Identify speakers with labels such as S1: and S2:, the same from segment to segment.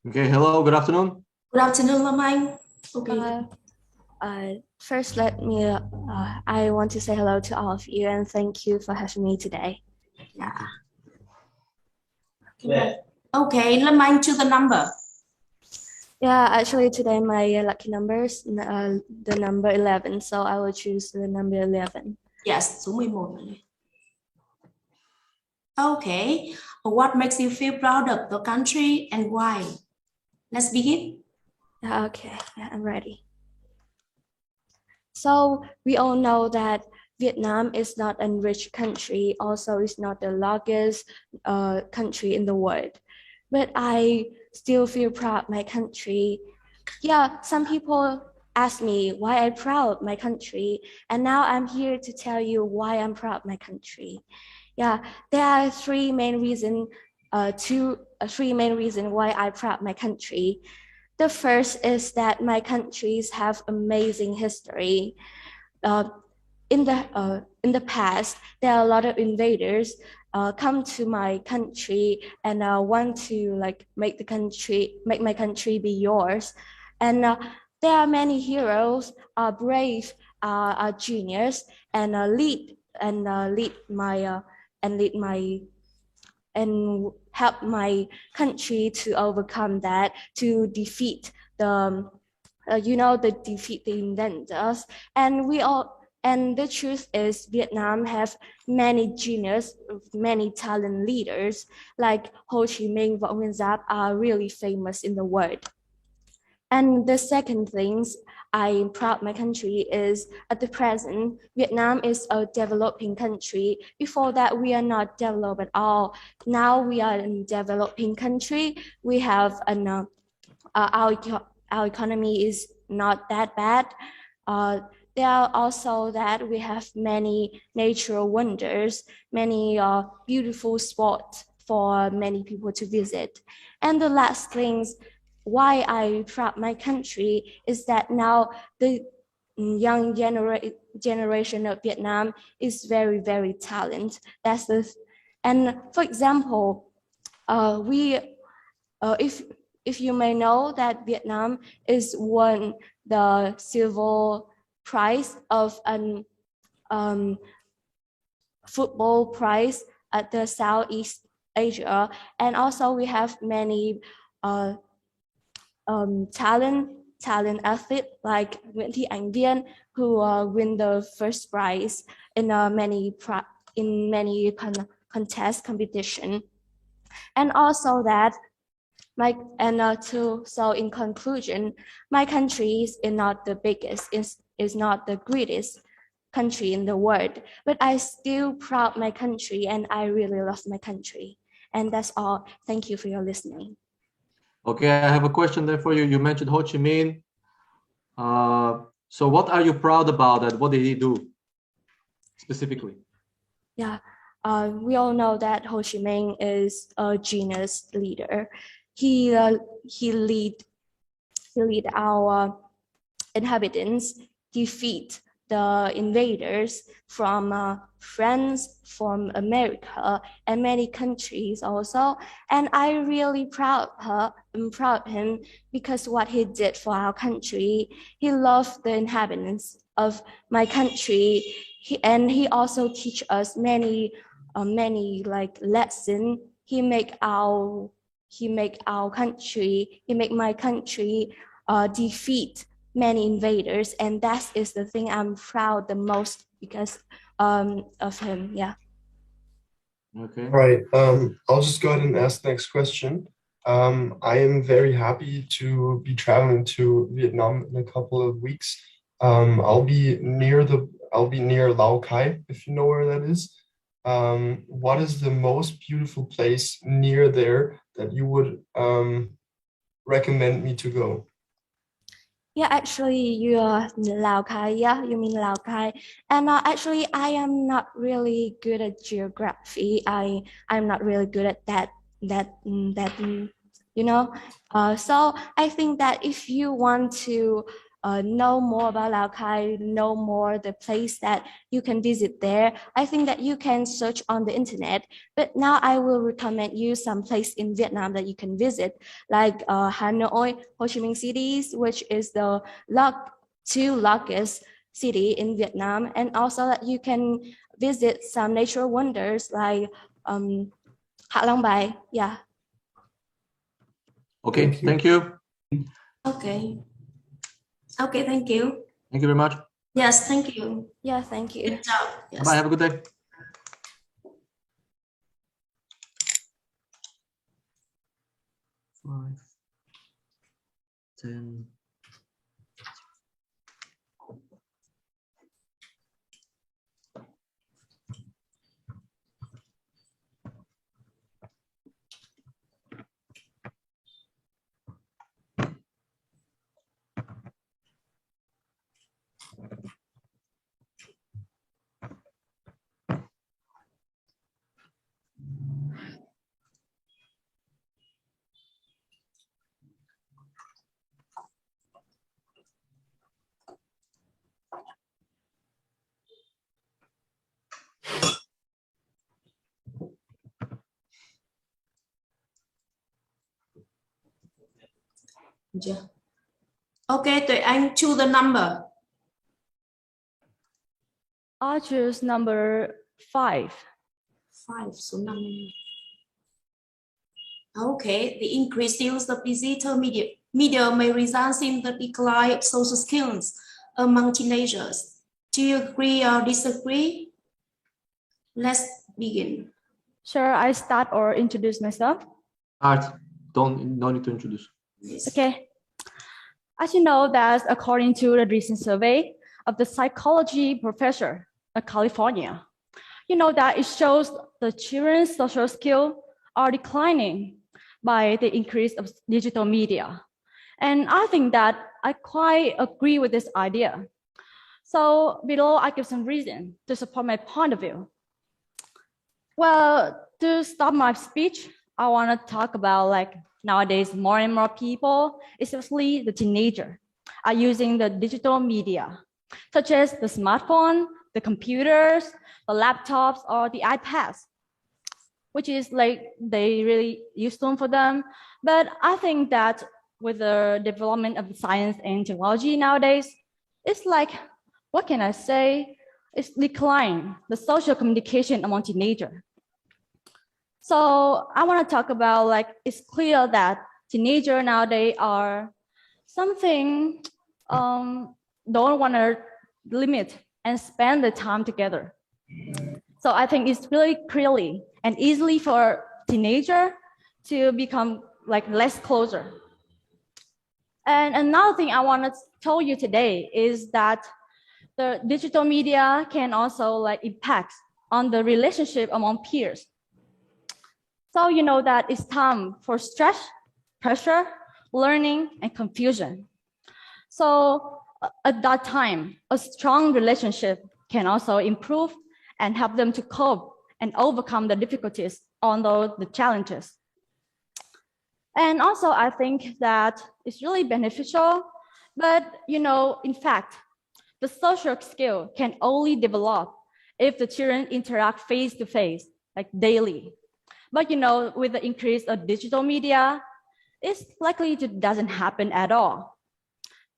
S1: Okay, hello, good afternoon.
S2: Good afternoon, Lâm Anh. Okay.
S3: First, I want to say hello to all of you and thank you for having me today.
S2: Yeah. Okay, Lâm Anh, choose the number.
S3: Yeah, actually today my lucky numbers, the number 11, so I will choose the number 11.
S2: Yes, số 11. Okay, what makes you feel proud of the country and why? Let's begin.
S3: Okay, yeah, I'm ready. So we all know that Vietnam is not a rich country, also it's not the largest country in the world. But I still feel proud of my country. Yeah, some people ask me why I'm proud of my country, and now I'm here to tell you why I'm proud of my country. Yeah, there are three main reasons why I'm proud of my country. The first is that my countries have amazing history. In the past, there are a lot of invaders come to my country and want to make my country be yours. And there are many heroes, brave, genius, and help my country to overcome that, to defeat the invaders. And the truth is, Vietnam have many genius, many talent leaders like Ho Chi Minh, Võ Nguyên Giáp are really famous in the world. And the second things I'm proud of my country is at the present, Vietnam is a developing country. Before that, we are not developed at all. Now we are a developing country. We have our economy is not that bad. There are also that we have many natural wonders, many beautiful spots for many people to visit. And the last things why I proud my country is that now the young generation of Vietnam is very, very talented. And for example, if you may know that Vietnam is won the silver prize of an football prize at the Southeast Asia, and also we have many talent athlete like Điện who win the first prize in many contest competition, and also that so in conclusion, my country is not the biggest, is not the greatest country in the world, but I still proud my country and I really love my country. And that's all. Thank you for your listening.
S1: Okay, I have a question there for you. You mentioned Ho Chi Minh. So what are you proud about and what did he do specifically?
S3: Yeah, we all know that Ho Chi Minh is a genius leader. He lead our inhabitants, defeat the invaders from France, from America, and many countries also. And I really proud of him because what he did for our country. He loved the inhabitants of my country, and he also teach us many lessons. He make my country defeat many invaders, and that is the thing I'm proud the most because of him. Yeah.
S1: Okay.
S4: All right. I'll just go ahead and ask the next question. I am very happy to be traveling to Vietnam in a couple of weeks. I'll be near Lao Cai, if you know where that is. What is the most beautiful place near there that you would recommend me to go?
S3: Yeah, actually, you are Lao Cai. Yeah, you mean Lao Cai. And actually, I am not really good at geography. I'm not really good at that. So I think that if you want to know more about Lào Cai, know more the place that you can visit there, I think that you can search on the internet. But now I will recommend you some place in Vietnam that you can visit, like Hanoi, Ho Chi Minh cities, which is the two largest city in Vietnam, and also that you can visit some natural wonders like Hạ Long Bài. Yeah.
S1: Okay, thank you.
S2: Okay. Okay, thank you.
S1: Thank you very much.
S2: Yes, thank you.
S3: Yeah, thank you.
S2: Good job. Yes.
S1: Bye, have a good day. 5, 10.
S2: Chưa? Okay, Tuệ Anh, choose the number.
S3: I'll choose number 5.
S2: 5, số 5. Okay, the increased use of digital media may result in the decline of social skills among teenagers. Do you agree or disagree? Let's begin.
S3: Sure, I start or introduce myself?
S1: Art, no need to introduce.
S2: Yes.
S3: Okay. As you know, that according to the recent survey of the psychology professor of California, you know that it shows the children's social skills are declining by the increase of digital media. And I think that I quite agree with this idea. So below, I give some reason to support my point of view. Well, to start my speech, I want to talk about like nowadays more and more people, especially the teenager, are using the digital media, such as the smartphone, the computers, the laptops, or the iPads, which is like they really useful for them. But I think that with the development of science and technology nowadays, it's like, what can I say? It's decline the social communication among teenagers. So I want to talk about like, it's clear that teenagers nowadays are something don't want to limit and spend the time together. So I think it's really clearly and easily for teenager to become like less closer. And another thing I want to tell you today is that the digital media can also like impact on the relationship among peers. So you know that it's time for stress, pressure, learning, and confusion. So at that time, a strong relationship can also improve and help them to cope and overcome the difficulties, although the challenges. And also, I think that it's really beneficial, but you know, in fact, the social skill can only develop if the children interact face to face, like daily. But you know, with the increase of digital media, it's likely to doesn't happen at all.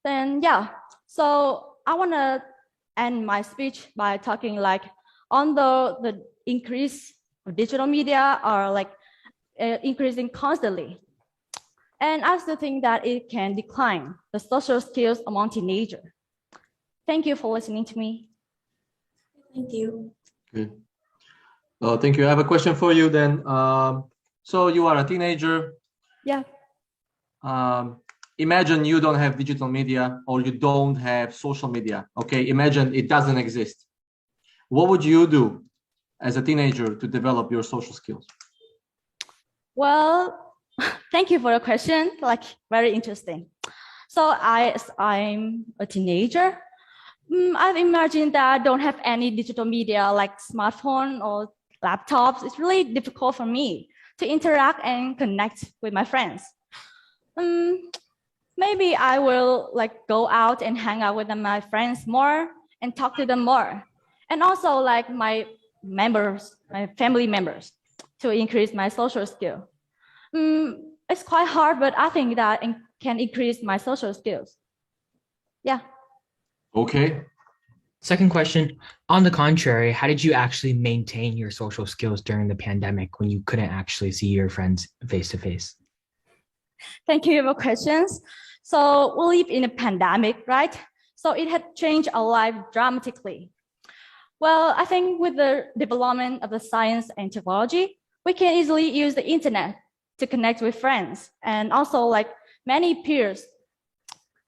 S3: Then yeah, so I want to end my speech by talking like on the increase of digital media are like increasing constantly. And I also think that it can decline the social skills among teenagers. Thank you for listening to me.
S2: Thank you.
S1: Okay. Thank you. I have a question for you then. So you are a teenager.
S3: Yeah.
S1: Imagine you don't have digital media or you don't have social media. Okay, imagine it doesn't exist. What would you do as a teenager to develop your social skills?
S3: Well, thank you for the question. Like very interesting. So I'm a teenager. I've imagined that I don't have any digital media like smartphone or laptops. It's really difficult for me to interact and connect with my friends. maybe I will like go out and hang out with my friends more and talk to them more. And also like my family members to increase my social skill. It's quite hard, but I think that can increase my social skills. Yeah.
S1: Okay.
S5: Second question, on the contrary, how did you actually maintain your social skills during the pandemic when you couldn't actually see your friends face to face?
S3: Thank you for questions. So we live in a pandemic, right? So it had changed our life dramatically. Well, I think with the development of the science and technology, we can easily use the internet to connect with friends and also like many peers.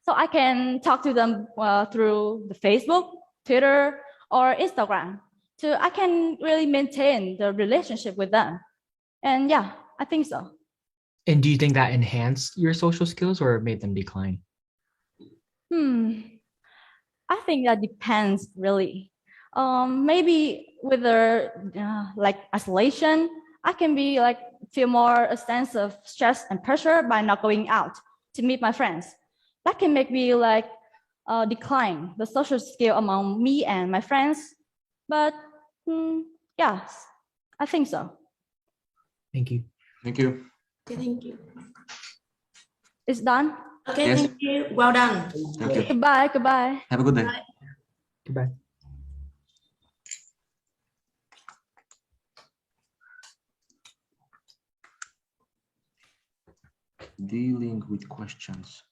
S3: So I can talk to them through the Facebook, Twitter, or Instagram. So I can really maintain the relationship with them. And yeah, I think so.
S5: And do you think that enhanced your social skills or made them decline?
S3: I think that depends really. Maybe with the like isolation, I can be like feel more a sense of stress and pressure by not going out to meet my friends. That can make me like decline the social skill among me and my friends. But yeah, I think so.
S5: Thank you.
S1: Thank you.
S2: Okay, thank you.
S3: It's done.
S2: Okay,
S1: Yes.
S2: thank you. Well done.
S1: Thank you.
S3: Goodbye. Goodbye.
S1: Have a good day.
S2: Bye.
S5: Goodbye.
S1: Dealing with questions.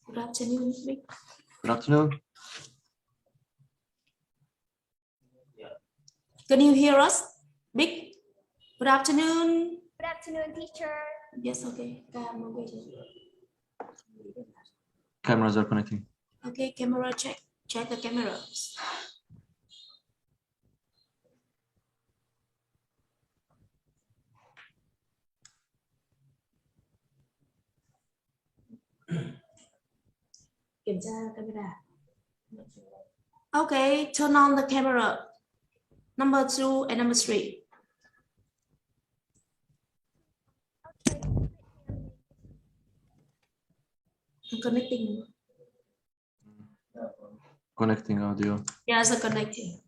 S2: Good afternoon, Vic.
S1: Good afternoon.
S2: Can you hear us, Vic? Good afternoon.
S3: Good afternoon, teacher.
S2: Yes, okay.
S1: Cameras are connecting.
S2: Okay, camera check. Check the cameras. Kiểm tra camera. Okay, turn on the camera. Number 2 and number 3. I'm connecting.
S1: Connecting audio.
S2: Yes, I'm connecting.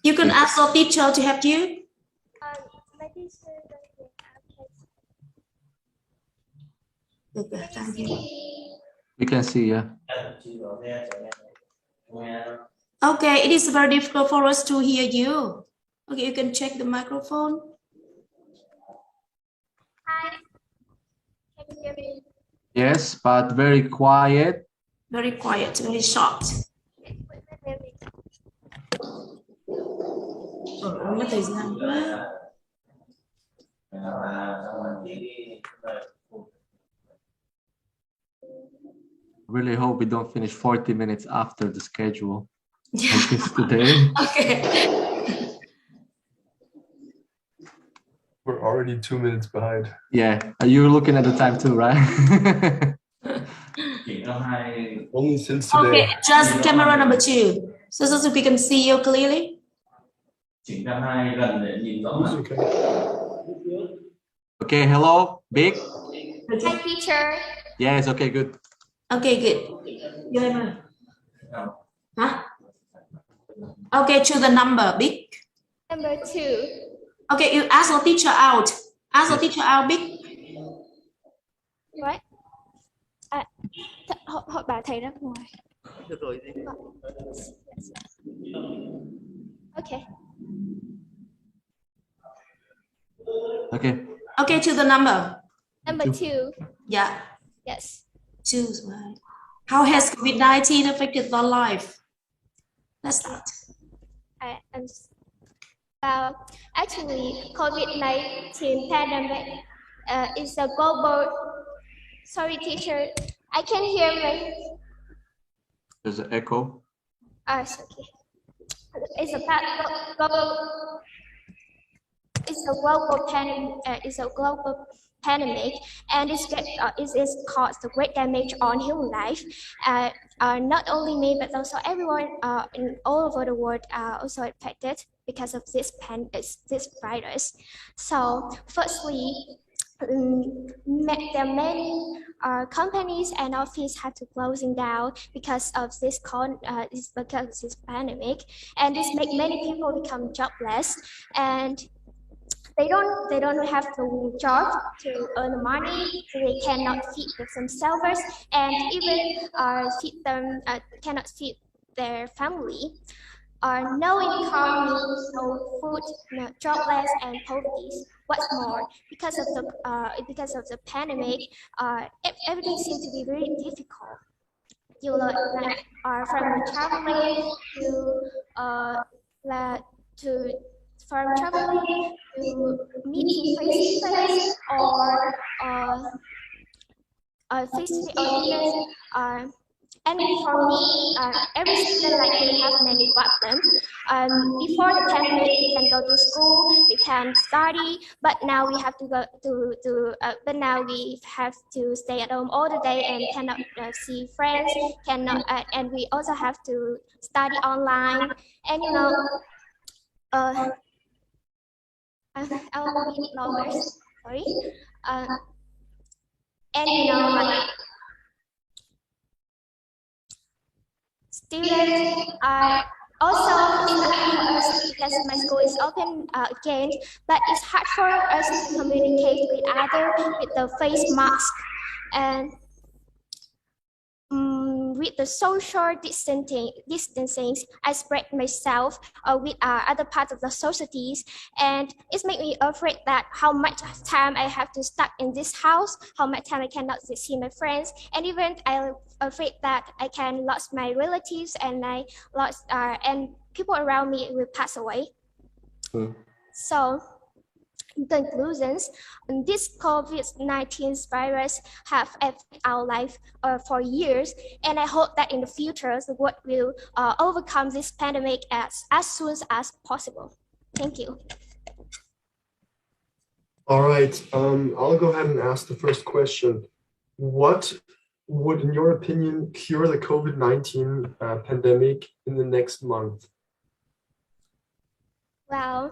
S2: You can ask your teacher to help you.
S1: We can see, yeah.
S2: Okay, it is very difficult for us to hear you. Okay, you can check the microphone.
S3: Hi. Can you hear me?
S1: Yes, but very quiet.
S2: Very quiet, very short. Mất thời gian quá.
S1: Really hope we don't finish 40 minutes after the schedule. Like this today.
S2: Okay.
S4: We're already 2 minutes behind.
S1: Yeah, you're looking at the time too, right?
S4: Only since today.
S2: Okay, just camera number 2. So we can see you clearly.
S4: Okay.
S1: Okay, hello, Big.
S3: Hi, teacher.
S1: Yes, okay, good.
S2: Okay, good. Vô em ơi. Hả? Okay, to the number, Big.
S3: Number 2.
S2: Okay, you ask your teacher out. Ask your teacher out, Big.
S3: Right. Hỏi bà thầy ra ngoài.
S6: Được rồi.
S3: Okay.
S1: Okay.
S2: Okay, to the number.
S3: Number 2.
S2: Yeah.
S3: Yes.
S2: 2. Right. How has COVID-19 affected your life? Let's start.
S3: Actually, COVID-19 pandemic is a global
S6: Sorry, teacher. I can hear my.
S1: There's an echo.
S6: It's okay. It's about global. It's a global pandemic. It's a global pandemic, and it is caused great damage on human life. Not only me, but also everyone in all over the world are also affected because of this virus. So, firstly, there are many companies and offices have to closing down because of this pandemic, and this make many people become jobless, and they don't have the job to earn money, so they cannot feed themselves, and even cannot feed their family. No income means no food, no jobless, and poverty. What's more, because of the pandemic, everything seems to be very difficult. You learn from traveling from traveling to meeting face to face or face-to-face. And for me, every student like me have many problems. Before the pandemic, we can go to school, we can study, but now we have to stay at home all the day and cannot see friends, and we also have to study online. And I'll be longer. Sorry. And like. Students are also studying for us because my school is open again, but it's hard for us to communicate with others with the face mask and with the social distancing. I spread myself with other parts of the societies, and it's made me afraid that how much time I have to stuck in this house, how much time I cannot see my friends, and even I'm afraid that I can lose my relatives and and people around me will pass away. So, in conclusions, this COVID-19 virus have affected our life for years, and I hope that in the future the world will overcome this pandemic as soon as possible. Thank you.
S4: All right, I'll go ahead and ask the first question. What would, in your opinion, cure the COVID-19 pandemic in the next month?
S6: Well,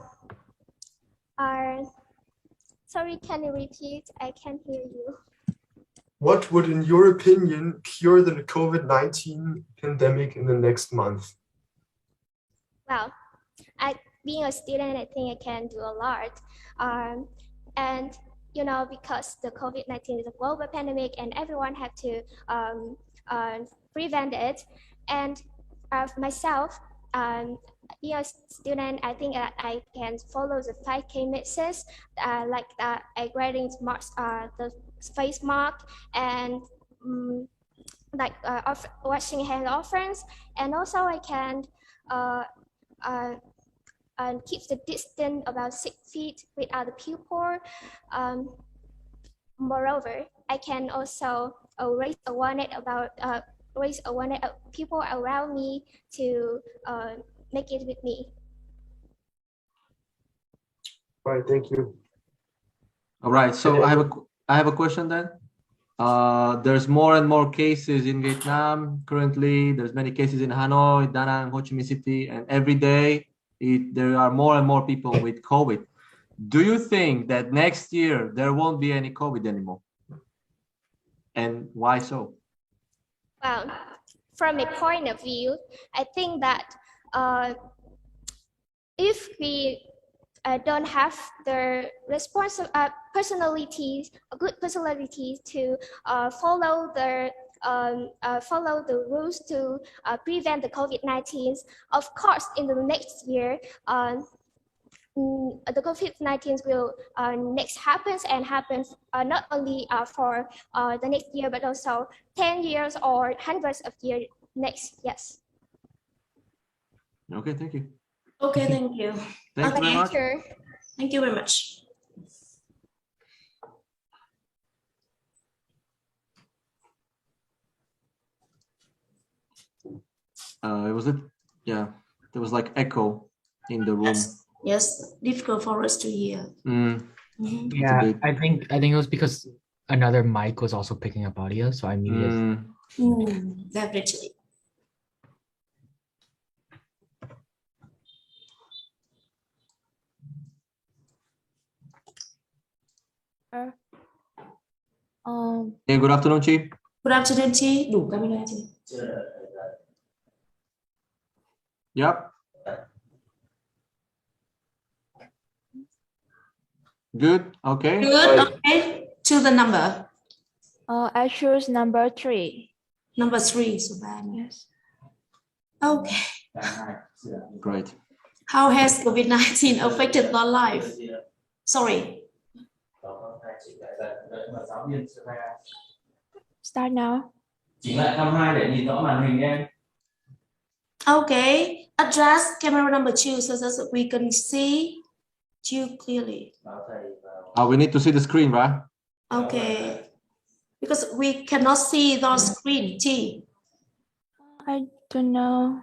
S6: sorry, can you repeat? I can't hear you.
S4: What would, in your opinion, cure the COVID-19 pandemic in the next month?
S6: Well, being a student, I think I can do a lot. And because the COVID-19 is a global pandemic and everyone have to prevent it. And myself, being a student, I think I can follow the 5K messages, like wearing the face mask and washing hand often, and also I can keep the distance about 6 feet with other people. Moreover, I can also raise awareness of people around me to make it with me.
S4: All right, thank you.
S1: All right, so I have a question then. There's more and more cases in Vietnam currently. There's many cases in Hanoi, Da Nang, Ho Chi Minh City, and every day there are more and more people with COVID. Do you think that next year there won't be any COVID anymore? And why so?
S6: Well, from a point of view, I think that if we don't have the good personalities to follow the rules to prevent the COVID-19, of course, in the next year, the COVID-19 will next happens not only for the next year, but also 10 years or hundreds of years next. Yes.
S1: Okay, thank you.
S2: Okay, thank you.
S1: Thank you very much.
S2: Thank you very much.
S1: It was it. Yeah, there was like echo in the room.
S2: Yes, difficult for us to hear.
S5: Yeah, I think it was because another mic was also picking up audio, so I muted.
S2: Definitely.
S1: Hey, good afternoon, Chi.
S2: Good afternoon, Chi. Đủ camera chưa?
S1: Yep. Good. Okay.
S2: Good. Okay. To the number.
S3: I choose number 3.
S2: Number 3. So
S3: Yes.
S2: Okay.
S1: Great.
S2: How has COVID-19 affected your life? Sorry.
S3: Start now.
S2: Okay. Adjust camera number 2 so that we can see you clearly.
S1: We need to see the screen, right?
S2: Okay. Because we cannot see the screen, Chi.
S3: I don't know.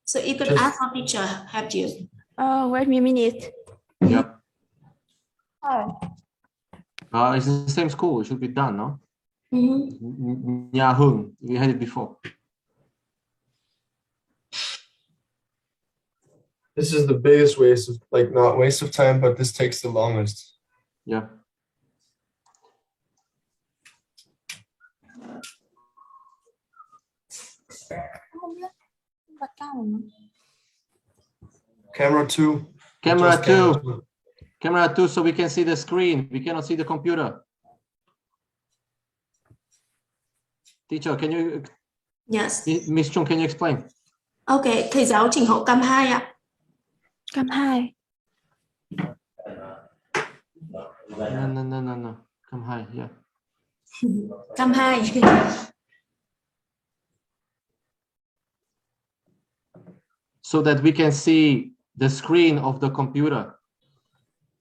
S2: So you can ask our teacher, have you?
S3: Wait a minute.
S1: Yep. It's the same school. It should be done, no? Hùng. We had it before.
S4: This is the biggest waste of, like, not waste of time, but this takes the longest.
S1: Yeah.
S4: Camera 2.
S1: Camera
S4: Just
S1: 2. Camera 2, so we can see the screen. We cannot see the computer. Teacher, can you?
S2: Yes.
S1: Miss Chung, can you explain?
S2: Okay, thầy giáo chỉnh hậu cam 2 ạ.
S3: Cam 2.
S1: No. Cam 2, yeah.
S2: Cam 2.
S1: So that we can see the screen of the computer.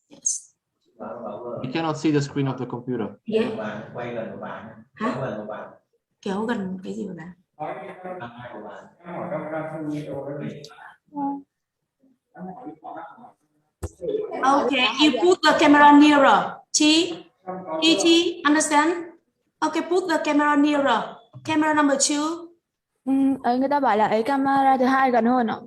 S2: Yes.
S1: We cannot see the screen of the computer.
S2: Yeah. Hả? Kéo gần cái gì mà bạn? Okay, you put the camera nearer. Chi, understand? Okay, put the camera nearer. Camera number 2.
S3: Ấy người ta bảo là ấy camera thứ 2 gần hơn ạ.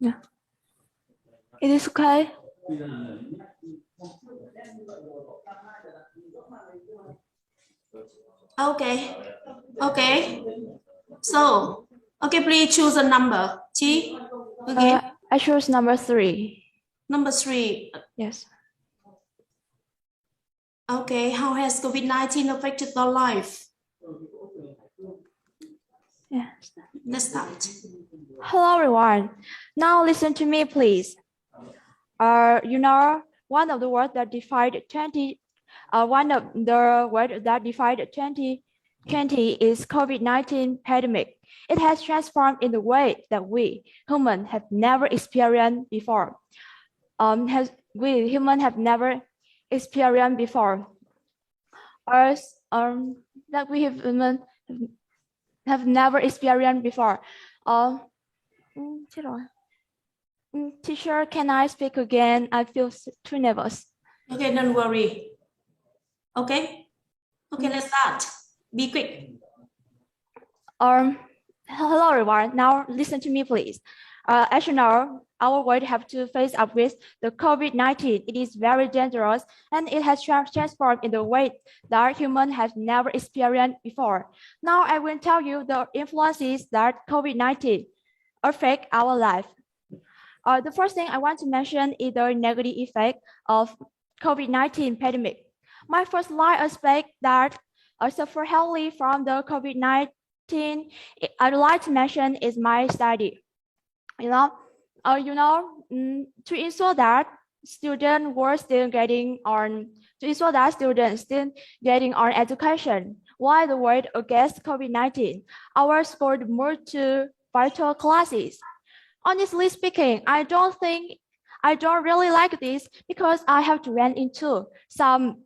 S3: Yeah. It is okay.
S2: Okay. So, okay, please choose a number. Chi, again.
S3: I choose number 3.
S2: Number 3.
S3: Yes.
S2: Okay, how has COVID-19 affected your life?
S3: Yes.
S2: Let's start.
S3: Hello, everyone. Now listen to me, please. You know, one of the words that defined 2020 is COVID-19 pandemic. It has transformed in a way that we humans have never experienced before. That we humans have never experienced before. Teacher, can I speak again? I feel too nervous.
S2: Okay, don't worry. Okay, let's start. Be quick.
S3: Hello, everyone. Now listen to me, please. As you know, our world have to face up with the COVID-19. It is very dangerous, and it has transformed in a way that humans have never experienced before. Now I will tell you the influences that COVID-19 affect our life. The first thing I want to mention is the negative effect of COVID-19 pandemic. My first line aspect that suffer heavily from the COVID-19 I'd like to mention is my study. To ensure that students still getting on education, why the world against COVID-19, our school moved to virtual classes. Honestly speaking, I don't really like this because I have to run into some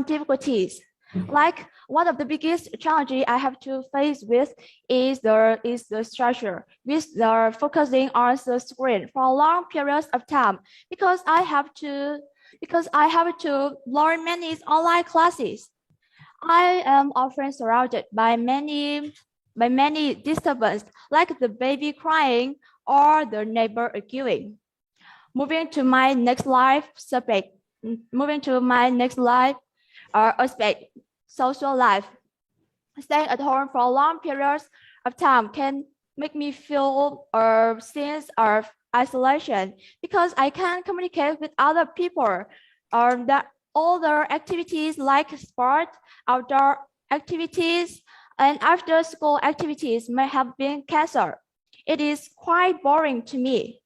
S3: difficulties. Like one of the biggest challenges I have to face with is the structure, with the focusing on the screen for long periods of time because I have to learn many online classes. I am often surrounded by many disturbances like the baby crying or the neighbor arguing. Moving to my next life subject. Moving to my next life aspect, social life. Staying at home for long periods of time can make me feel a sense of isolation because I can't communicate with other people. That other activities like sport, outdoor activities, and after-school activities may have been canceled. It is quite boring to me.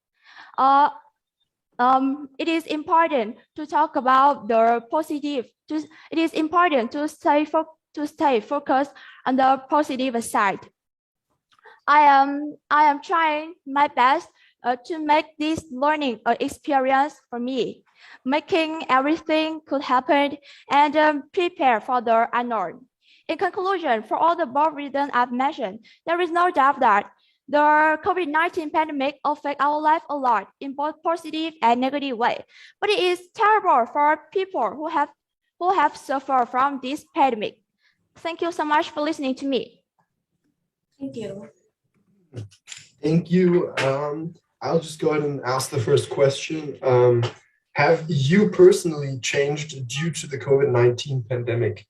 S3: It is important to talk about the positive. It is important to stay focused on the positive side. I am trying my best to make this learning experience for me, making everything could happen and prepare for the unknown. In conclusion, for all the above reasons I've mentioned, there is no doubt that the COVID-19 pandemic affects our life a lot in both positive and negative way. But it is terrible for people who have suffered from this pandemic. Thank you so much for listening to me.
S2: Thank you.
S4: Thank you. I'll just go ahead and ask the first question. Have you personally changed due to the COVID-19 pandemic?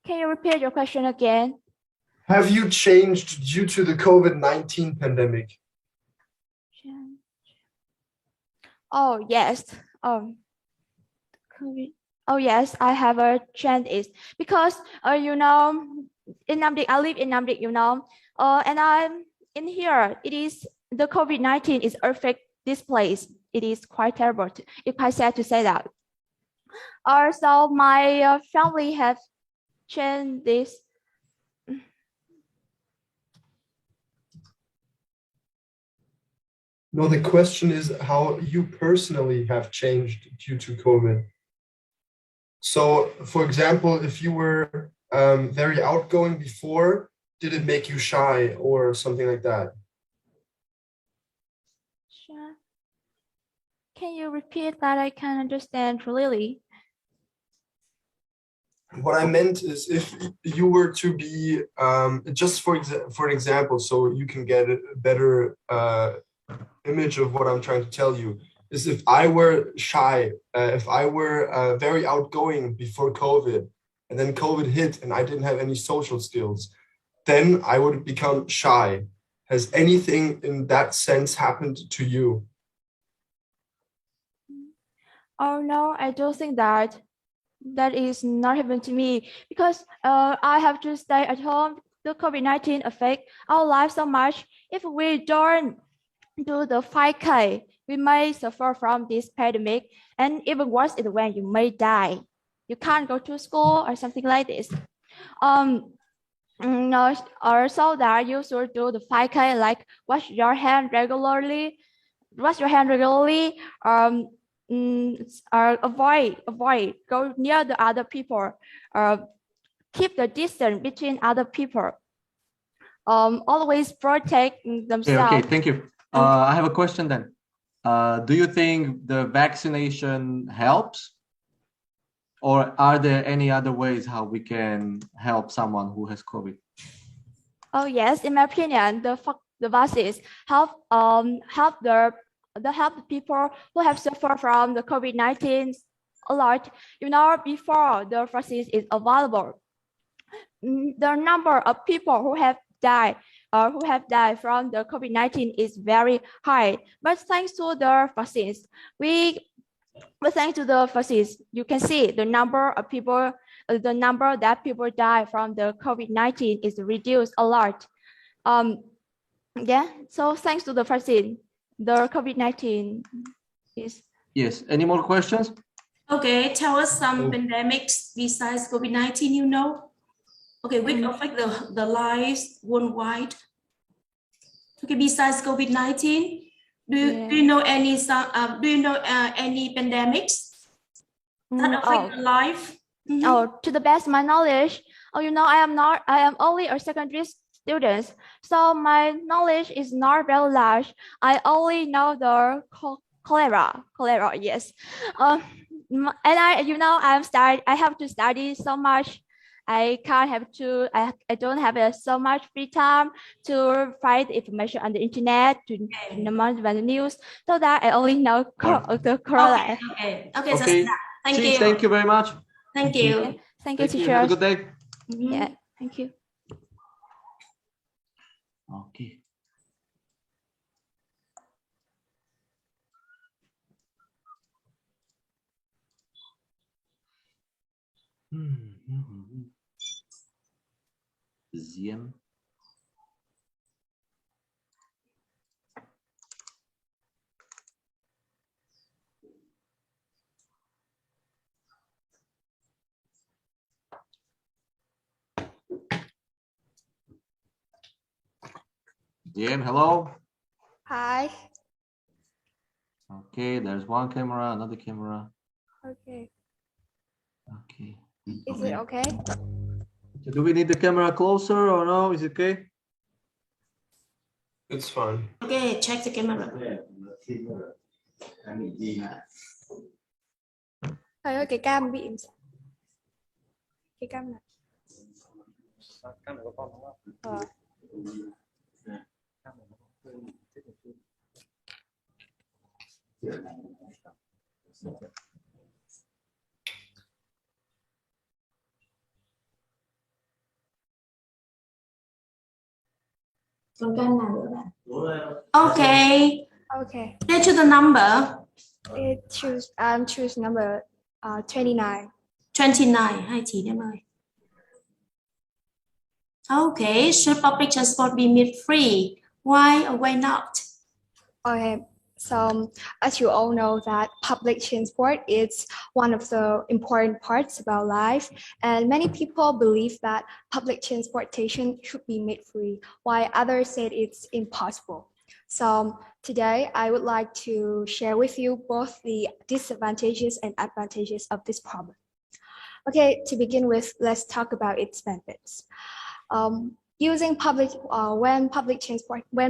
S3: Can you repeat your question again?
S4: Have you changed due to the COVID-19 pandemic?
S3: Oh, yes. Oh, yes, I have a change is because, in Nam Định, I live in Nam Định, and I'm in here. It is the COVID-19 is affect this place. It is quite terrible, if I sad to say that. So my family have changed this.
S4: No, the question is how you personally have changed due to COVID. So, for example, if you were very outgoing before, did it make you shy or something like that?
S3: Sure. Can you repeat that? I can't understand really.
S4: What I meant is if you were to be, just for example, so you can get a better image of what I'm trying to tell you, is if I were shy, if I were very outgoing before COVID, and then COVID hit and I didn't have any social skills, then I would become shy. Has anything in that sense happened to you?
S3: Oh no, I don't think that is not happened to me because I have to stay at home. The COVID-19 affect our life so much. If we don't do the 5K, we may suffer from this pandemic, and even worse is when you may die. You can't go to school or something like this. Also that you should do the 5K, like wash your hand regularly, or avoid go near the other people, keep the distance between other people, always protect themselves.
S1: Okay, thank you. I have a question then. Do you think the vaccination helps? Or are there any other ways how we can help someone who has COVID?
S3: Oh yes, in my opinion, the vaccines help the people who have suffered from the COVID-19 a lot. Before the vaccine is available, the number of people who have died from the COVID-19 is very high. But thanks to the vaccines, you can see the number of people, the number that people die from the COVID-19 is reduced a lot. So thanks to the vaccine, the COVID-19 is.
S1: Yes. Any more questions?
S2: Okay, tell us some
S4: Oh.
S2: pandemics besides COVID-19 you know. Okay, which affect the lives worldwide. Okay, besides COVID-19, do you know any any pandemics that affect the life?
S3: Oh, to the best of my knowledge, I am only a secondary student, so my knowledge is not very large. I only know the cholera, yes. And I have to study so much. I don't have so much free time to find information on the internet, to know the news, so that I only know the cholera.
S2: Okay.
S1: Thank you very much.
S2: Thank you.
S3: Thank you, teacher.
S1: Have a good day.
S3: Yeah, thank you.
S1: Okay. Diêm. Diêm, hello.
S3: Hi.
S1: Okay, there's one camera, another camera.
S3: Okay.
S1: Okay.
S3: Is it okay?
S1: Do we need the camera closer or no? Is it okay?
S4: It's fine.
S2: Okay, check the camera.
S3: Thầy ơi, cái cam bị cái cam này.
S7: Cam của con đúng không?
S2: Còn cam nào nữa bạn? Okay.
S3: Okay.
S2: Get to the number.
S3: Choose number 29.
S2: 29. Hai chị em ơi. Okay. Should public transport be made free? Why or why not?
S3: Okay. So, as you all know, that public transport is one of the important parts of our life, and many people believe that public transportation should be made free, while others said it's impossible. So today, I would like to share with you both the disadvantages and advantages of this problem. Okay, to begin with, let's talk about its benefits. When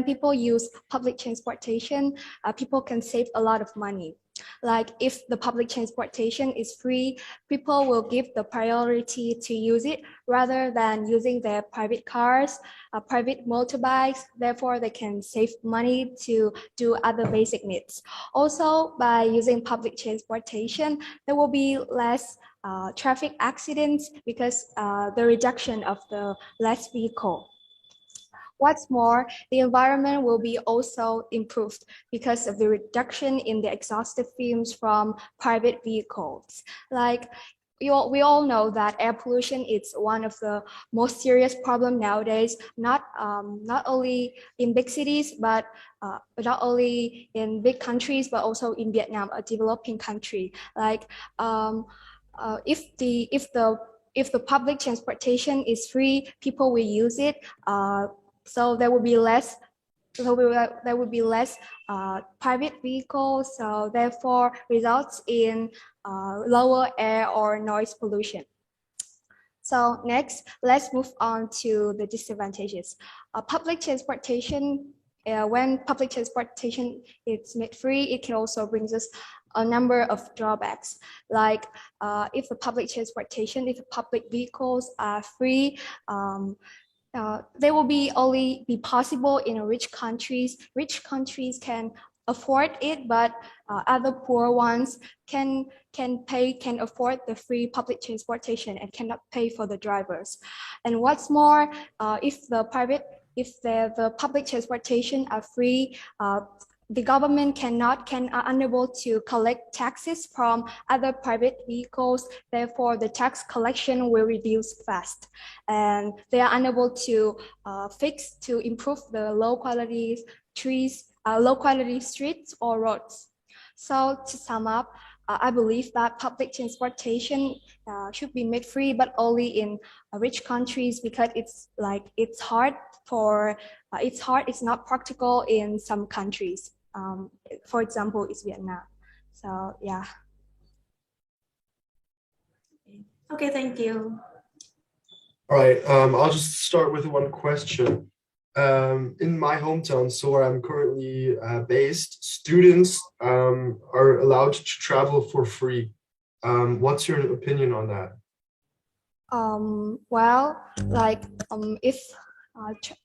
S3: people use public transportation, people can save a lot of money. Like if the public transportation is free, people will give the priority to use it rather than using their private cars, private motorbikes. Therefore, they can save money to do other basic needs. Also, by using public transportation, there will be less traffic accidents because the reduction of the less vehicle. What's more, the environment will be also improved because of the reduction in the exhaustive fumes from private vehicles. Like we all know that air pollution is one of the most serious problems nowadays, not only in big cities, but not only in big countries, but also in Vietnam, a developing country. Like if the public transportation is free, people will use it. So there will be less. There will be less private vehicles. So therefore, results in lower air or noise pollution. So next, let's move on to the disadvantages. Public transportation. When public transportation is made free, it can also bring us a number of drawbacks. Like if the public vehicles are free, they will only be possible in rich countries. Rich countries can afford it, but other poor ones can afford the free public transportation and cannot pay for the drivers. And what's more, if the public transportation are free, the government are unable to collect taxes from other private vehicles. Therefore, the tax collection will reduce fast, and they are unable to improve the low quality streets or roads. So to sum up, I believe that public transportation should be made free, but only in rich countries, because it's not practical in some countries. For example, it's Vietnam. So yeah.
S2: Okay, thank you.
S4: All right, I'll just start with one question. In my hometown, so where I'm currently based, students are allowed to travel for free. What's your opinion on that?
S3: Well, if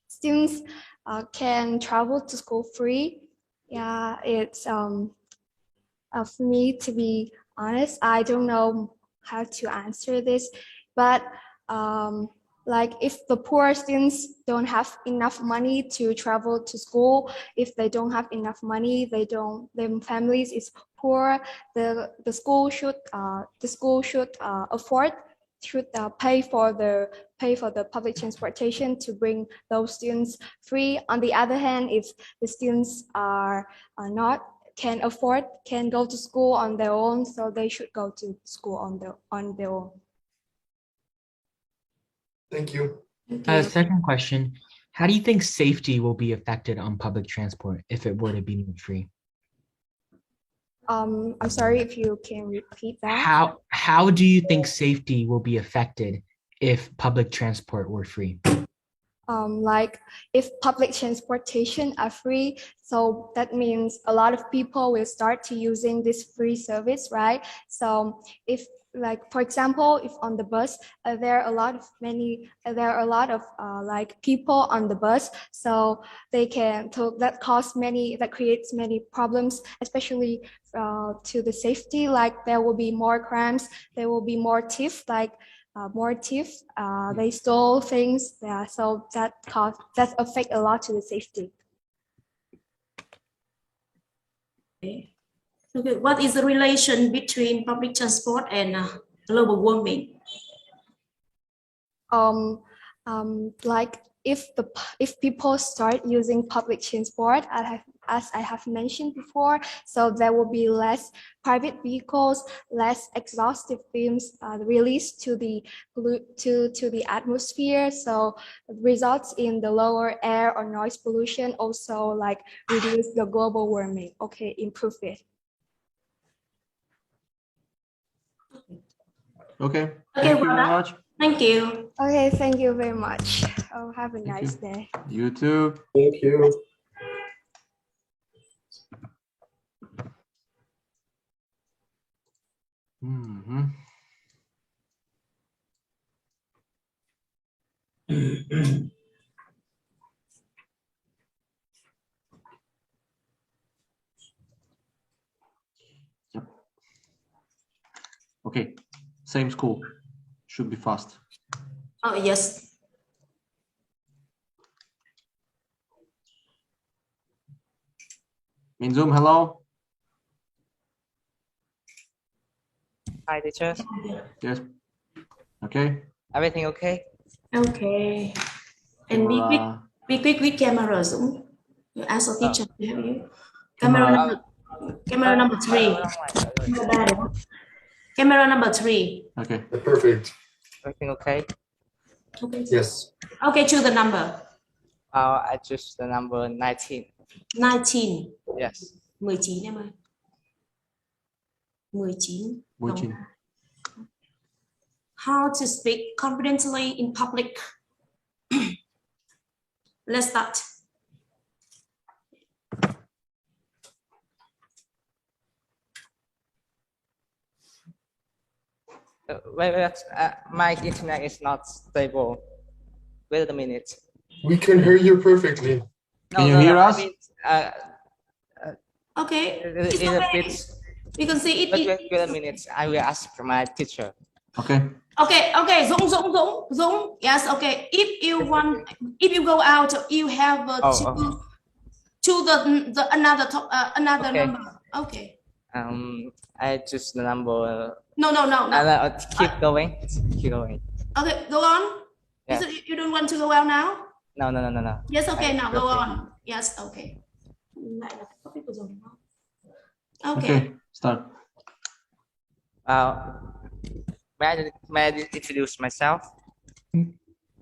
S3: students can travel to school free, yeah, it's for me, to be honest, I don't know how to answer this, but like if the poor students don't have enough money to travel to school, if they don't have enough money, their families is poor, the school should afford, should pay for the public transportation to bring those students free. On the other hand, if the students are not can go to school on their own, so they should go to school on their own.
S4: Thank you.
S5: Second question, how do you think safety will be affected on public transport if it were to be made free?
S3: I'm sorry, if you can repeat that.
S5: How do you think safety will be affected if public transport were free?
S3: Like if public transportation are free, so that means a lot of people will start to using this free service, right? So if, like, for example, if on the bus there are a lot of like people on the bus, so that creates many problems, especially to the safety. Like there will be more crimes, there will be more thieves, they stole things, yeah, so that affect a lot to the safety.
S2: Okay, what is the relation between public transport and global warming?
S3: Like if people start using public transport, as I have mentioned before, so there will be less private vehicles, less exhaustive fumes released to the atmosphere, so it results in the lower air or noise pollution, also like reduce the global warming. Okay, improve it.
S1: Okay. Thank you very much.
S2: Thank you.
S3: Okay, thank you very much. Oh, have a nice day.
S1: You too.
S4: Thank you.
S1: Yep. Okay, same school, should be fast.
S2: Oh, yes.
S1: In Zoom, hello.
S7: Hi, teacher.
S1: Yes. Okay.
S7: Everything okay?
S2: Okay. And be quick with camera, Dũng. You ask the teacher to help you. Camera number 3. Camera number 3.
S1: Okay.
S4: Perfect.
S7: Everything okay?
S2: Okay.
S4: Yes.
S2: Okay, choose the number.
S7: I choose the number 19.
S2: 19.
S7: Yes.
S2: 19 em ơi. 19.
S1: 19.
S2: How to speak confidently in public. Let's start.
S7: Wait, my internet is not stable. Wait a minute.
S4: We can hear you perfectly.
S1: Can you hear us?
S7: I mean,
S2: Okay. It's
S7: a
S2: okay.
S7: bit.
S2: You can see it.
S7: Wait a minute. I will ask my teacher.
S1: Okay.
S2: Okay. Dũng. Yes. Okay. If you go out, you have to another
S7: Okay.
S2: number. Okay.
S7: I choose the number.
S2: No.
S7: Keep going. Keep going.
S2: Okay, go on.
S7: Yeah.
S2: You don't want to go out now?
S7: No.
S2: Yes. Okay. Now go on. Yes. Okay. Okay.
S1: Okay. Start.
S7: May I introduce myself?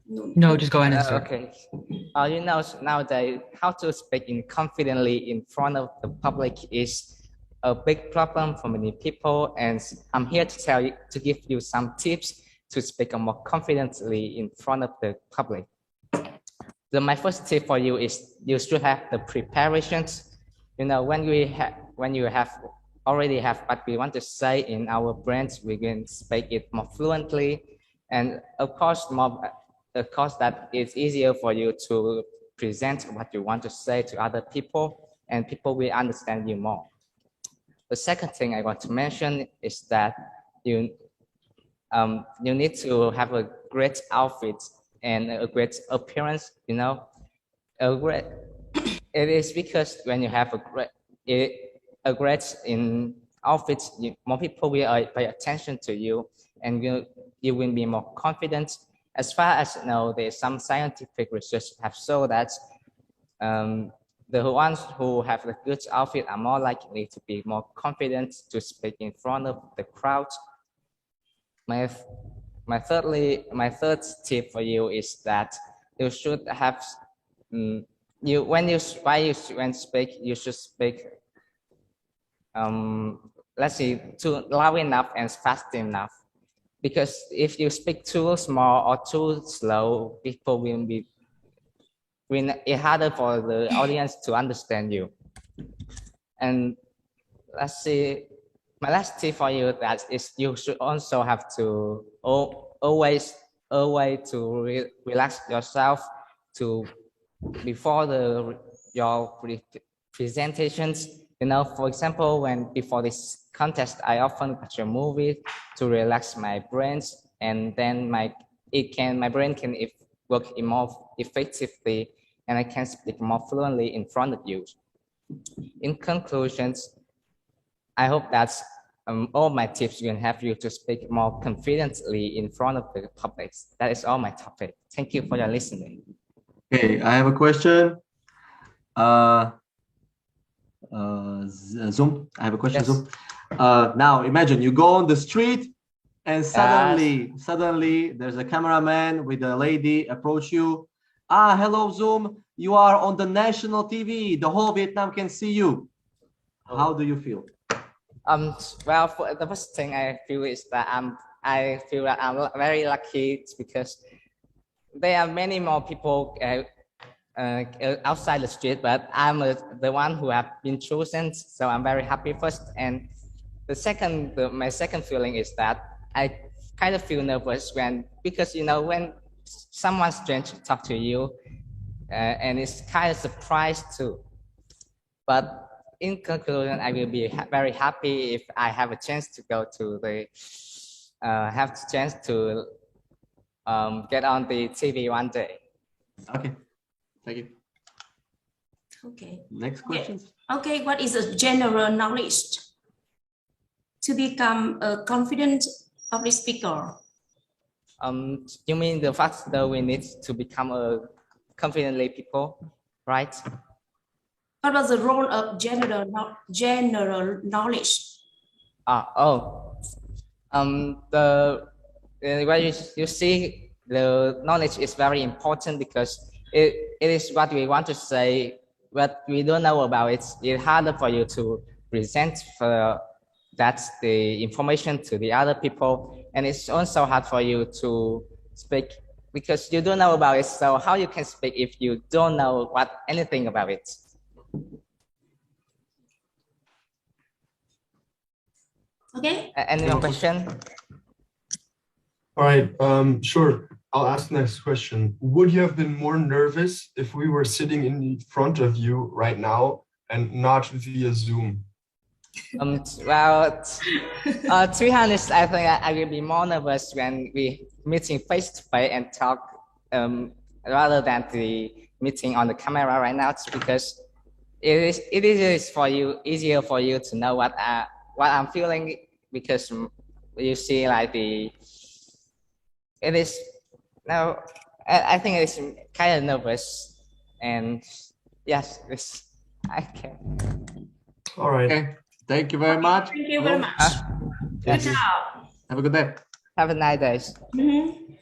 S5: No, just go ahead and start.
S7: Okay. You know, nowadays, how to speak confidently in front of the public is a big problem for many people, and I'm here to give you some tips to speak more confidently in front of the public. My first tip for you is you should have the preparations. You know, when you already have what we want to say in our brains, we can speak it more fluently, and of course that it's easier for you to present what you want to say to other people, and people will understand you more. The second thing I want to mention is that you need to have a great outfit and a great appearance. You know, it is because when you have a great in outfits, more people will pay attention to you, and you will be more confident. As far as you know, there's some scientific research have shown that the ones who have a good outfit are more likely to be more confident to speak in front of the crowd. My third tip for you is that you should have when speak, you should speak let's see, too loud enough and fast enough. Because if you speak too small or too slow, people will be it's harder for the audience to understand you. And let's see, my last tip for you that is you should also have to always relax yourself before your presentations. You know, for example, before this contest, I often watch a movie to relax my brains, and then my brain can work more effectively, and I can speak more fluently in front of you. In conclusions, I hope that all my tips can help you to speak more confidently in front of the public. That is all my topic. Thank you for your listening.
S1: Okay, I have a question. Zoom. I have a question. Yes. Zoom. Now imagine you go on the street and suddenly there's a cameraman with a lady approach you. Hello Zoom, you are on the national TV. The whole Vietnam can see you. How do you feel?
S7: Well, for the first thing I feel is that I feel that I'm very lucky because there are many more people outside the street, but I'm the one who have been chosen, so I'm very happy first. And my second feeling is that I kind of feel nervous because you know, when someone strange talk to you, and it's kind of surprise too. But in conclusion, I will be very happy if I have a chance to go to get on the TV one day.
S1: Okay. Thank you.
S2: Okay.
S1: Next question.
S2: Okay, what is a general knowledge to become a confident public speaker?
S7: You mean the fact that we need to become a confidently people, right?
S2: What was the role of general knowledge?
S7: Where you see the knowledge is very important because it is what we want to say, but we don't know about it. It's harder for you to present the information to the other people, and it's also hard for you to speak because you don't know about it. So how you can speak if you don't know anything about it?
S2: Okay.
S7: Any more question?
S4: All right. Sure. I'll ask the next question. Would you have been more nervous if we were sitting in front of you right now and not via Zoom?
S7: Well, to be honest, I think I will be more nervous when we meeting face to face and talk rather than the meeting on the camera right now, because it is easier for you to know what I'm feeling, because you see like I think it's kind of nervous, and yes, I can.
S4: All right.
S1: Okay. Thank you very much.
S2: Thank you very much.
S1: Thank
S2: Good
S1: you.
S2: job.
S1: Have a good day.
S7: Have a nice day.
S2: Mhm.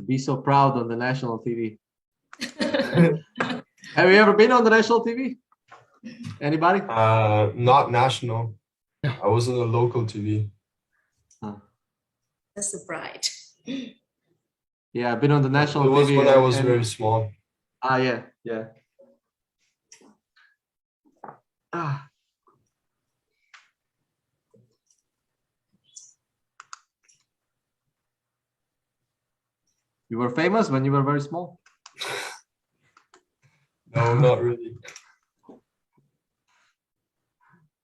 S1: Be so proud on the national TV. Have you ever been on the national TV? Anybody?
S4: Not national. I was on a local TV.
S2: That's a pride.
S1: Yeah, I've been on the national
S4: It was
S1: TV.
S4: when I was
S1: and-
S4: very small.
S1: yeah, yeah. Ah. You were famous when you were very small?
S4: No, not really.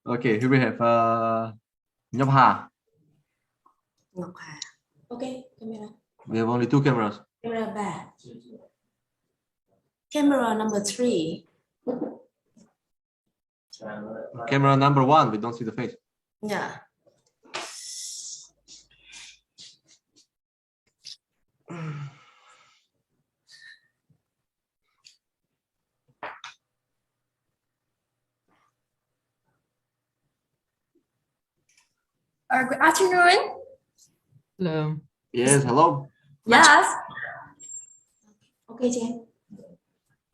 S1: Okay, here we have Nhâm Hà.
S2: Ngọc Hà. Okay, camera.
S1: We have only 2 cameras.
S2: Camera back. Camera number 3.
S1: Camera number 1, we don't see the face.
S2: Yeah.
S8: Good afternoon.
S5: Hello.
S1: Yes, hello.
S8: Yes.
S2: Okay, Jen.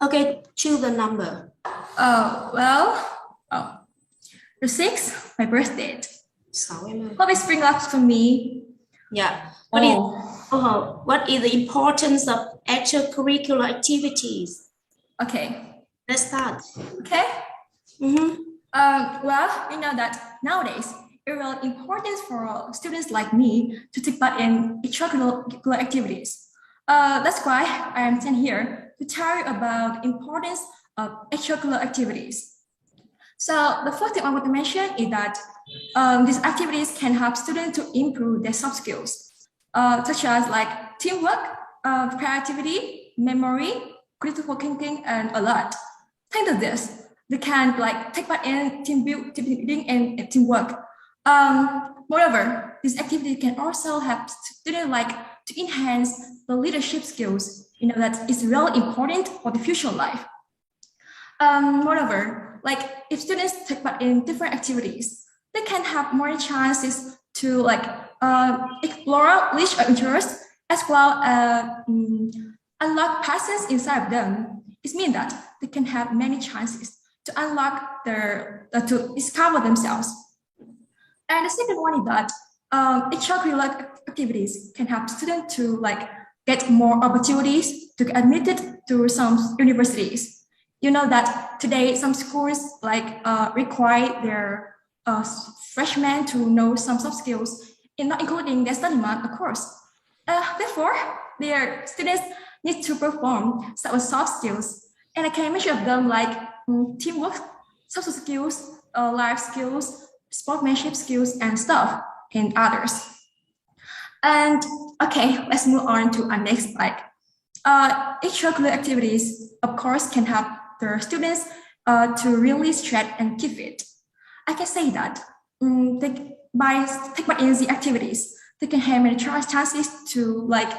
S2: Okay, choose the number.
S8: The 6th, my birthday.
S2: 6 em ơi.
S8: Hope it's bring up for me.
S2: Yeah.
S8: Oh,
S2: What is the importance of extracurricular activities?
S8: okay.
S2: Let's start.
S8: Okay.
S2: Mhm.
S8: You know that nowadays it's really important for students like me to take part in extracurricular activities. That's why I am here to tell you about the importance of extracurricular activities. So the first thing I want to mention is that these activities can help students to improve their soft skills, such as like teamwork, creativity, memory, critical thinking, and a lot. Thanks to this, they can like take part in team building and teamwork. Moreover, this activity can also help students like to enhance the leadership skills. You know that is really important for the future life. Moreover, like if students take part in different activities, they can have more chances to like explore niche interests as well as unlock passions inside of them. It means that they can have many chances to unlock their to discover themselves. And the second one is that extracurricular activities can help students to like get more opportunities to get admitted to some universities. You know that today some schools like require their freshmen to know some soft skills, not including their study math, of course. Therefore, their students need to perform some soft skills, and I can mention of them like teamwork, social skills, life skills, sportsmanship skills, and stuff, and others. And okay, let's move on to our next slide. Extracurricular activities, of course, can help the students to really stretch and keep fit. I can say that by taking part in the activities, they can have many chances to like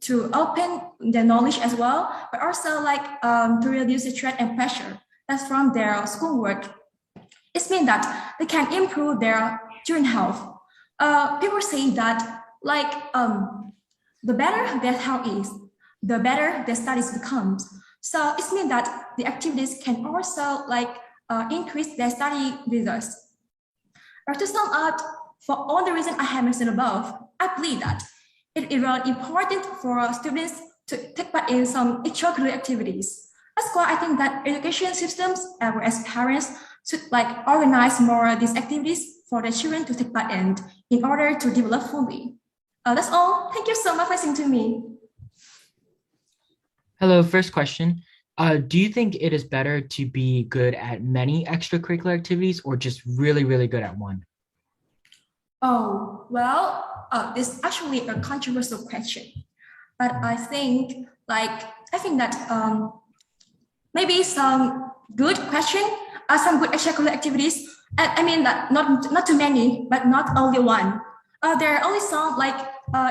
S8: to open their knowledge as well, but also like to reduce the stress and pressure that's from their schoolwork. It means that they can improve their student health. People say that like the better their health is, the better their studies becomes. So it means that the activities can also like increase their study results. But to sum up, for all the reasons I have mentioned above, I believe that it is really important for students to take part in some extracurricular activities. That's why I think that education systems as parents should like organize more of these activities for the children to take part in order to develop fully. That's all. Thank you so much for listening to me.
S5: Hello, first question. Do you think it is better to be good at many extracurricular activities or just really, really good at one?
S8: Oh, well, this is actually a controversial question. But I think that maybe some good question, some good extracurricular activities. I mean that not too many, but not only one. There are only some like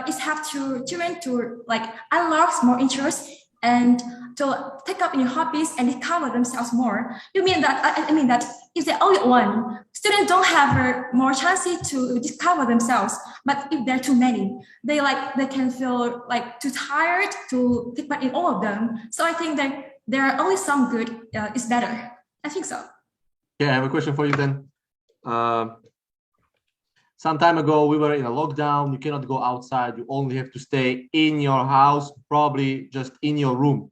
S8: it's have to children to like unlock more interest and to take up new hobbies and discover themselves more. You mean that I mean that if they're only one, students don't have more chances to discover themselves. But if there are too many, they can feel like too tired to take part in all of them. So I think that there are only some good is better. I think so.
S1: Yeah, I have a question for you then. Some time ago, we were in a lockdown. You cannot go outside. You only have to stay in your house, probably just in your room.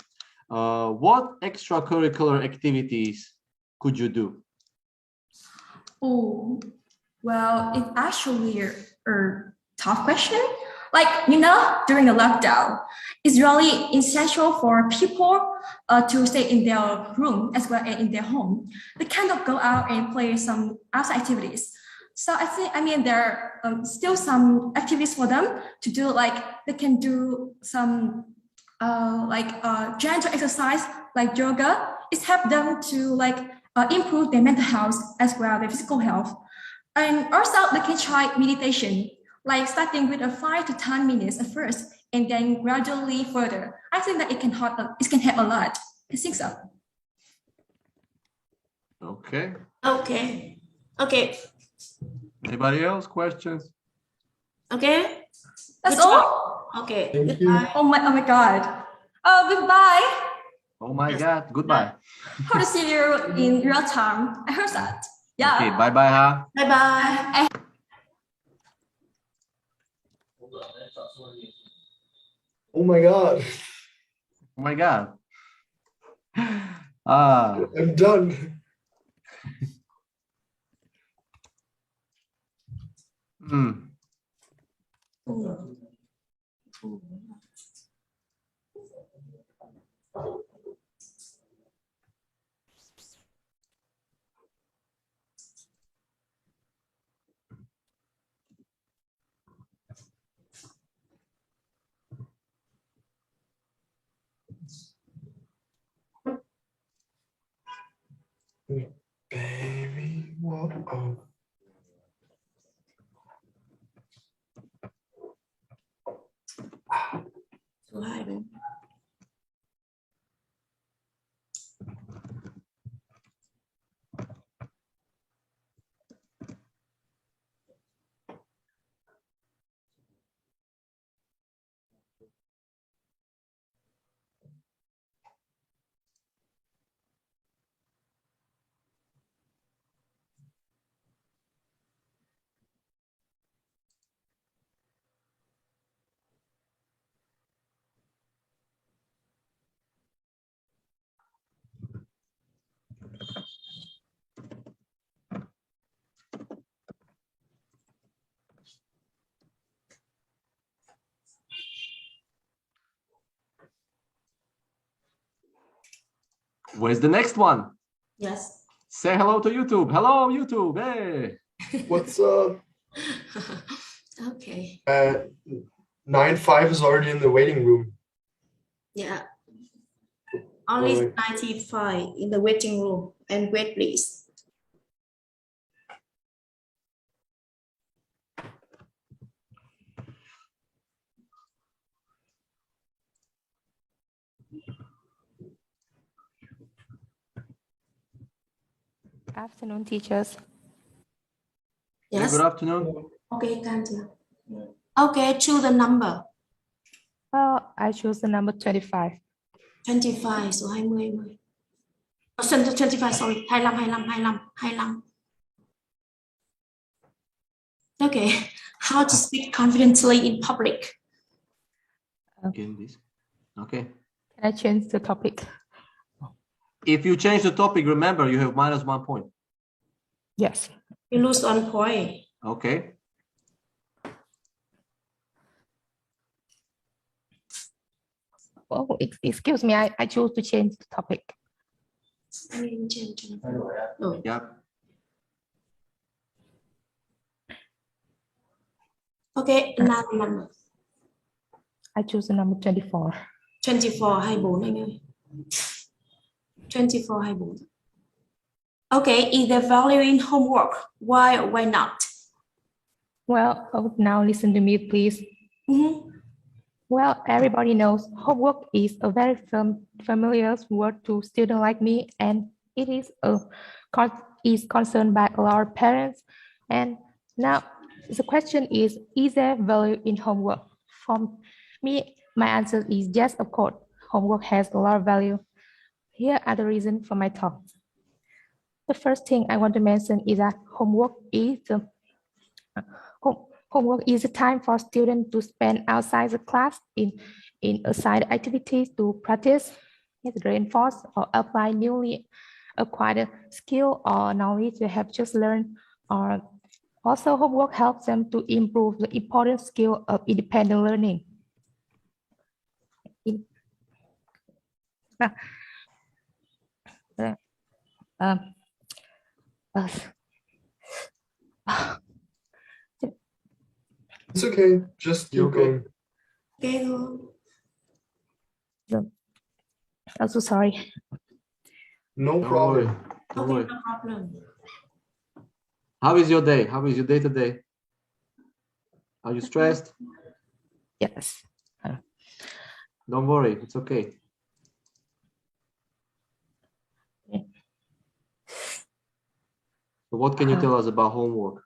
S1: What extracurricular activities could you do?
S8: Oh, well, it's actually a tough question. Like, you know, during the lockdown, it's really essential for people to stay in their room as well as in their home. They cannot go out and play some outside activities. So I mean, there are still some activities for them to do, like they can do some gentle exercise like yoga. It's helped them to improve their mental health as well as their physical health. And also they can try meditation, like starting with 5 to 10 minutes at first and then gradually further. I think that it can help a lot. I think so.
S1: Okay.
S2: Okay.
S1: Anybody else? Questions?
S2: Okay.
S8: That's
S2: Good
S8: all.
S2: job. Okay.
S4: Thank
S2: Goodbye.
S8: Oh my God. Oh, goodbye.
S1: Oh my God. Goodbye.
S8: Hope to see you in real time. I heard that. Yeah.
S1: Okay. Bye bye, huh?
S2: Bye bye.
S4: Oh my God.
S1: Oh my God.
S4: I'm done. Baby, what? Oh.
S2: Số 2 đúng.
S1: Where's the next one?
S2: Yes.
S1: Say hello to YouTube. Hello, YouTube. Hey.
S4: What's up?
S2: Okay.
S4: 9-5 is already in the waiting room.
S2: Yeah. Only 95 in the waiting room. And wait, please.
S9: Afternoon, teachers.
S2: Yes.
S1: Good afternoon.
S2: Okay, thank you. Okay, choose the number.
S9: Well, I chose the number 25.
S2: 25, số 20. 25, sorry. 25. Okay. How to speak confidently in public.
S1: In this. Okay.
S9: Can I change the topic?
S1: If you change the topic, remember you have -1 point.
S9: Yes.
S2: You lose 1 point.
S1: Okay.
S9: Oh, excuse me, I chose to change the topic.
S2: I mean, change. Oh.
S1: Yeah.
S2: Okay, another number.
S9: I choose the number 24.
S2: 24, 24 anh ơi. 24, 24. Okay, is there value in homework? Why or why not?
S9: Well, now listen to me, please. Well, everybody knows homework is a very familiar word to students like me, and it is concerned by a lot of parents. And now the question is there value in homework? For me, my answer is yes, of course. Homework has a lot of value. Here are the reasons for my talk. The first thing I want to mention is that homework is a time for students to spend outside the class in aside activities to practice, reinforce, or apply newly acquired skill or knowledge they have just learned. Or also, homework helps them to improve the important skill of independent learning.
S4: It's okay. Just keep going.
S2: Okay.
S9: I'm so sorry.
S4: No problem.
S1: Don't worry.
S2: No problem.
S1: How is your day? How is your day today? Are you stressed?
S9: Yes.
S1: Don't worry. It's okay. So what can you tell us about homework?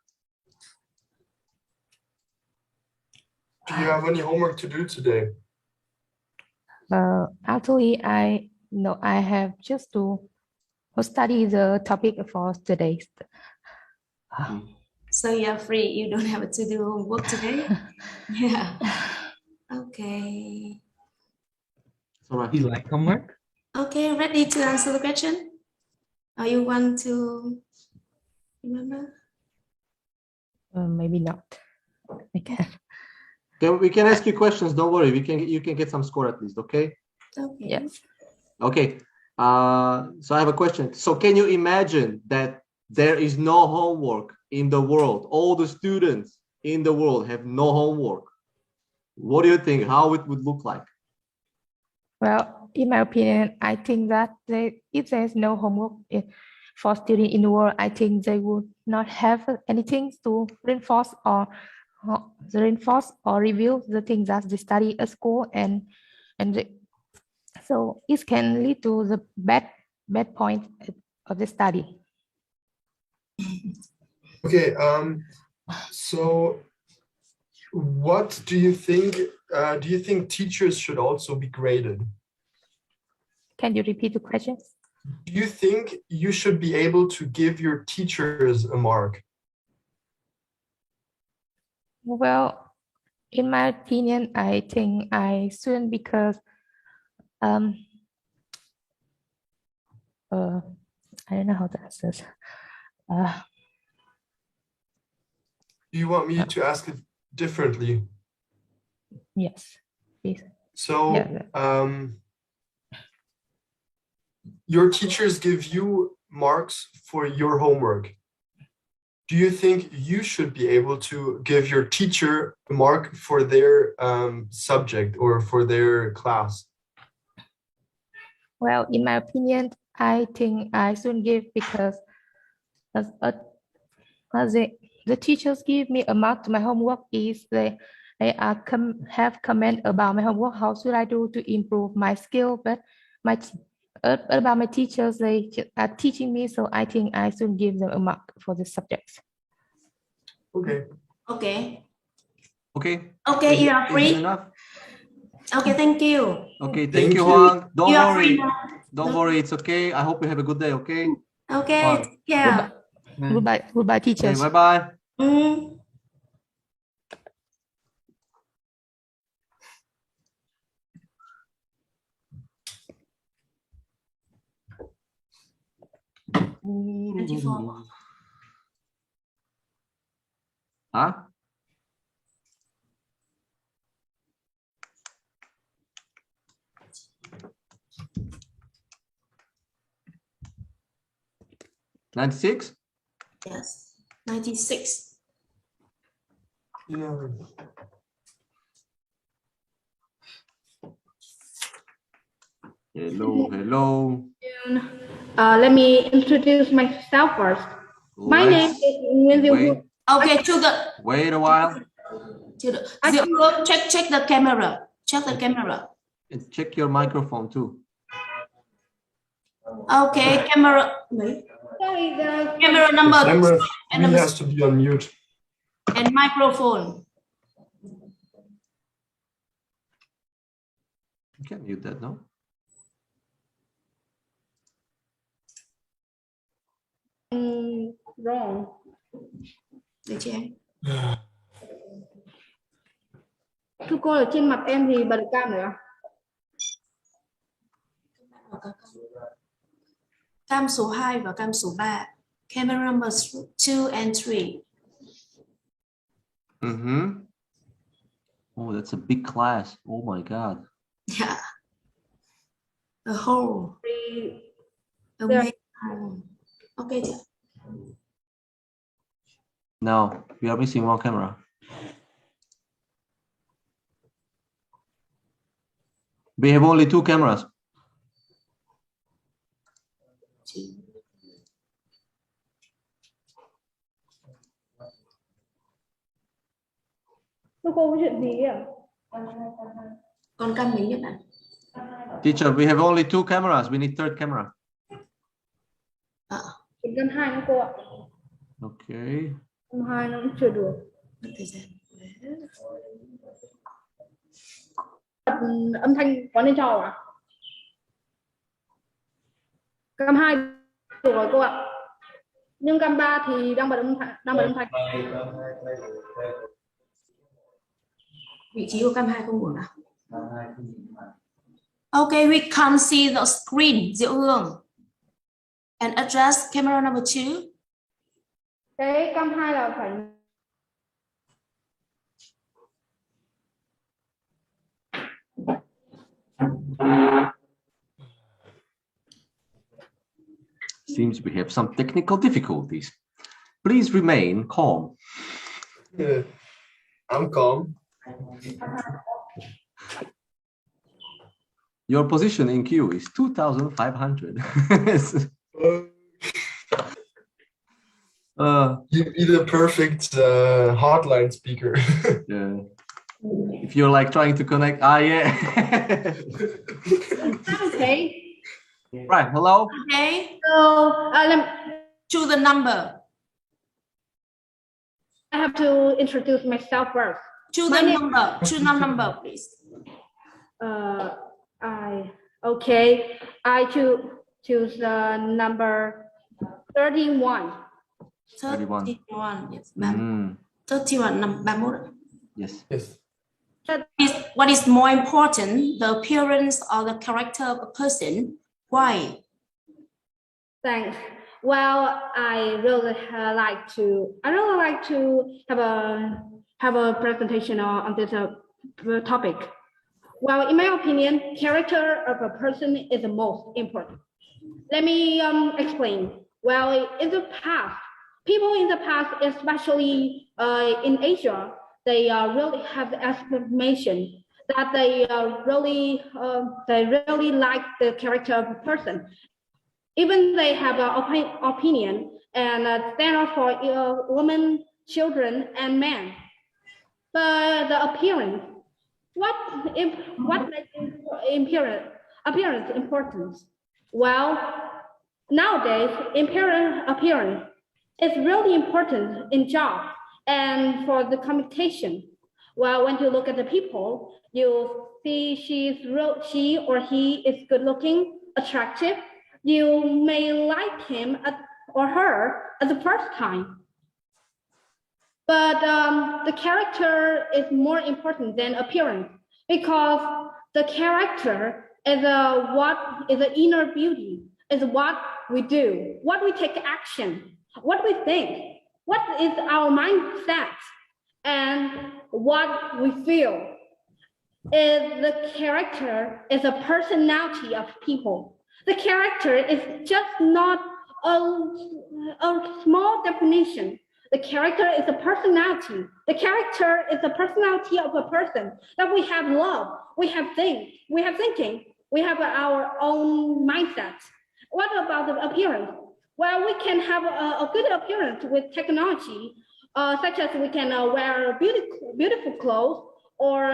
S4: Do you have any homework to do today?
S9: Actually, I have just to study the topic for today.
S2: So you're free. You don't have to do homework today. Yeah. Okay.
S1: All right.
S5: You like homework?
S2: Okay. Ready to answer the question? Or you want to remember?
S9: Maybe not. Okay.
S1: We can ask you questions. Don't worry. You can get some score at least. Okay.
S2: Okay.
S9: Yes.
S1: Okay. So I have a question. So can you imagine that there is no homework in the world? All the students in the world have no homework. What do you think? How it would look like?
S9: Well, in my opinion, I think that if there's no homework for students in the world, I think they would not have anything to reinforce or review the things that they study at school, so it can lead to the bad point of the study.
S4: Okay. So what do you think? Do you think teachers should also be graded?
S9: Can you repeat the question?
S4: Do you think you should be able to give your teachers a mark?
S9: Well, in my opinion, I think I shouldn't, because I don't know how to answer this.
S4: Do you want me to ask it differently?
S9: Yes, please.
S4: So,
S9: Yeah.
S4: Your teachers give you marks for your homework. Do you think you should be able to give your teacher a mark for their subject or for their class?
S9: Well, in my opinion, I think I shouldn't give, because the teachers give me a mark to my homework if they have comment about my homework. How should I do to improve my skill? But about my teachers, they are teaching me, so I think I should give them a mark for the subjects.
S4: Okay.
S2: Okay.
S1: Okay.
S2: Okay, you are
S1: Is it
S2: free.
S1: enough?
S2: Okay, thank you.
S1: Okay, thank
S4: Thank
S1: you,
S4: you.
S1: Hwang. Don't
S2: You are
S1: worry.
S2: free.
S1: Don't worry. It's okay. I hope you have a good day. Okay.
S2: Okay.
S1: Bye.
S2: Yeah.
S9: Goodbye,
S1: Okay,
S9: teachers.
S1: bye bye. Huh? $96?
S2: Yes. 96.
S4: Yeah.
S1: Hello.
S10: Let me introduce myself first. My name is
S1: Wait.
S2: Okay,
S1: Wait a while.
S2: Chưa được. Diệu Hương, check the camera. Check the camera.
S1: And check your microphone too.
S2: Okay, camera.
S9: Sorry,
S2: Camera number
S4: Camera
S2: and
S4: 3 has to be on mute.
S2: and microphone.
S1: You can mute that, no?
S10: Wrong.
S2: Được chưa em?
S10: Thưa cô, ở trên mặt em thì bật cam rồi ạ.
S2: Cam số 2 và cam số 3. Camera number 2 and 3.
S1: Mm-hmm. Oh, that's a big class. Oh my God.
S2: Yeah. The whole.
S10: There.
S2: Okay.
S1: No, we are missing one camera. We have only 2 cameras.
S10: Thưa cô có chuyện gì ạ?
S2: Còn cam mấy nhỉ bạn?
S1: Teacher, we have only 2 cameras. We need 3rd camera.
S10: Cam 2 nữa cô ạ.
S1: Okay.
S10: Cam 2 nó cũng chưa được.
S2: Thời gian.
S10: Âm thanh có nên cho ạ? Cam 2 được rồi cô ạ. Nhưng cam 3 thì đang bật âm thanh.
S2: Vị trí của cam 2 không ổn à? Okay, we can't see the screen. Diệu Hương. And adjust camera number 2.
S10: Cái cam 2 là phải
S1: Seems we have some technical difficulties. Please remain calm.
S4: I'm calm.
S1: Your position in queue is 2,500.
S4: You'd be the perfect hotline speaker.
S1: Yeah. If you're like trying to connect, yeah.
S10: okay.
S1: Right, hello.
S2: Okay.
S10: So
S2: choose the number.
S10: I have to introduce myself first.
S2: Choose the number. Choose the number, please.
S10: I choose the number 31.
S2: 31. Yes. 31 number 31.
S1: Yes.
S2: What is more important, the appearance or the character of a person? Why?
S10: Thanks. Well, I really like to have a presentation on this topic. Well, in my opinion, character of a person is the most important. Let me explain. Well, in the past, people in the past, especially in Asia, they really have the estimation that they really like the character of a person. Even they have an opinion and stand up for women, children, and men. But the appearance, what makes appearance important? Well, nowadays, appearance is really important in job and for the communication. Well, when you look at the people, you see she or he is good looking, attractive. You may like him or her at the first time. But the character is more important than appearance because the character is the inner beauty, is what we do, what we take action, what we think, what is our mindset, and what we feel. The character is a personality of people. The character is just not a small definition. The character is a personality. The character is the personality of a person that we have love, we have thinking, we have our own mindset. What about the appearance? Well, we can have a good appearance with technology such as we can wear beautiful clothes, or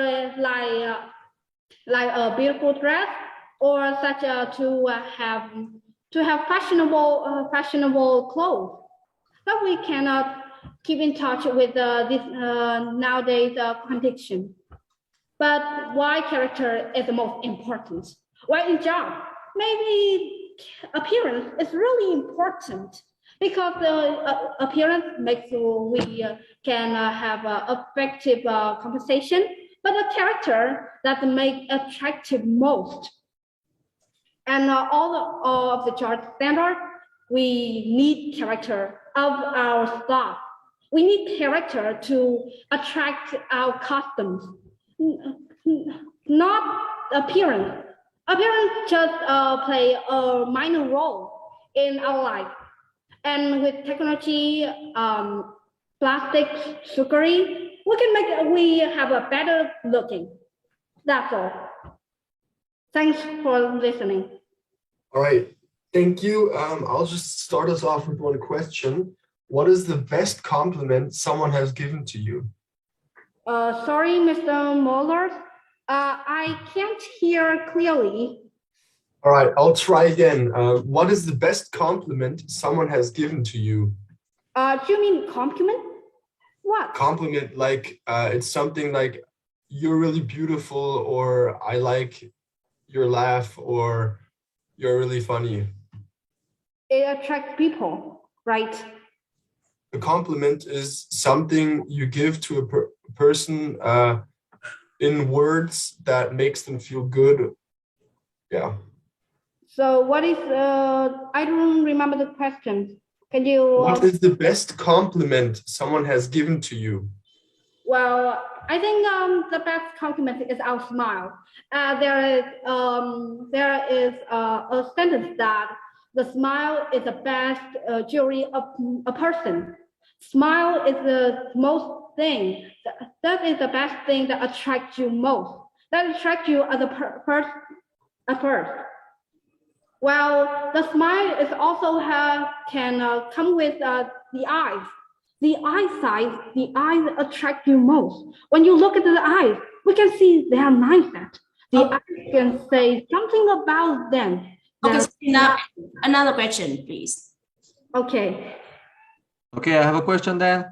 S10: like a beautiful dress, or such to have fashionable clothes. But we cannot keep in touch with this nowadays condition. But why character is the most important? Well, in job, maybe appearance is really important, because the appearance makes we can have effective conversation, but the character that make attractive most. And all of the job standard, we need character of our staff. We need character to attract our customers, not appearance. Appearance just play a minor role in our life. And with technology, plastic, sugary, we have a better looking. That's all. Thanks for listening.
S4: All right, thank you. I'll just start us off with one question. What is the best compliment someone has given to you?
S10: Sorry, Mr. Moller. I can't hear clearly.
S4: All right, I'll try again. What is the best compliment someone has given to you?
S10: Do you mean compliment? What?
S4: Compliment, like it's something like you're really beautiful, or I like your laugh, or you're really funny.
S10: It attracts people, right?
S4: A compliment is something you give to a person in words that makes them feel good. Yeah.
S10: So what is, I don't remember the question. Can you?
S4: What is the best compliment someone has given to you?
S10: Well, I think the best compliment is our smile. There is a sentence that the smile is the best jewelry of a person. Smile is the most thing. That is the best thing that attracts you most. That attracts you as a person at first. Well, the smile is also can come with the eyes. The eyesight, the eyes attract you most. When you look at the eyes, we can see their mindset. The eyes can say something about them.
S2: Okay, now another question, please.
S10: Okay.
S1: Okay, I have a question then.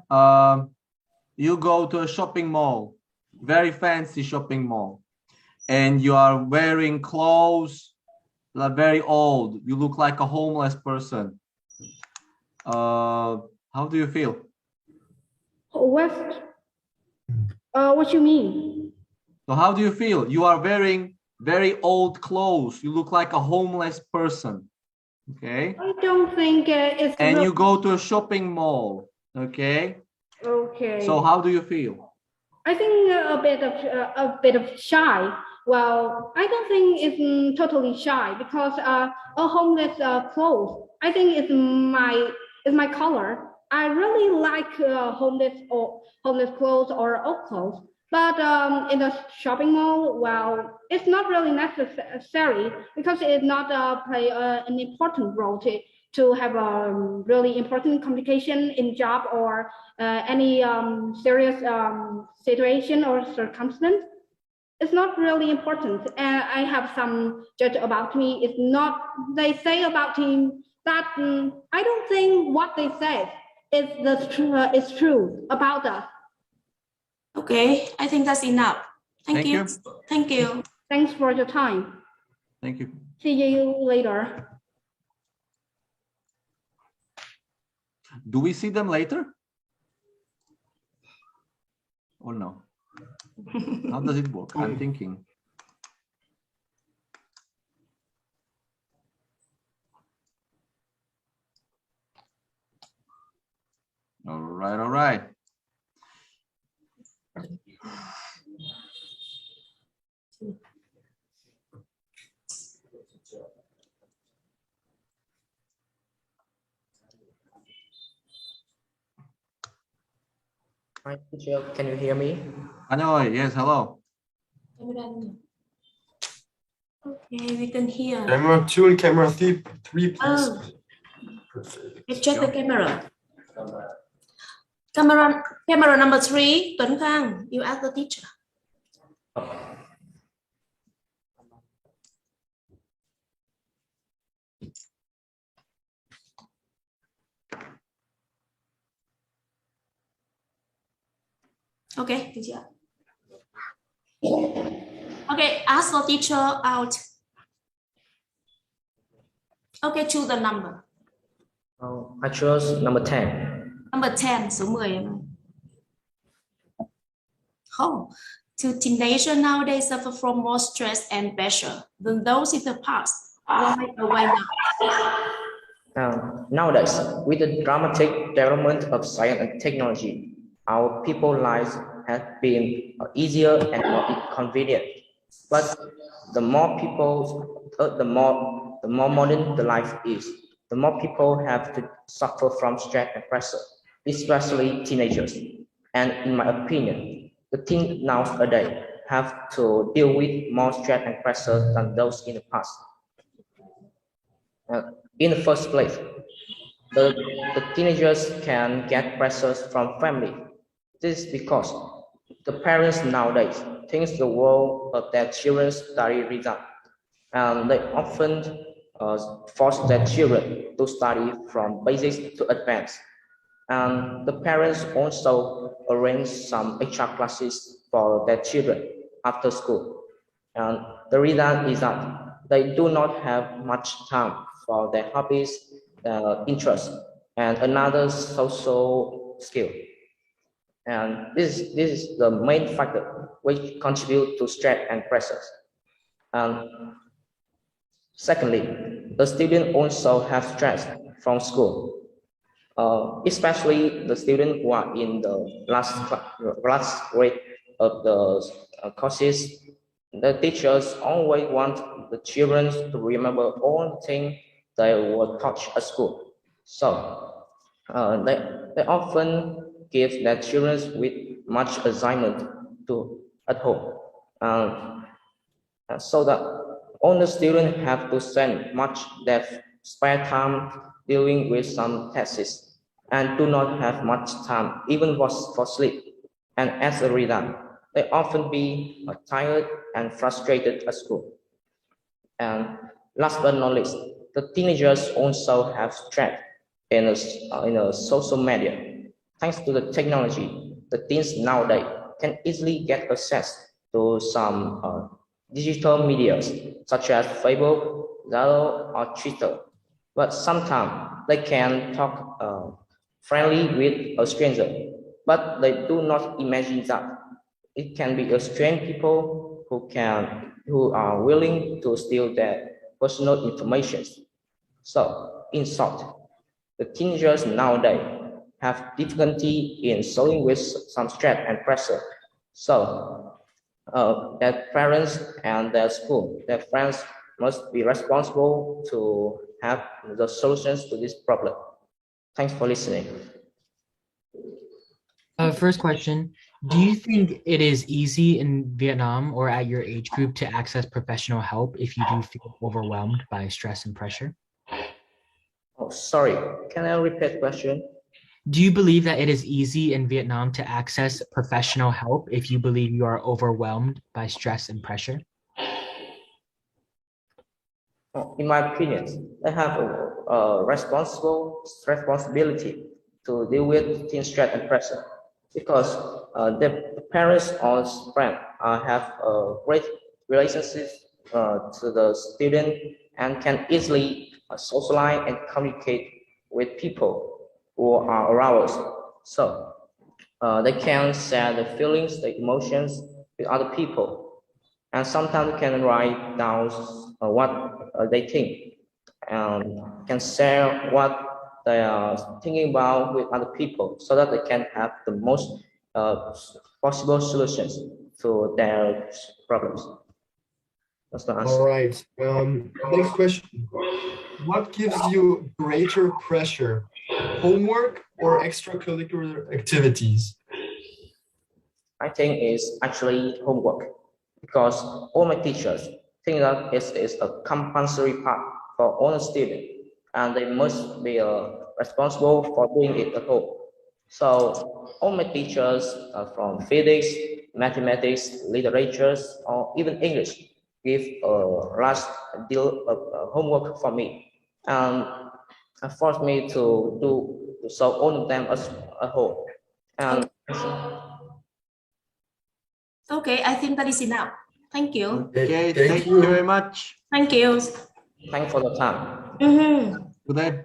S1: You go to a shopping mall, very fancy shopping mall, and you are wearing clothes like very old. You look like a homeless person. How do you feel?
S10: What you mean?
S1: So how do you feel? You are wearing very old clothes. You look like a homeless person. Okay.
S10: I don't think it's.
S1: And you go to a shopping mall. Okay.
S10: Okay.
S1: So how do you feel?
S10: I think a bit of shy. Well, I don't think it's totally shy, because a homeless clothes, I think it's my color. I really like homeless clothes or old clothes. But in the shopping mall, well, it's not really necessary, because it not play an important role to have a really important communication in job or any serious situation or circumstance. It's not really important. And I have some judge about me. It's not, they say about him that I don't think what they say is true about us.
S2: Okay, I think that's enough. Thank you. Thank you.
S10: Thanks for your time.
S1: Thank you.
S10: See you later.
S1: Do we see them later? Or no? How does it work? I'm thinking. All right, all right.
S11: Hi, teacher. Can you hear me?
S1: Hanoi, yes, hello.
S2: Okay, we can hear.
S4: Camera 2 and camera 3, please.
S2: Let's check the camera. Camera number 3, Tuấn Khang, you ask the teacher. Okay, teacher. Okay, ask the teacher out. Okay, choose the number.
S11: I chose number 10.
S2: Number 10, số 10 em ơi. Oh, to teenagers nowadays suffer from more stress and pressure than those in the past. Why not?
S11: Nowadays, with the dramatic development of science and technology, our people's lives have been easier and more convenient. But the more people, the more modern the life is, the more people have to suffer from stress and pressure, especially teenagers. And in my opinion, the teens nowadays have to deal with more stress and pressure than those in the past. In the first place, the teenagers can get pressures from family. This is because the parents nowadays think the world of their children's study result, and they often force their children to study from basics to advanced. And the parents also arrange some extra classes for their children after school. And the result is that they do not have much time for their hobbies, interests, and another social skill. And this is the main factor which contribute to stress and pressures. And secondly, the student also have stress from school, especially the students who are in the last grade of the courses. The teachers always want the children to remember all the things they were taught at school. So they often give their children with much assignment at home. So that all the students have to spend much their spare time dealing with some tests and do not have much time even for sleep. And as a result, they often be tired and frustrated at school. And last but not least, the teenagers also have stress in a social media. Thanks to the technology, the teens nowadays can easily get access to some digital medias such as Facebook, Zalo, or Twitter. But sometimes they can talk friendly with a stranger, but they do not imagine that it can be a strange people who are willing to steal their personal information. So, in short, the teenagers nowadays have difficulty in dealing with some stress and pressure. So, their parents and their school, their friends must be responsible to have the solutions to this problem. Thanks for listening.
S5: First question, do you think it is easy in Vietnam or at your age group to access professional help if you do feel overwhelmed by stress and pressure?
S11: Oh, sorry, can I repeat the question?
S5: Do you believe that it is easy in Vietnam to access professional help if you believe you are overwhelmed by stress and pressure?
S11: In my opinion, I have a responsibility to deal with teen stress and pressure because the parents or friends have a great relationship to the student and can easily socialize and communicate with people who are around us. So they can share the feelings, the emotions with other people, and sometimes can write down what they think and can share what they are thinking about with other people so that they can have the most possible solutions to their problems. That's my answer.
S4: All right. Next question. What gives you greater pressure, homework or extracurricular activities?
S11: I think it's actually homework because all my teachers think that it is a compulsory part for all students and they must be responsible for doing it at home. So all my teachers from physics, mathematics, literatures, or even English give a large deal of homework for me and force me to solve all of them at home. And
S2: Okay, I think that is enough. Thank you.
S1: Okay, thank you very much.
S2: Thank you.
S11: Thanks for the time.
S1: Good day.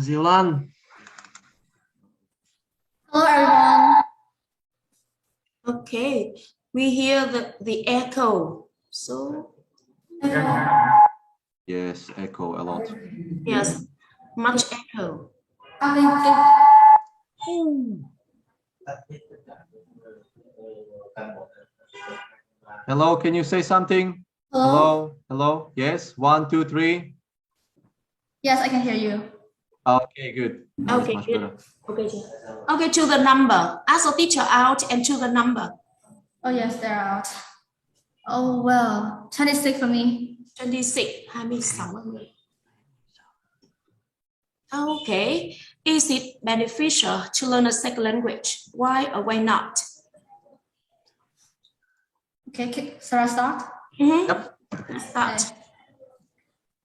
S1: Diệu Lan.
S8: Hello, everyone.
S2: Okay, we hear the echo. So
S1: Yes, echo a lot.
S2: yes, much echo.
S1: Hello, can you say something?
S8: Hello?
S1: Hello. Yes, 1, 2, 3.
S8: Yes, I can hear you.
S1: Okay, good. Now it's
S2: Okay,
S1: much
S2: good.
S1: better.
S2: Okay, okay, to the number. Ask the teacher out and to the number.
S8: Oh, yes, they're out. Oh, well, 26 for me.
S2: 26, 26. Okay, is it beneficial to learn a second language? Why or why not?
S8: Okay, shall I start?
S2: Yep. Start.
S8: Okay.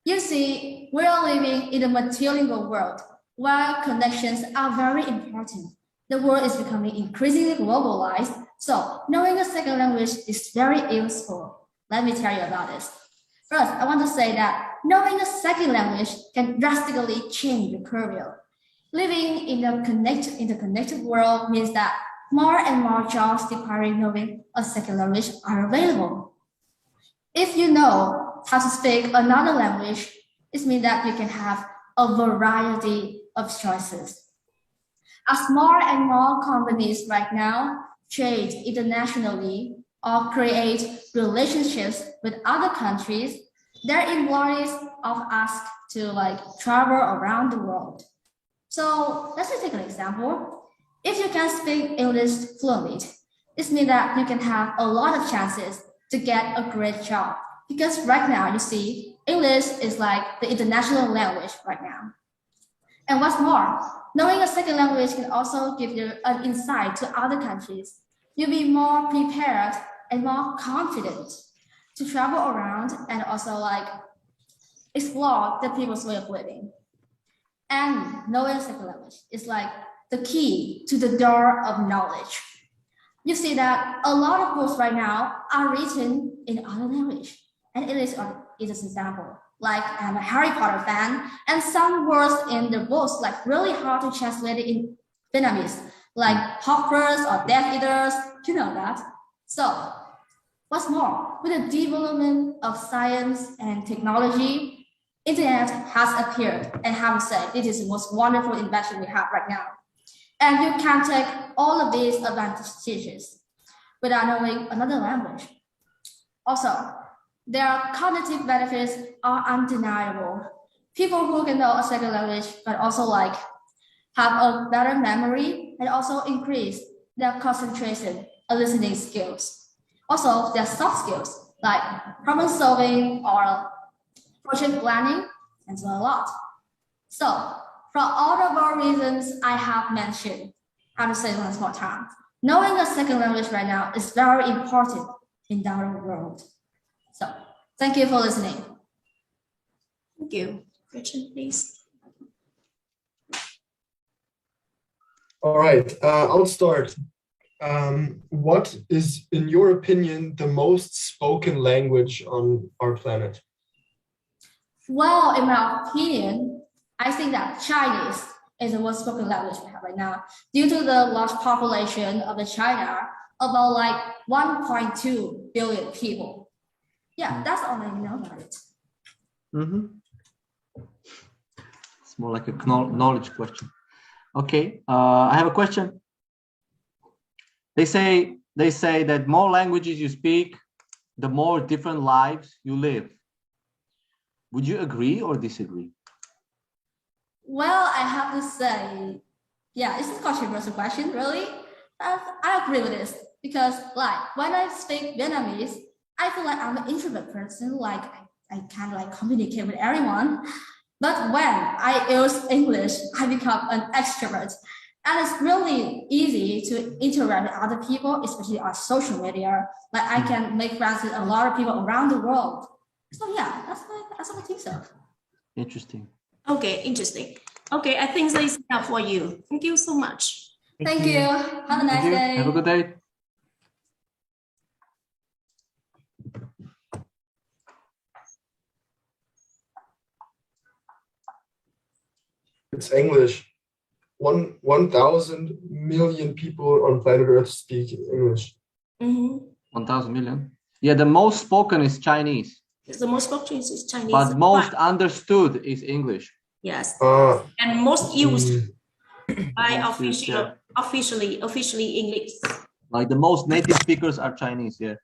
S8: You see, we are living in a multilingual world. While connections are very important, the world is becoming increasingly globalized, so knowing a second language is very useful. Let me tell you about this. First, I want to say that knowing a second language can drastically change your career. Living in a interconnected world means that more and more jobs requiring knowing a second language are available. If you know how to speak another language, it means that you can have a variety of choices. As more and more companies right now trade internationally or create relationships with other countries, their employees are asked to travel around the world. So let's take an example. If you can speak English fluently, this means that you can have a lot of chances to get a great job. Because right now, you see, English is like the international language right now. And what's more, knowing a second language can also give you an insight to other countries. You'll be more prepared and more confident to travel around and also explore the people's way of living. And knowing a second language is like the key to the door of knowledge. You see that a lot of books right now are written in other language. And English is an example. Like I'm a Harry Potter fan, and some words in the books really hard to translate it in Vietnamese, like hoppers or Death Eaters, you know that. So, what's more, with the development of science and technology, Internet has appeared, and I have to say, it is the most wonderful invention we have right now. And you can take all of these advantages without knowing another language. Also, their cognitive benefits are undeniable. People who can know a second language can also have a better memory and also increase their concentration and listening skills. Also, their soft skills like problem solving or project planning and so a lot. So, for all of our reasons I have mentioned, I have to say once more time, knowing a second language right now is very important in our world. So, thank you for listening.
S2: Thank you. Question, please.
S4: All right, I'll start. What is, in your opinion, the most spoken language on our planet?
S8: Well, in my opinion, I think that Chinese is the most spoken language we have right now. Due to the large population of the China, about 1.2 billion people. Yeah, that's all I know about it.
S1: more like a knowledge question. Okay, I have a question. They say that more languages you speak, the more different lives you live. Would you agree or disagree?
S12: Well, I have to say, yeah, it's a controversial question, really. I agree with this because, like, when I speak Vietnamese, I feel like I'm an introvert person. Like, I can't like communicate with everyone. But when I use English, I become an extrovert. And it's really easy to interact with other people, especially on social media. Like I can make friends with a lot of people around the world. So yeah, that's what I think so.
S1: Interesting.
S2: Okay, interesting. Okay, I think that is enough for you. Thank you so much.
S12: Thank you. Have a nice day.
S1: Have a good day.
S4: It's English. 1,000 million people on planet Earth speak English.
S1: 1,000 million. Yeah, the most spoken is Chinese.
S2: Yes, the most spoken is Chinese.
S1: But most understood is English.
S2: Yes. And most used by officially English.
S1: Like the most native speakers are Chinese, yeah.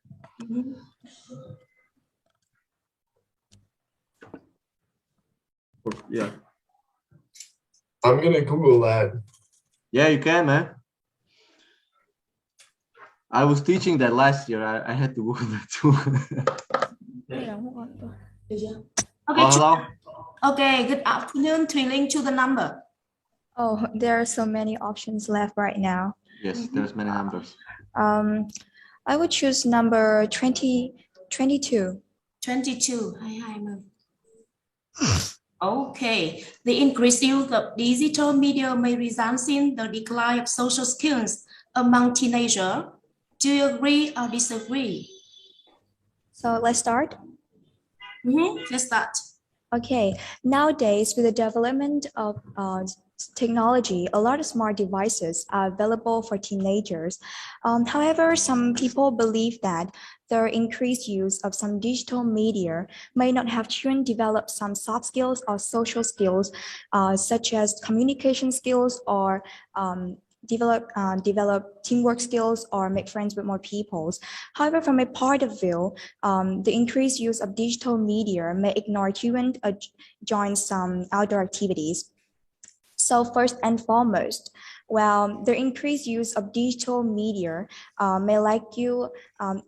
S1: Yeah.
S4: I'm gonna Google that.
S1: Yeah, you can, man. I was teaching that last year. I had to Google that too.
S2: Okay,
S1: hello.
S2: Okay, good afternoon. Link to the number.
S3: Oh, there are so many options left right now.
S1: Yes, there's many numbers.
S3: I would choose number 22.
S2: 22. Okay, the increased use of digital media may result in the decline of social skills among teenagers. Do you agree or disagree?
S3: So let's start.
S2: Let's start.
S3: Okay, nowadays with the development of technology, a lot of smart devices are available for teenagers. However, some people believe that the increased use of some digital media may not have children develop some soft skills or social skills, such as communication skills or develop teamwork skills or make friends with more people. However, from a point of view, the increased use of digital media may ignore children join some outdoor activities. So first and foremost, well, the increased use of digital media may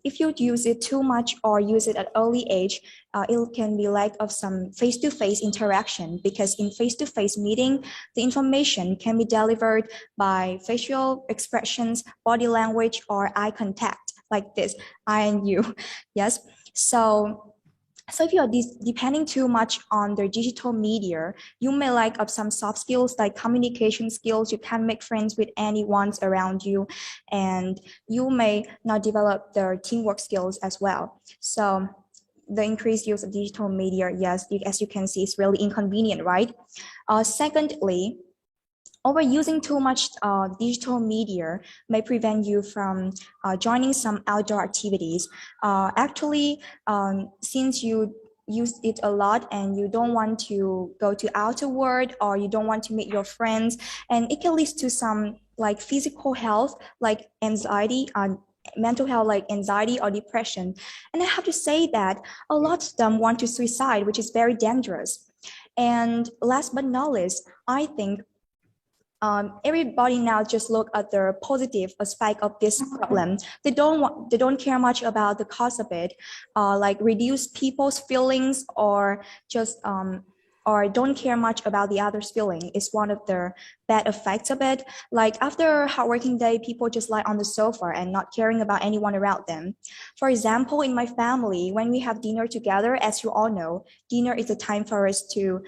S3: if you use it too much or use it at early age, it can be lack of some face-to-face interaction, because in face-to-face meeting, the information can be delivered by facial expressions, body language, or eye contact, like this, I and you, yes. So if you're depending too much on the digital media, you may lack of some soft skills like communication skills. You can't make friends with anyone around you, and you may not develop their teamwork skills as well. So the increased use of digital media, yes, as you can see, is really inconvenient, right? Secondly, overusing too much digital media may prevent you from joining some outdoor activities. Actually, since you use it a lot and you don't want to go to outer world, or you don't want to meet your friends, and it can lead to some like physical health, like anxiety, mental health like anxiety or depression. And I have to say that a lot of them want to suicide, which is very dangerous. And last but not least, I think everybody now just look at the positive aspect of this problem. They don't care much about the cause of it, like reduce people's feelings, or just or don't care much about the other's feeling is one of the bad effects of it. Like after a hardworking day, people just lie on the sofa and not caring about anyone around them. For example, in my family, when we have dinner together, as you all know, dinner is a time for us to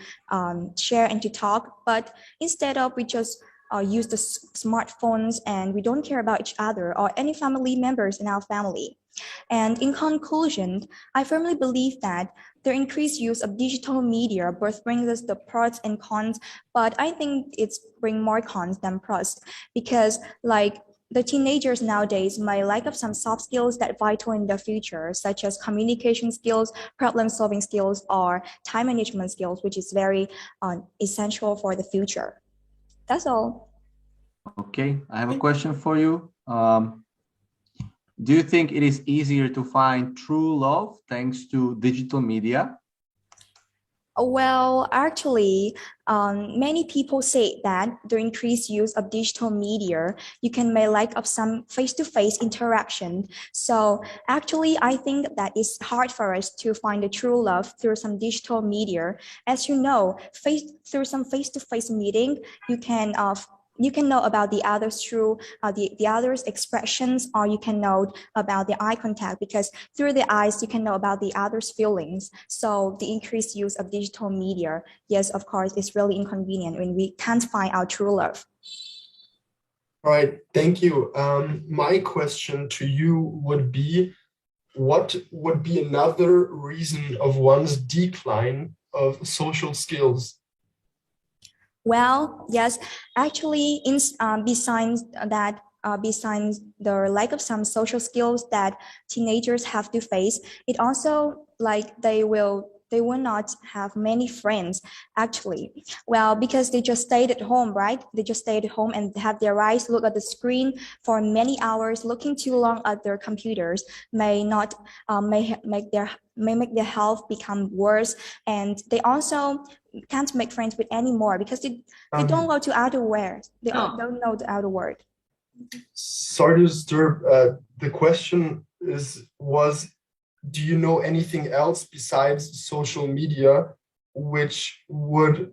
S3: share and to talk. But instead of, we just use the smartphones, and we don't care about each other or any family members in our family. And in conclusion, I firmly believe that the increased use of digital media both brings us the pros and cons, but I think it's bring more cons than pros, because like
S13: the teenagers nowadays may lack of some soft skills that are vital in the future, such as communication skills, problem-solving skills, or time management skills, which is very essential for the future. That's all.
S1: Okay, I have a question for you. Do you think it is easier to find true love thanks to digital media?
S13: Well, actually, many people say that the increased use of digital media, you can make lack of some face-to-face interaction. So actually, I think that it's hard for us to find the true love through some digital media. As you know, through some face-to-face meeting, you can know about the others through the others' expressions, or you can know about the eye contact, because through the eyes, you can know about the others' feelings. So the increased use of digital media, yes, of course, is really inconvenient when we can't find our true love.
S4: All right, thank you. My question to you would be, what would be another reason of one's decline of social skills?
S13: Well, yes, actually, besides the lack of some social skills that teenagers have to face, it also they will not have many friends, actually. Well, because they just stayed at home, right? They just stayed at home and have their eyes look at the screen for many hours. Looking too long at their computers may make their health become worse, and they also can't make friends with anymore because they don't go to outer world. They don't know the outer world.
S4: Sorry to disturb. The question was, do you know anything else besides social media which would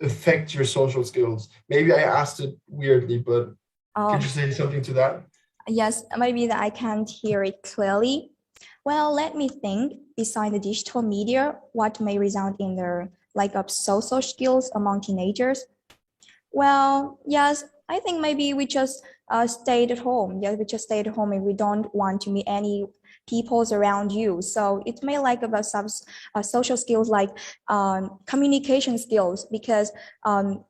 S4: affect your social skills? Maybe I asked it weirdly, but could you say something to that?
S13: Yes, maybe that I can't hear it clearly. Well, let me think. Besides the digital media, what may result in the lack of social skills among teenagers? Well, yes, I think maybe we just stayed at home. Yeah, we just stayed at home and we don't want to meet any peoples around you. So it may lack of some social skills like communication skills, because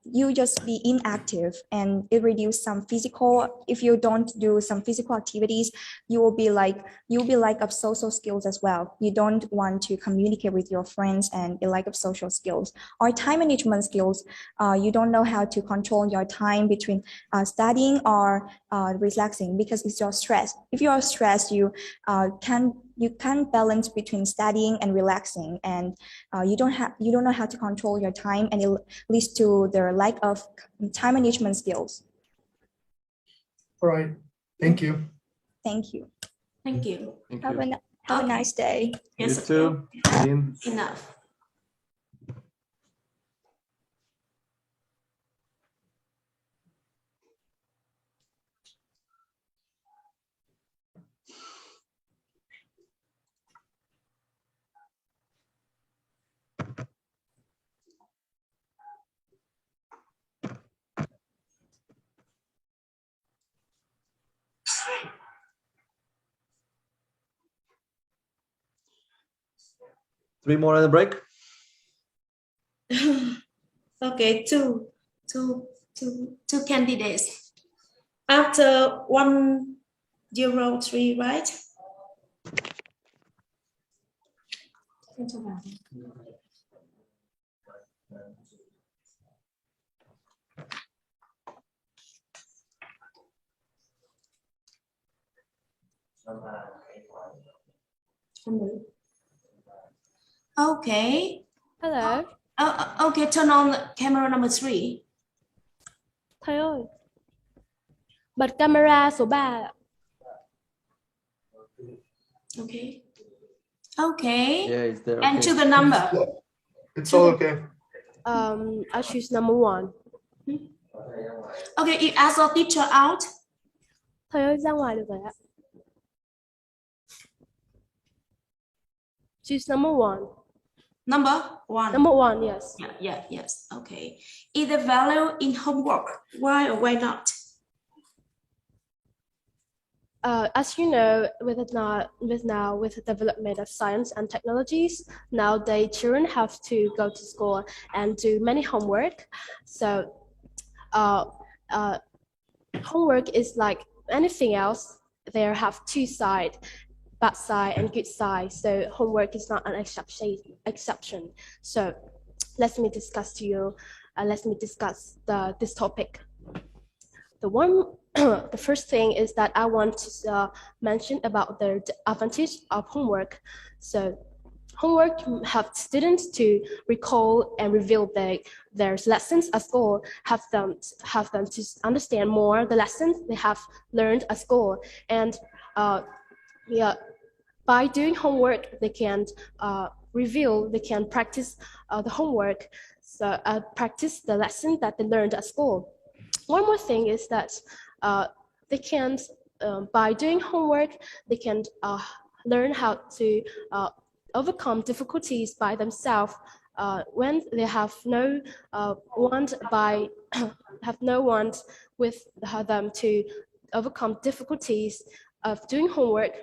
S13: you just be inactive and it reduce some physical. If you don't do some physical activities, you'll be lack of social skills as well. You don't want to communicate with your friends and a lack of social skills. Or time management skills. You don't know how to control your time between studying or relaxing, because it's your stress. If you are stressed, you can't balance between studying and relaxing, and you don't know how to control your time, and it leads to the lack of time management skills.
S4: All right, thank you.
S13: Thank you.
S2: Thank you.
S13: Have a nice day.
S2: Yes,
S1: you too.
S2: Enough.
S1: Three more on the break.
S2: Okay, two candidates. After 103, right? Okay.
S3: Hello.
S2: Okay, turn on camera number 3.
S3: Thầy ơi, bật camera số 3 ạ.
S2: Okay. Okay.
S1: Yeah, it's there.
S2: And
S1: Okay.
S2: to the number.
S4: It's all okay.
S3: I choose number 1.
S2: Okay, you ask your teacher out.
S3: Thầy ơi, ra ngoài được rồi ạ. Choose number 1.
S2: Number 1.
S3: Number 1, yes.
S2: Yes. Okay. Is the value in homework? Why or why not?
S3: As you know, with the development of science and technologies, nowadays children have to go to school and do many homework. So homework is like anything else. There have two sides, bad side and good side. So homework is not an exception. So let me discuss this topic. The first thing is that I want to mention about the advantage of homework. So homework helps students to recall and review their lessons at school, have them to understand more the lessons they have learned at school. And by doing homework, they can review, they can practice the homework, so practice the lesson that they learned at school. One more thing is that they can, by doing homework, they can learn how to overcome difficulties by themselves when they have no one with them to overcome difficulties of doing homework.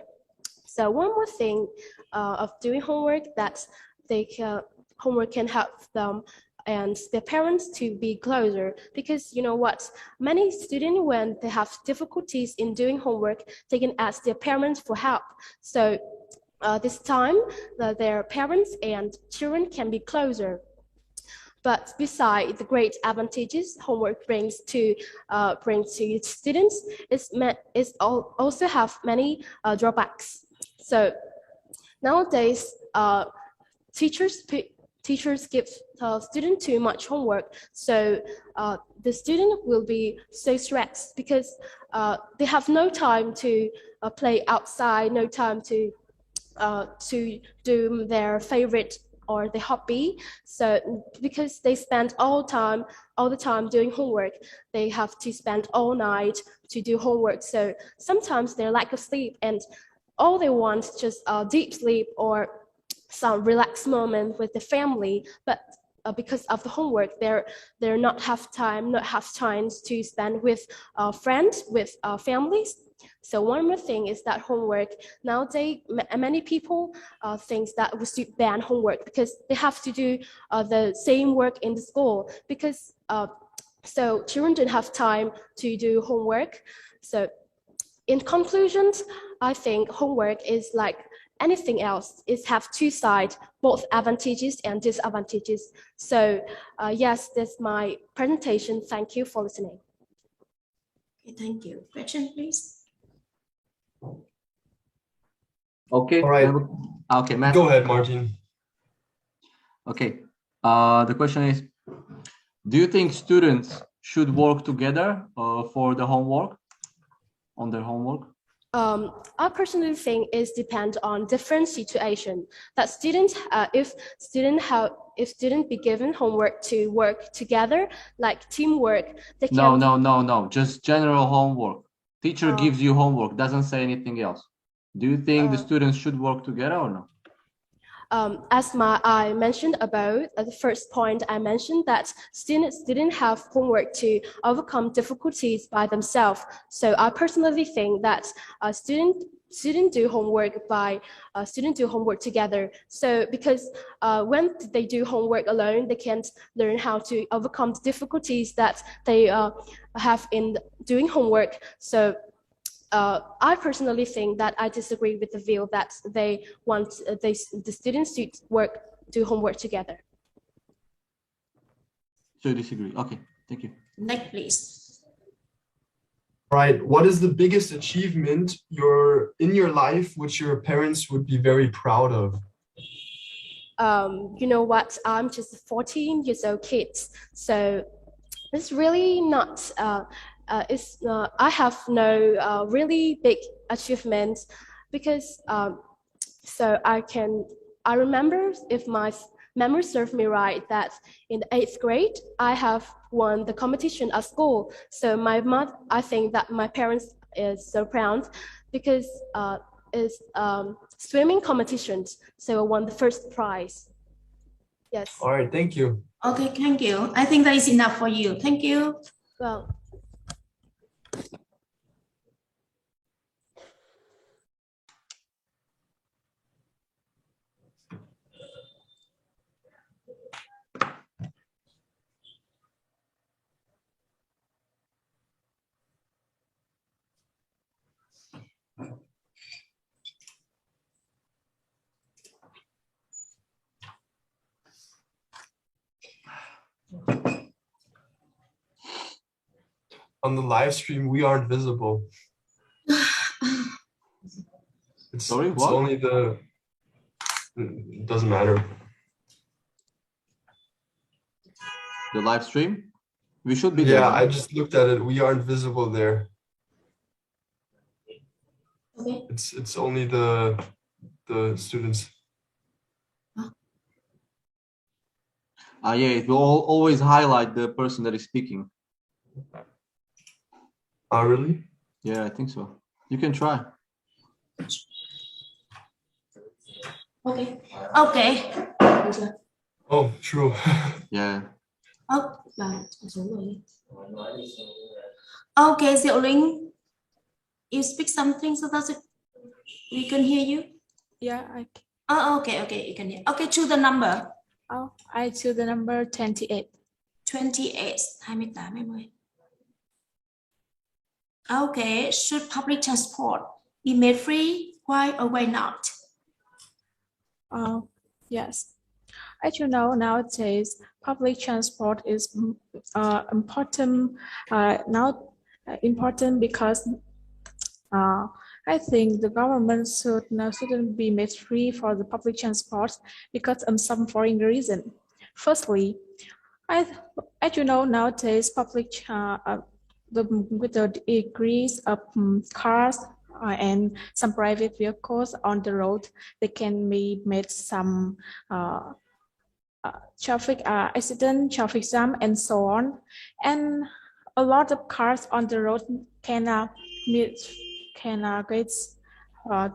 S3: So one more thing of doing homework that homework can help them and their parents to be closer, because you know what, many students, when they have difficulties in doing homework, they can ask their parents for help. So this time their parents and children can be closer. But besides the great advantages homework brings to students, it also have many drawbacks. So nowadays teachers give students too much homework, so the student will be so stressed because they have no time to play outside, no time to do their favorite or their hobby. So because they spend all the time doing homework, they have to spend all night to do homework. So sometimes their lack of sleep, and all they want is just deep sleep or some relaxed moment with the family, but because of the homework, they're not have time to spend with friends, with families. So one more thing is that homework nowadays, many people think that we should ban homework because they have to do the same work in the school, because so children don't have time to do homework. So in conclusions, I think homework is like anything else. It have two sides, both advantages and disadvantages. So yes, that's my presentation. Thank you for listening.
S2: Okay, thank you. Question, please.
S1: Okay.
S4: All right.
S1: Okay, Matt.
S4: Go ahead, Martin.
S1: Okay. The question is, do you think students should work together for the homework, on their homework?
S3: I personally think it depends on different situation. That students, if student be given homework to work together, like teamwork, they can.
S1: No. Just general homework. Teacher gives you homework, doesn't say anything else. Do you think the students should work together or no?
S3: As I mentioned about the first point, I mentioned that students didn't have homework to overcome difficulties by themselves. So I personally think that students do homework together. So because when they do homework alone, they can't learn how to overcome the difficulties that they have in doing homework. So I personally think that I disagree with the view that they want the students to do homework together.
S1: So you disagree? Okay, thank you.
S2: Next, please.
S4: Right. What is the biggest achievement in your life which your parents would be very proud of?
S3: You know what? I'm just 14 years old kid, so it's really not. I have no really big achievements, because so I remember, if my memory serves me right, that in the 8th grade I have won the competition at school. So I think that my parents is so proud, because it's swimming competitions. So I won the first prize. Yes.
S4: All right, thank you.
S2: Okay, thank you. I think that is enough for you. Thank you.
S3: Well.
S4: On the live stream, we aren't visible.
S1: Sorry,
S4: it's
S1: what?
S4: only the. It doesn't matter.
S1: The live stream? We should be
S4: Yeah,
S1: there.
S4: I just looked at it. We aren't visible there.
S2: Okay.
S4: It's only the students.
S1: Yeah, it will always highlight the person that is speaking.
S4: Oh, really?
S1: Yeah, I think so. You can try.
S2: Okay. Okay.
S4: Oh, true.
S1: Yeah.
S2: Oh, okay, Diệu Linh, you speak something so that we can hear you.
S3: Yeah, I can.
S2: Oh, okay, you can hear. Okay, choose the number.
S3: Oh, I choose the number 28.
S2: 28, 28, 20. Okay, should public transport be made free? Why or why not?
S3: Yes. As you know, nowadays, public transport is important because I think the government shouldn't be made free for the public transport because of some foreign reason. Firstly, as you know, nowadays, with the increase of cars and some private vehicles on the road, they can be made some traffic accident, traffic jam, and so on. And a lot of cars on the road can get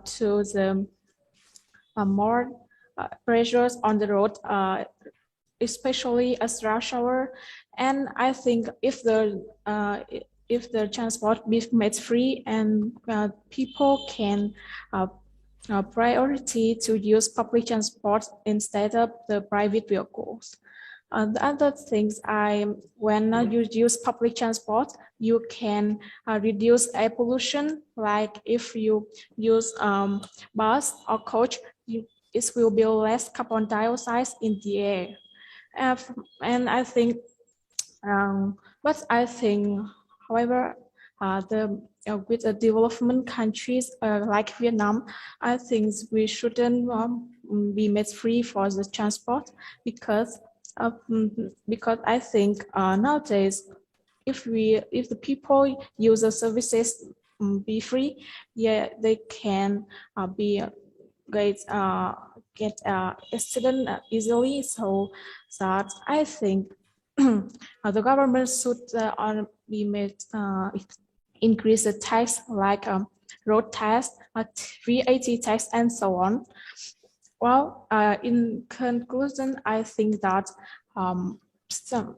S3: to the more pressures on the road, especially as rush hour. And I think if the transport be made free and people can priority to use public transport instead of the private vehicles. The other things, when you use public transport, you can reduce air pollution. Like if you use bus or coach, it will be less carbon dioxide in the air. And I think, however, with the development countries like Vietnam, I think we shouldn't be made free for the transport because I think nowadays, if the people use the services be free, yeah, they can get accident easily. So that I think the government should be made increase the tax like road tax, VAT tax, and so on. Well, in conclusion, I think that the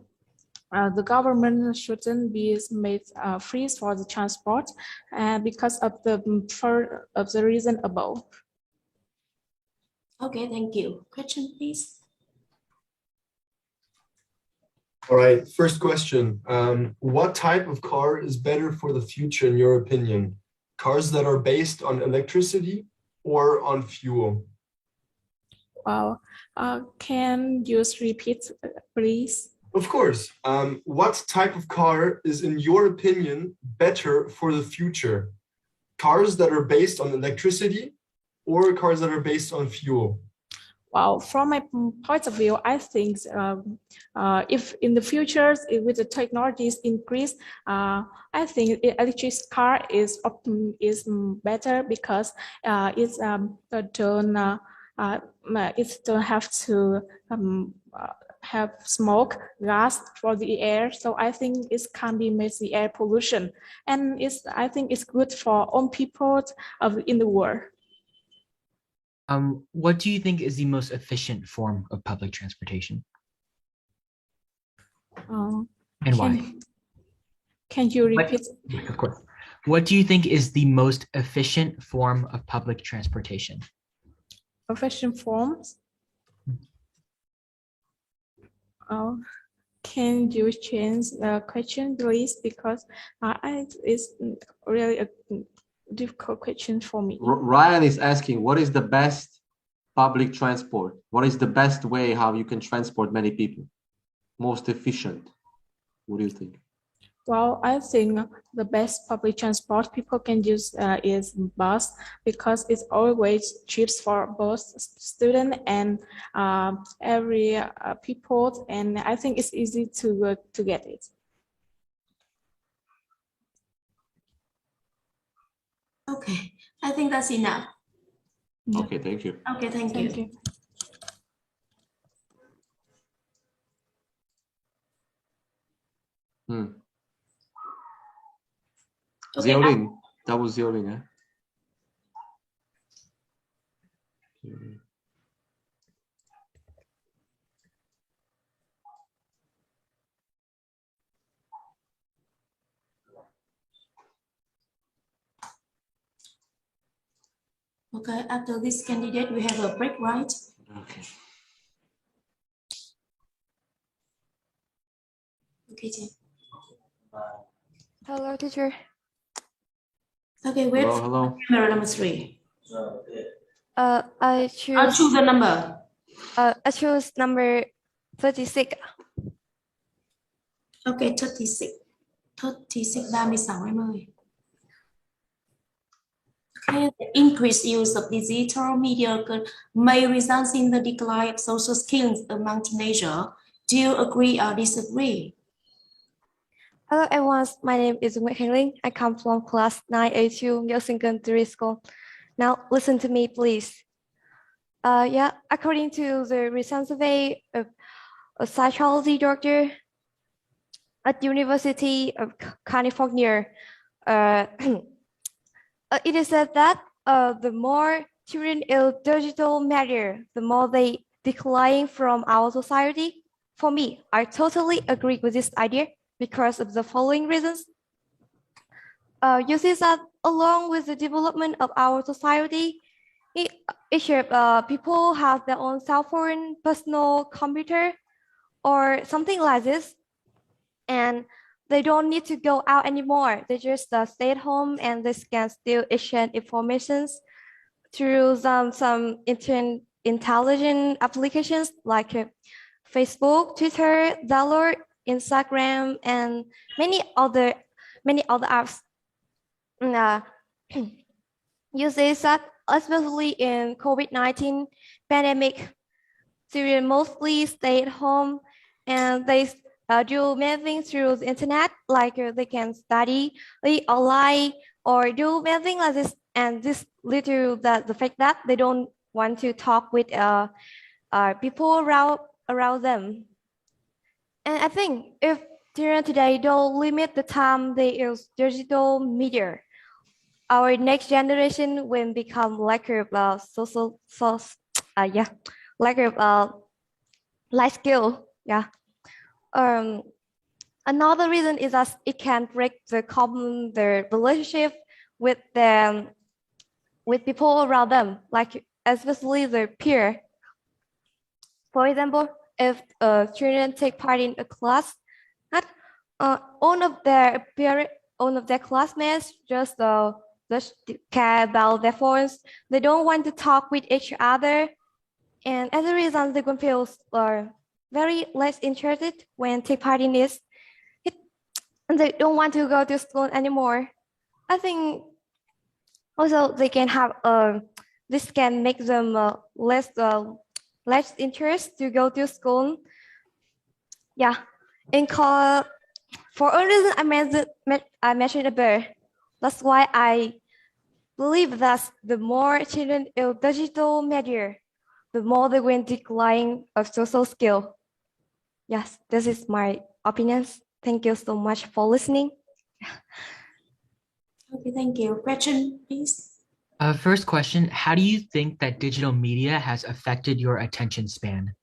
S3: government shouldn't be made free for the transport because of the reason above.
S2: Okay, thank you. Question, please.
S4: All right, first question. What type of car is better for the future in your opinion? Cars that are based on electricity or on fuel?
S3: Wow, can you repeat, please?
S4: Of course. What type of car is, in your opinion, better for the future? Cars that are based on electricity or cars that are based on fuel?
S3: Well, from my point of view, I think if in the future, with the technologies increase, I think electric car is better because it don't have to have smoke, gas for the air. So I think it can be made the air pollution, and I think it's good for all people in the world.
S5: What do you think is the most efficient form of public transportation? And why?
S3: Can you repeat?
S5: Of course. What do you think is the most efficient form of public transportation?
S3: Efficient forms? Can you change the question, please? Because it's really a difficult question for me.
S1: Ryan is asking, what is the best public transport? What is the best way how you can transport many people? Most efficient? What do you think?
S14: Well, I think the best public transport people can use is bus because it's always cheap for both student and every people, and I think it's easy to get it.
S2: Okay, I think that's enough.
S1: Okay, thank you.
S2: Okay, thank you. Okay,
S1: Ziaolin, that was Ziaolin, eh?
S2: Okay, after this candidate, we have a break, right?
S1: Okay.
S2: Okay, Jen.
S3: Hello, teacher.
S2: Okay, wait.
S1: Hello.
S2: Camera number 3.
S3: I choose
S2: the number.
S3: I choose number 36.
S2: Okay, 36. 36, 36 em ơi. Okay, the increased use of digital media may result in the decline of social skills among teenagers. Do you agree or disagree?
S3: Hello everyone, my name is Nguyễn Ling. I come from class 9A2 Girls Secondary School. Now listen to me, please. According to the recent survey of a psychology doctor at University of California, it is said that the more children use digital media, the more they decline from our society. For me, I totally agree with this idea because of the following reasons. You see that along with the development of our society, people have their own cell phone, personal computer, or something like this, and they don't need to go out anymore. They just stay at home and they can still exchange information through some intelligent applications like Facebook, Twitter, Zalo, Instagram, and many other apps. You say that especially in COVID-19 pandemic, students mostly stay at home and they do many things through the internet, like they can study online or do many things like this. And this leads to the fact that they don't want to talk with people around them. And I think if children today don't limit the time they use digital media, our next generation will become lack of lack of life skill. Another reason is that it can break the relationship with people around them, like especially their peer. For example, if children take part in a class, all of their classmates just care about their phones. They don't want to talk with each other, and as a result, they can feel very less interested when take part in this. And they don't want to go to school anymore. I think also they can have this can make them less interest to go to school. Yeah, and for a reason I mentioned above. That's why I believe that the more children use digital media, the more they will decline of social skill. Yes, this is my opinions. Thank you so much for listening.
S2: Okay, thank you. Question, please.
S5: First question, how do you think that digital media has affected your attention span?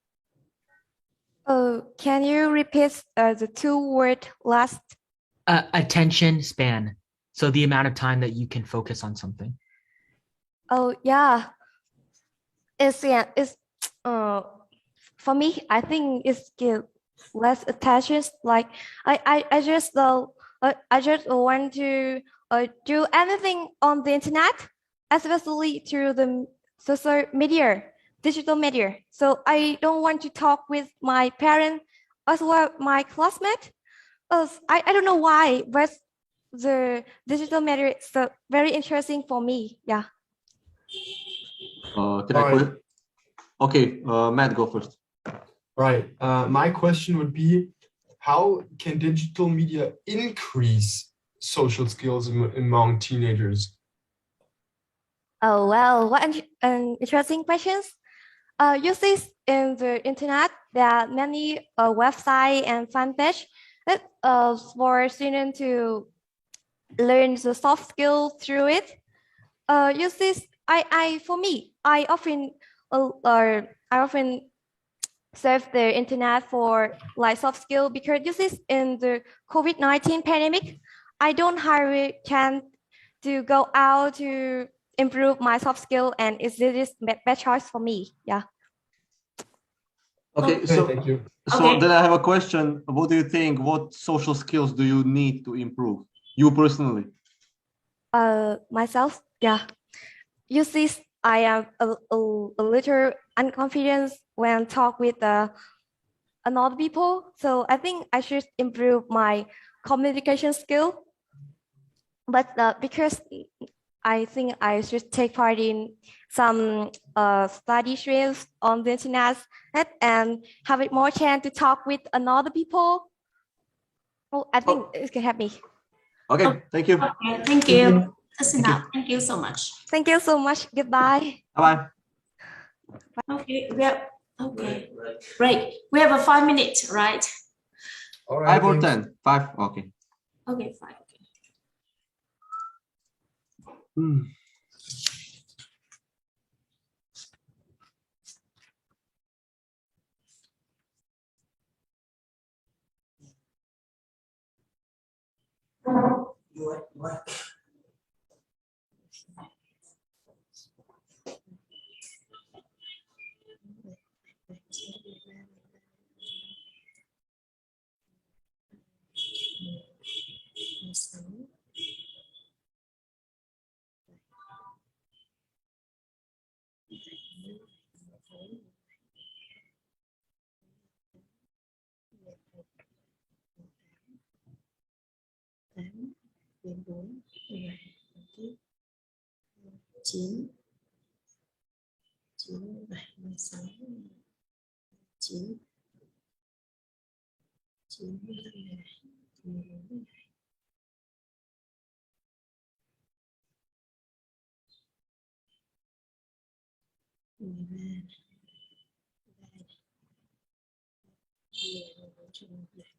S3: Can you repeat the 2 word last?
S5: Attention span. So the amount of time that you can focus on something.
S3: Oh yeah, it's for me. I think it's give less attention. Like I just want to do anything on the internet, especially through the social media, digital media. So I don't want to talk with my parents as well my classmates. I don't know why, but the digital media is very interesting for me. Yeah.
S1: Okay, Matt, go first.
S4: Right. My question would be, how can digital media increase social skills among teenagers?
S3: Oh, well, what an interesting questions. You see in the internet, there are many websites and fan page that for students to learn the soft skills through it. You see, for me, I often surf the internet for like soft skill because this is in the COVID-19 pandemic. I don't have a chance to go out to improve my soft skill, and this is best choice for me. Yeah.
S1: Okay, so thank you. So then I have a question. What do you think? What social skills do you need to improve? You personally?
S3: Myself, yeah. You see, I am a little unconfident when talk with another people. So I think I should improve my communication skill. But because I think I should take part in some study streams on the internet and have it more chance to talk with another people. Oh, I think it can help me.
S1: Okay, thank you.
S2: Okay, thank you. That's enough. Thank you so much.
S3: Thank you so much. Goodbye.
S1: Bye-bye.
S2: Okay, okay. Great. We have a 5 minutes, right?
S4: All right.
S1: 5 or 10? 5? Okay.
S2: Okay, 5. Đến 4, 17, tiếp 9, 9, 17, 16, 9, 9, 15, 14, 13,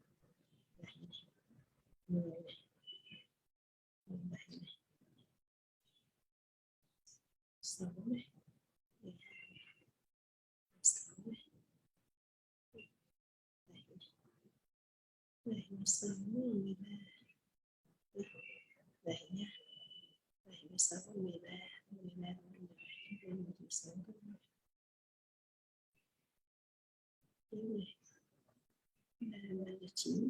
S2: 6 này, 6 này, 7, 6, 13, 7 nha, 7, 6, 13, 13, 17, 16, tiếp này, 39, 9, 6,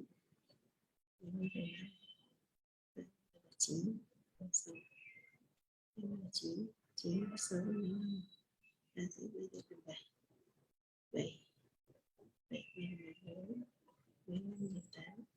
S2: 9, 9, 6, 15, 7, 7, 7, 14, 15, 18.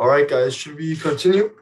S4: All right, guys, should we continue?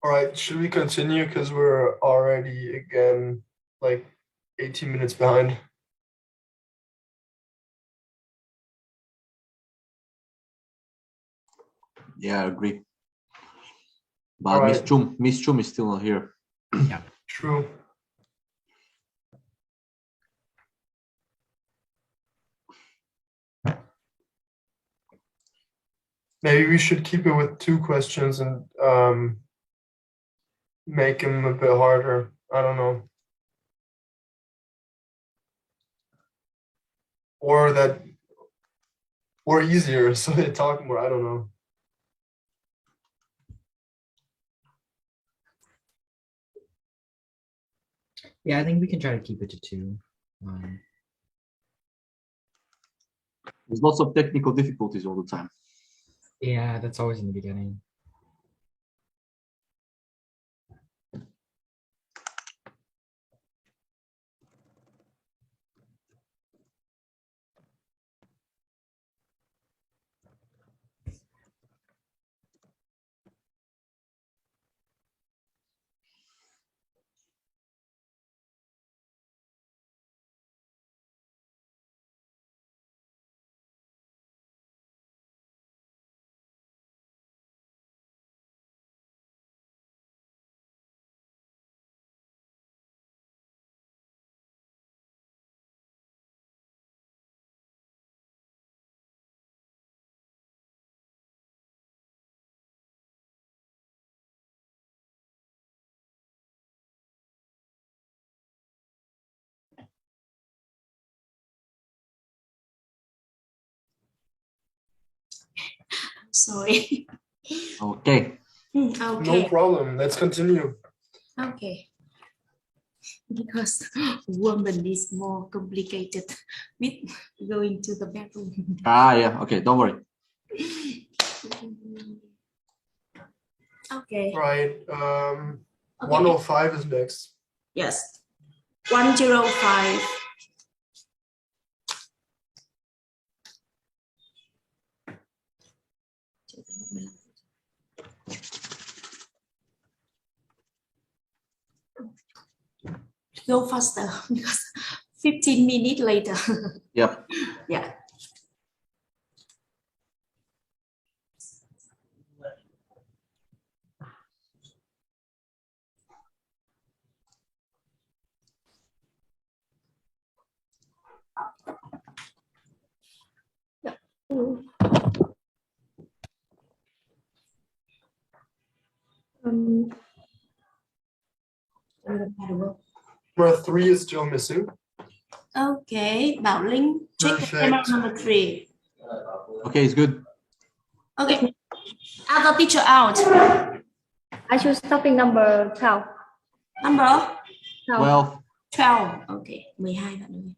S4: All right, should we continue because we're already again like 18 minutes behind?
S1: Yeah, I agree. But right. Miss Chum is still not here.
S5: Yeah,
S4: true. Maybe we should keep it with 2 questions and make them a bit harder. I don't know. Or easier, so they talk more. I don't know.
S5: Yeah, I think we can try to keep it to 2.
S1: There's lots of technical difficulties all the time.
S5: Yeah, that's always in the beginning.
S2: Sorry.
S1: Okay.
S2: Okay.
S4: No problem. Let's continue.
S2: Okay. Because woman is more complicated with going to the bathroom.
S1: Yeah. Okay. Don't worry.
S2: Okay.
S4: Right. 105 is next.
S2: Yes. 105. Go faster because 15 minutes later.
S1: Yep.
S2: Yeah.
S4: Number 3 is still missing.
S2: Okay, Bảo Linh, check the camera number 3.
S1: Okay, it's good.
S2: Okay, other teacher out.
S15: I choose topic number 12.
S2: Number?
S1: 12.
S2: 12. Okay, 12 bạn ơi.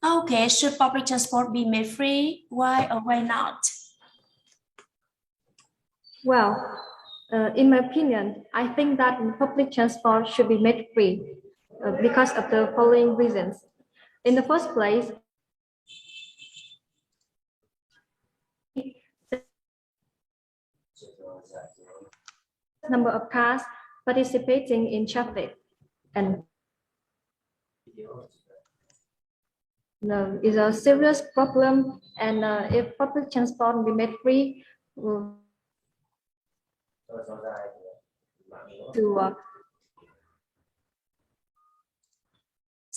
S2: Okay, should public transport be made free? Why or why not?
S15: Well, in my opinion, I think that public transport should be made free because of the following reasons. In the first place, number of cars participating in traffic and is a serious problem, and if public transport be made free,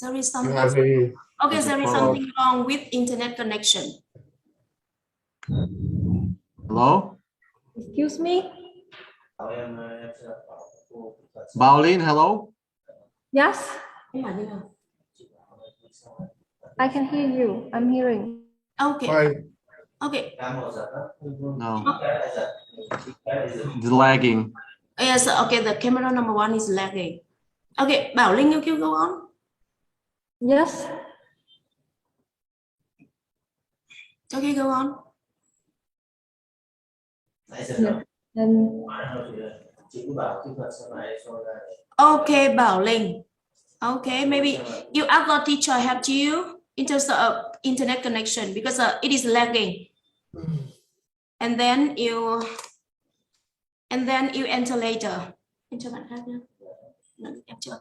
S2: there is something. Okay, there is something wrong with internet connection.
S1: Hello?
S15: Excuse me?
S1: Baolin, hello?
S15: Yes? I can hear you. I'm hearing.
S2: Okay.
S4: Right.
S2: Okay.
S1: No. It's lagging.
S2: Yes, okay, the camera number 1 is lagging. Okay, Bảo Linh, you can go on.
S15: Yes.
S2: Okay, go on.
S15: Yeah.
S2: Okay, Bảo Linh. Okay, maybe you other teacher helped you in terms of internet connection because it is lagging. And then you and then you enter later. Enter bạn khác nhé. Em chưa.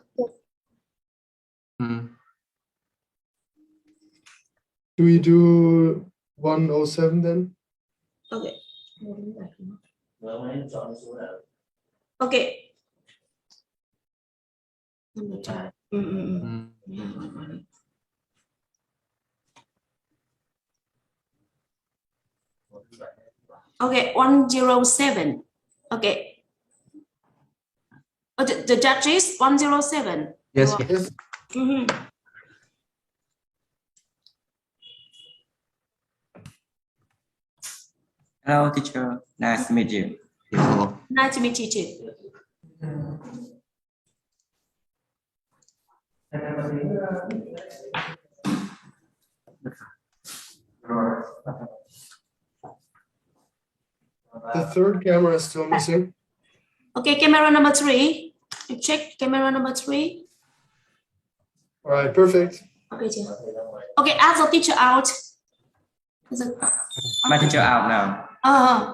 S4: Do we do 107 then?
S2: Okay. Okay. Okay, 107. Okay. The judges 107.
S1: Yes.
S4: Yes.
S16: Hello, teacher. Nice to meet you.
S1: Hello.
S2: Nice to meet you too.
S4: The third camera is still missing.
S2: Okay, camera number 3. You check camera number 3.
S4: All right, perfect.
S2: Okay, chưa? Okay, ask the teacher out.
S16: My teacher out now.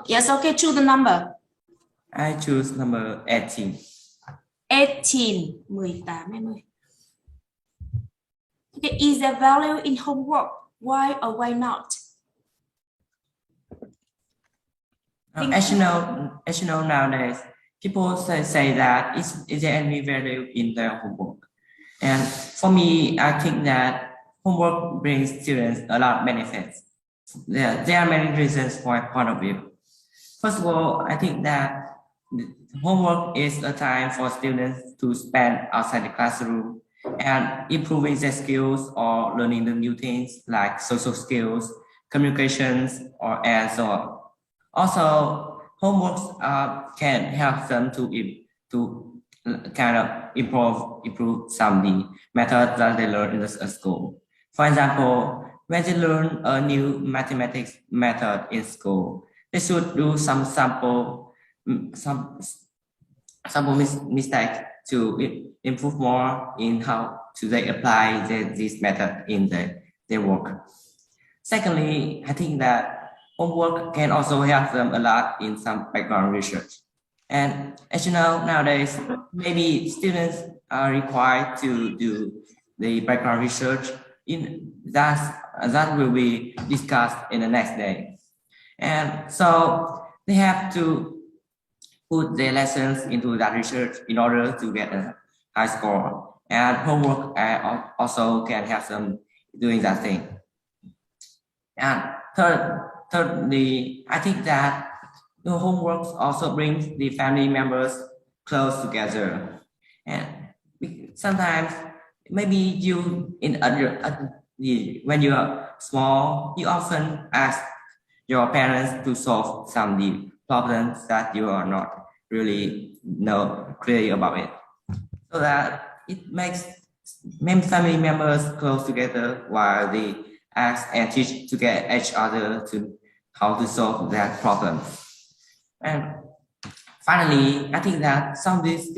S2: Yes, okay, choose the number.
S16: I choose number 18.
S2: 18, 18 em ơi. Okay, is there value in homework? Why or why not?
S16: As you know, nowadays, people say that is there any value in their homework? And for me, I think that homework brings students a lot of benefits. There are many reasons for my point of view. First of all, I think that homework is a time for students to spend outside the classroom and improving their skills or learning the new things like social skills, communications, and so on. Also, homeworks can help them to kind of improve some of the methods that they learn in the school. For example, when they learn a new mathematics method in school, they should do some sample mistake to improve more in how to they apply this method in their work. Secondly, I think that homework can also help them a lot in some background research. And as you know, nowadays, maybe students are required to do the background research that will be discussed in the next day. And so they have to put their lessons into that research in order to get a high score. And homework also can help them doing that thing. And thirdly, I think that the homework also brings the family members close together. And sometimes maybe you when you are small, you often ask your parents to solve some of the problems that you are not really know clearly about it. So that it makes family members close together while they ask and teach to get each other to how to solve that problem. And finally, I think that some of these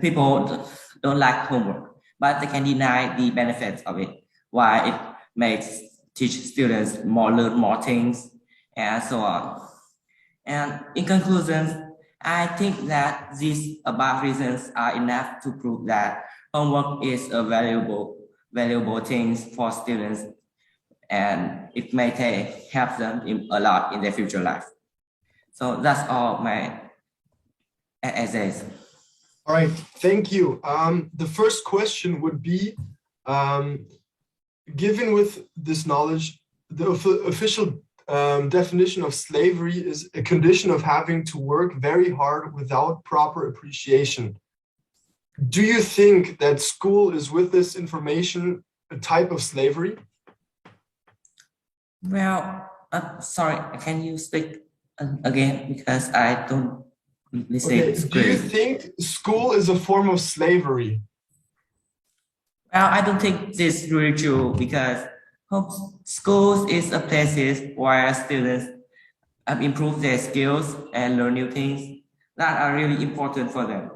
S16: people don't like homework, but they can deny the benefits of it, why it makes teach students learn more things, and so on. And in conclusion, I think that these above reasons are enough to prove that homework is a valuable thing for students, and it may help them a lot in their future life. So that's all my essays.
S4: All right, thank you. The first question would be, given with this knowledge, the official definition of slavery is a condition of having to work very hard without proper appreciation. Do you think that school is, with this information, a type of slavery?
S16: Well, sorry, can you speak again, because I don't listen.
S4: Okay. Do you think school is a form of slavery?
S16: Well, I don't think this is really true, because schools is a place where students improve their skills and learn new things that are really important for them.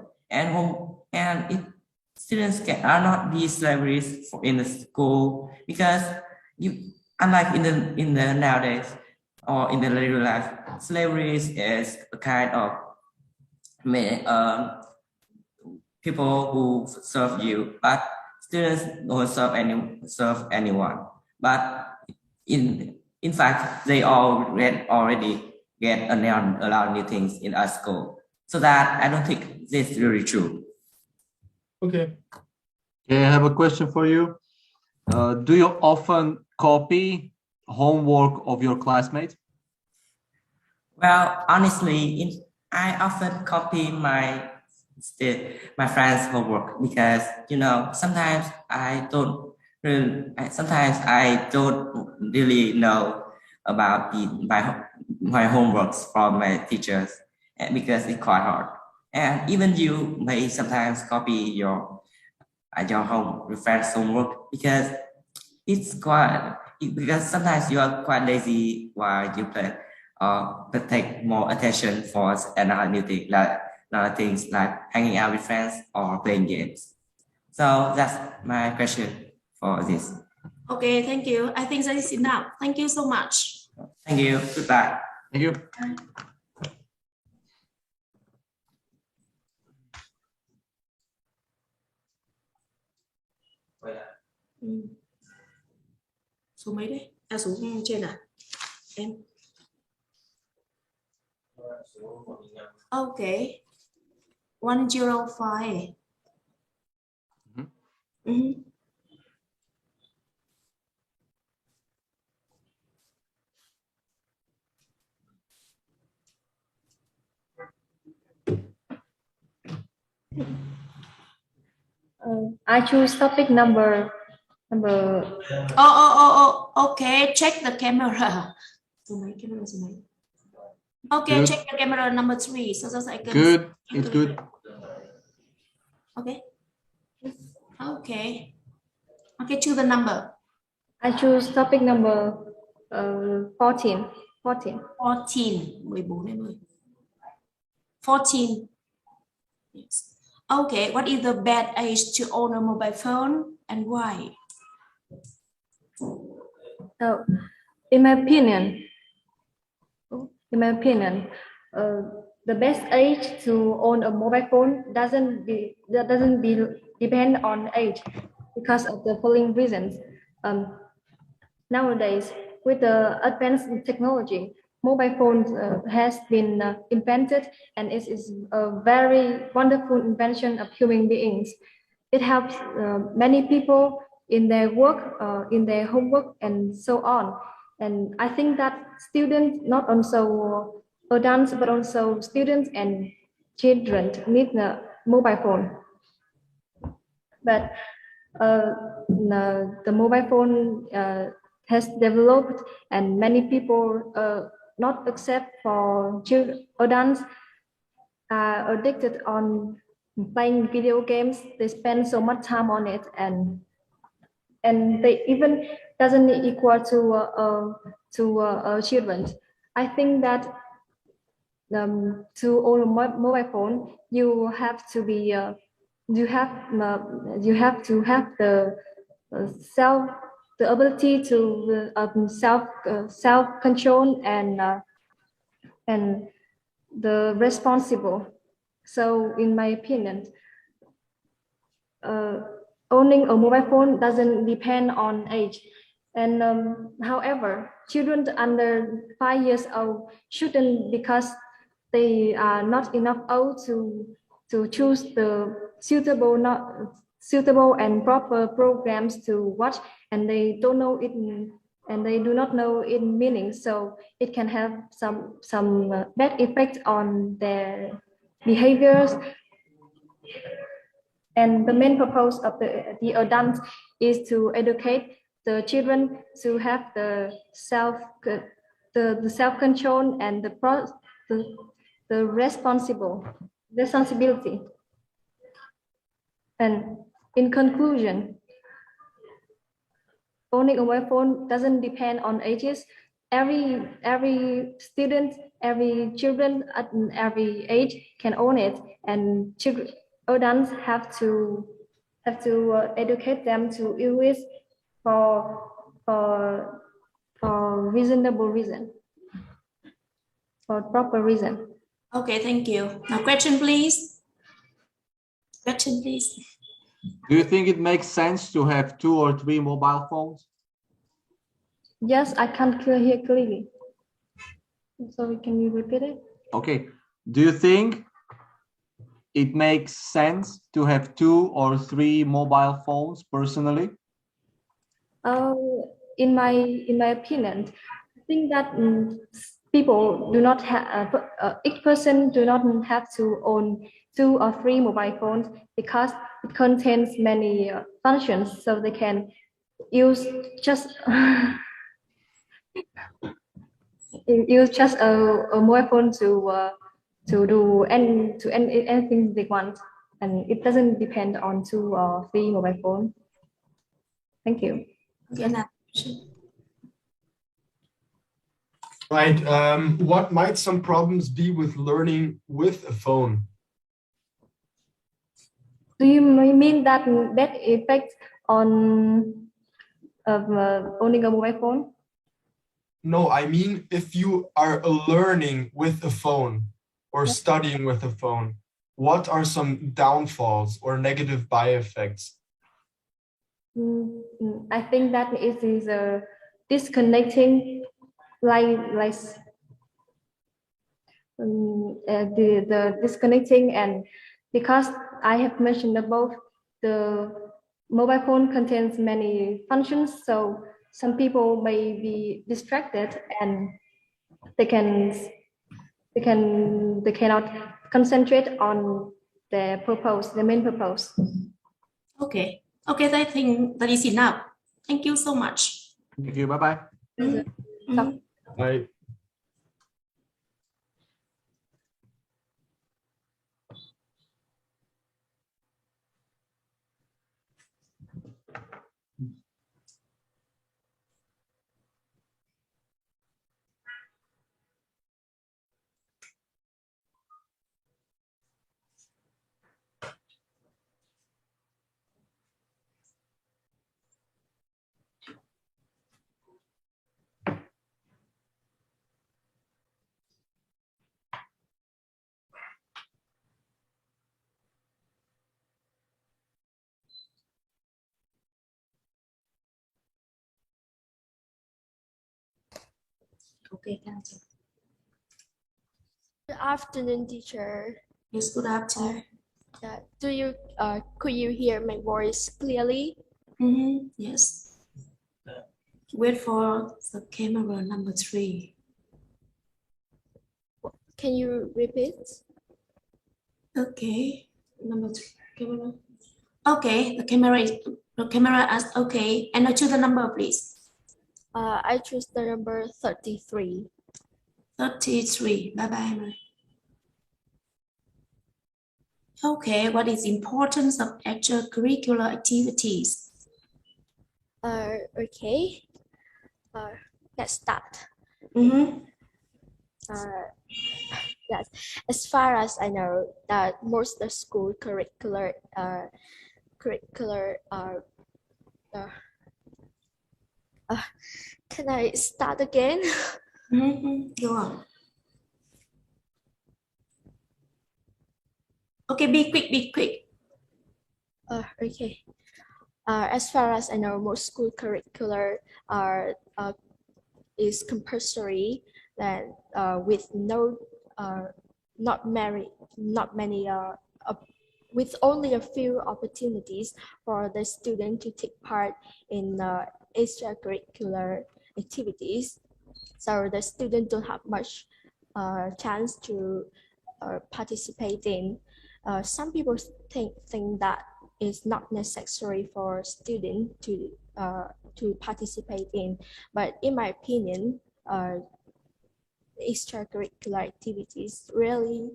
S16: Students are not be slaves in the school, because unlike in the nowadays or in the later life, slavery is a kind of people who serve you, but students don't serve anyone. But in fact, they already get a lot of new things in our school. So that I don't think this is really true.
S4: Okay.
S1: Okay, I have a question for you. Do you often copy homework of your classmates?
S16: Well, honestly, I often copy my friends' homework because sometimes I don't really know about my homeworks from my teachers because it's quite hard. And even you may sometimes copy your friend's homework because sometimes you are quite lazy while you play, but take more attention for another things like hanging out with friends or playing games. So that's my question for this.
S2: Okay, thank you. I think that is enough. Thank you so much.
S16: Thank you. Goodbye.
S1: Thank you.
S2: Số mấy đấy? À, số trên à? Em. Okay. 105.
S15: I choose topic number.
S2: Okay. Check the camera. Okay,
S1: Good.
S2: check the camera number 3 so that I can.
S1: Good. It's good.
S2: Okay. Okay. Okay, choose the number.
S15: I choose topic number 14.
S2: 14. 14 em ơi. 14. Yes. Okay, what is the bad age to own a mobile phone and why?
S15: So, in my opinion, the best age to own a mobile phone doesn't depend on age because of the following reasons. Nowadays, with the advanced technology, mobile phones has been invented, and it is a very wonderful invention of human beings. It helps many people in their work, in their homework, and so on. And I think that students, not also adults, but also students and children need a mobile phone. But the mobile phone has developed, and many people, not except for adults, are addicted on playing video games. They spend so much time on it, and they even doesn't equal to children. I think that to own a mobile phone, you have to be you have to have the ability to self control and the responsible. So in my opinion, owning a mobile phone doesn't depend on age. And however, children under 5 years old shouldn't, because they are not enough old to choose the suitable and proper programs to watch, and they don't know it, and they do not know its meaning, so it can have some bad effect on their behaviors. And the main purpose of the adults is to educate the children to have the self control and the responsibility. And in conclusion, owning a mobile phone doesn't depend on ages. Every student, every children at every age can own it, and adults have to educate them to use it for reasonable reason, for proper reason.
S2: Okay, thank you. Now question, please. Question, please.
S1: Do you think it makes sense to have 2 or 3 mobile phones?
S15: Yes, I can't hear clearly. So can you repeat it?
S1: Okay. Do you think it makes sense to have 2 or 3 mobile phones personally?
S15: In my opinion, I think that people do not have each person do not have to own 2 or 3 mobile phones because it contains many functions, so they can use just use just a mobile phone to do anything they want, and it doesn't depend on 2 or 3 mobile phone. Thank you.
S4: Right. What might some problems be with learning with a phone?
S15: Do you mean that effect on owning a mobile phone?
S4: No, I mean if you are learning with a phone or studying with a phone, what are some downfalls or negative by effects?
S15: I think that it is disconnecting, the disconnecting, and because I have mentioned above, the mobile phone contains many functions, so some people may be distracted and they cannot concentrate on their purpose, the main purpose.
S2: Okay. Okay, I think that is enough. Thank you so much.
S1: Thank you. Bye-bye.
S4: Bye.
S2: Okay.
S3: Good afternoon, teacher.
S2: Yes, good afternoon.
S3: Could you hear my voice clearly?
S2: Yes. Wait for the camera number 3.
S3: Can you repeat?
S2: Okay. Number 3. Camera. Okay, the camera asked okay. And now choose the number, please.
S3: I choose the number 33.
S2: 33. Bye-bye. Okay, what is the importance of extracurricular activities?
S3: Okay. Let's start. Yes, as far as I know, that most of the school curricular can I start again?
S2: Go on. Okay, be quick.
S3: Okay. As far as I know, most school curricular is compulsory, and with not many with only a few opportunities for the student to take part in extracurricular activities. So the student don't have much chance to participate in. Some people think that it's not necessary for students to participate in, but in my opinion, extracurricular activities really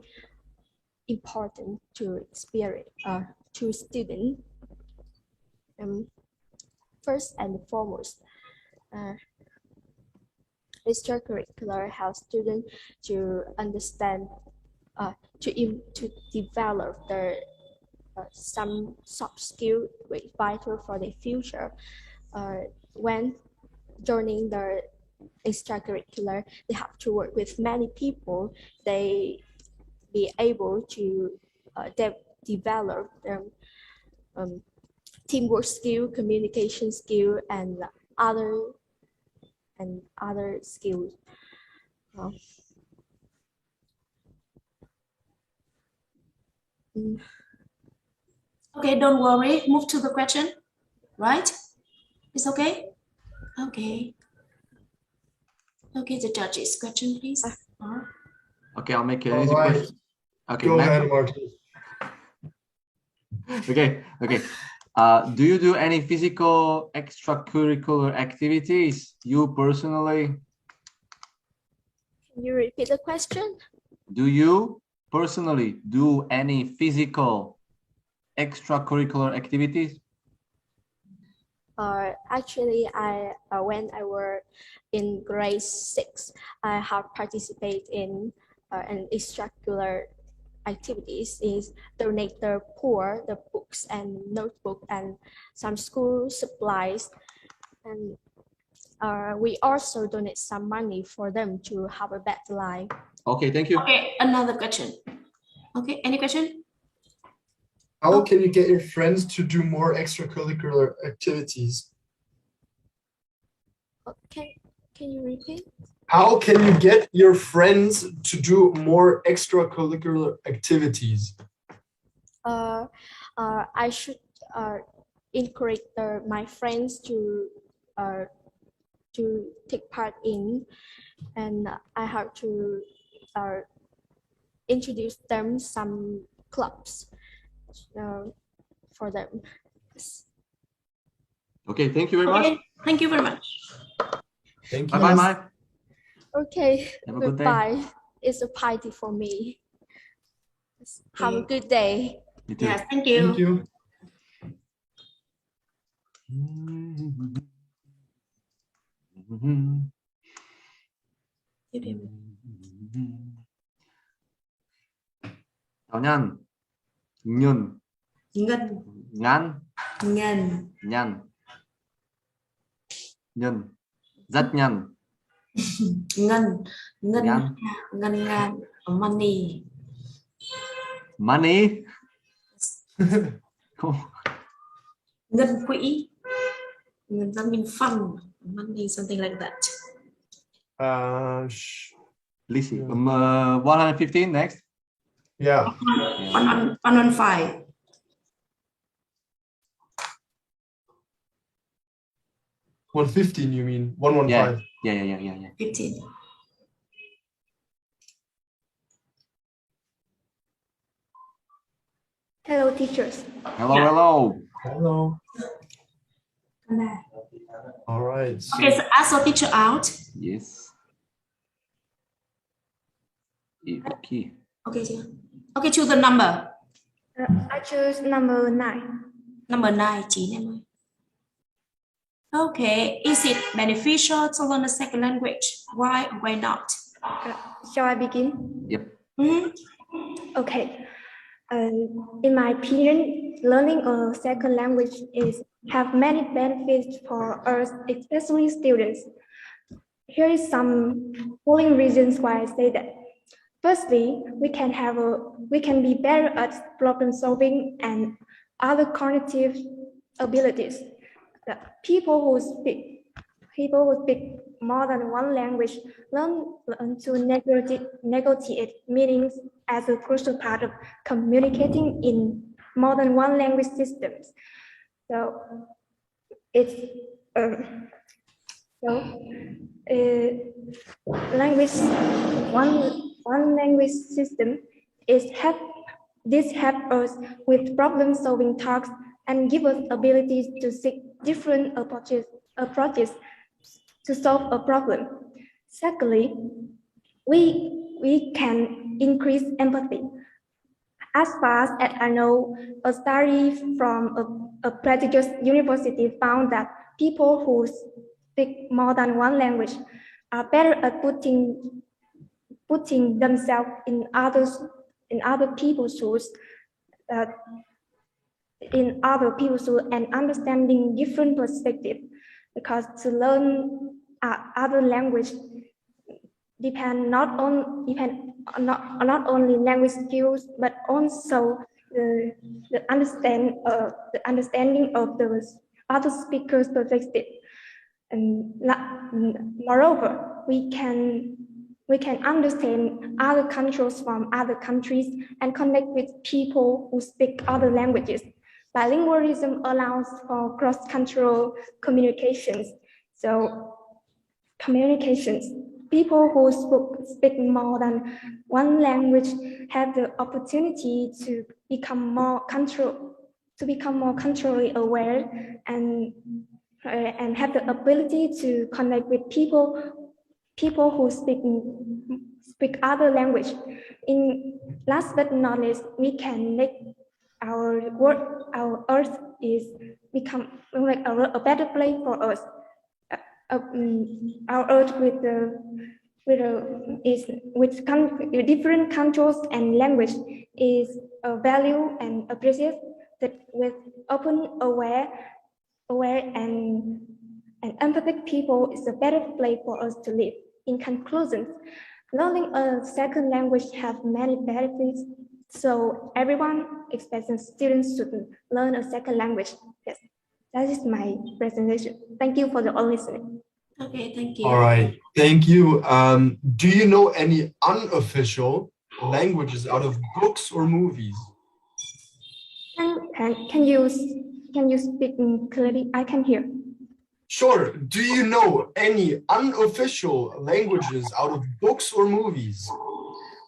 S3: important to experience to students. First and foremost, extracurricular helps students to understand, to develop their some soft skill vital for their future. When joining the extracurricular, they have to work with many people. They be able to develop their teamwork skill, communication skill, and other skills.
S2: Okay, don't worry. Move to the question. Right? It's okay? Okay. Okay, the judges' question, please.
S1: Okay, I'll make it
S4: All
S1: easy
S4: right.
S1: question. Okay,
S4: Go ahead, Martin.
S1: Okay. Do you do any physical extracurricular activities? You personally?
S3: Can you repeat the question?
S1: Do you personally do any physical extracurricular activities?
S3: Actually, when I were in grade 6, I have participated in an extracurricular activities is donate the poor the books and notebook and some school supplies, and we also donate some money for them to have a better life.
S1: Okay, thank you.
S2: Okay, another question. Okay, any question?
S4: How can you get your friends to do more extracurricular activities?
S3: Okay, can you repeat?
S4: How can you get your friends to do more extracurricular activities?
S3: I should encourage my friends to take part in, and I have to introduce them some clubs for them.
S1: Okay, thank you very much.
S2: Thank you very much.
S4: Thank you.
S1: Bye, Mai.
S3: Okay,
S1: Have a good day.
S3: goodbye. It's a party for me. Have a good day.
S1: You too.
S2: Yes, thank you.
S4: Thank you.
S1: Thảo Nhân. Nhân.
S2: Ngân.
S1: Ngắn.
S2: Ngân.
S1: Nhân. Nhân. Rất nhân.
S2: Ngân. Ngân.
S1: Ngân.
S2: Ngân ngàn. Money.
S1: Money.
S2: Ngân quỹ. Ngân that means fund. Money, something like that.
S1: Let's see. 115 next.
S4: Yeah.
S2: 115.
S4: 115, you mean? 115.
S1: Yeah.
S2: 15.
S15: Hello, teachers.
S1: Hello.
S4: All right.
S2: Okay, so ask your teacher out.
S1: Yes. Okay.
S2: Okay, choose the number.
S15: I choose number 9.
S2: Number 9, 9 em ơi. Okay, is it beneficial to learn a second language? Why or why not?
S15: Shall I begin?
S1: Yep.
S15: Okay. In my opinion, learning a second language have many benefits for us, especially students. Here is some following reasons why I say that. Firstly, we can be better at problem solving and other cognitive abilities. People who speak more than one language learn to negotiate meanings as a crucial part of communicating in more than one language systems. So it's one language system this helps us with problem solving tasks and give us abilities to seek different approaches to solve a problem. Secondly, we can increase empathy. As far as I know, a study from a prestigious university found that people who speak more than one language are better at putting themselves in other people's shoes, and understanding different perspectives. Because to learn other language depend not only language skills, but also the understanding of the other speakers' perspective. And moreover, we can understand other cultures from other countries and connect with people who speak other languages. Bilingualism allows for cross-cultural communications. So people who speak more than one language have the opportunity to become more culturally aware and have the ability to connect with people who speak other language. In last but not least, we can make our earth is become like a better place for us. Our earth with different cultures and language is a value and appreciated with open, aware and empathic people is a better place for us to live. In conclusion, learning a second language has many benefits, so everyone, especially students, should learn a second language. Yes, that is my presentation. Thank you for all listening.
S2: Okay, thank you.
S4: All right, thank you. Do you know any unofficial languages out of books or movies?
S15: Can you speak clearly? I can hear.
S4: Sure. Do you know any unofficial languages out of books or movies?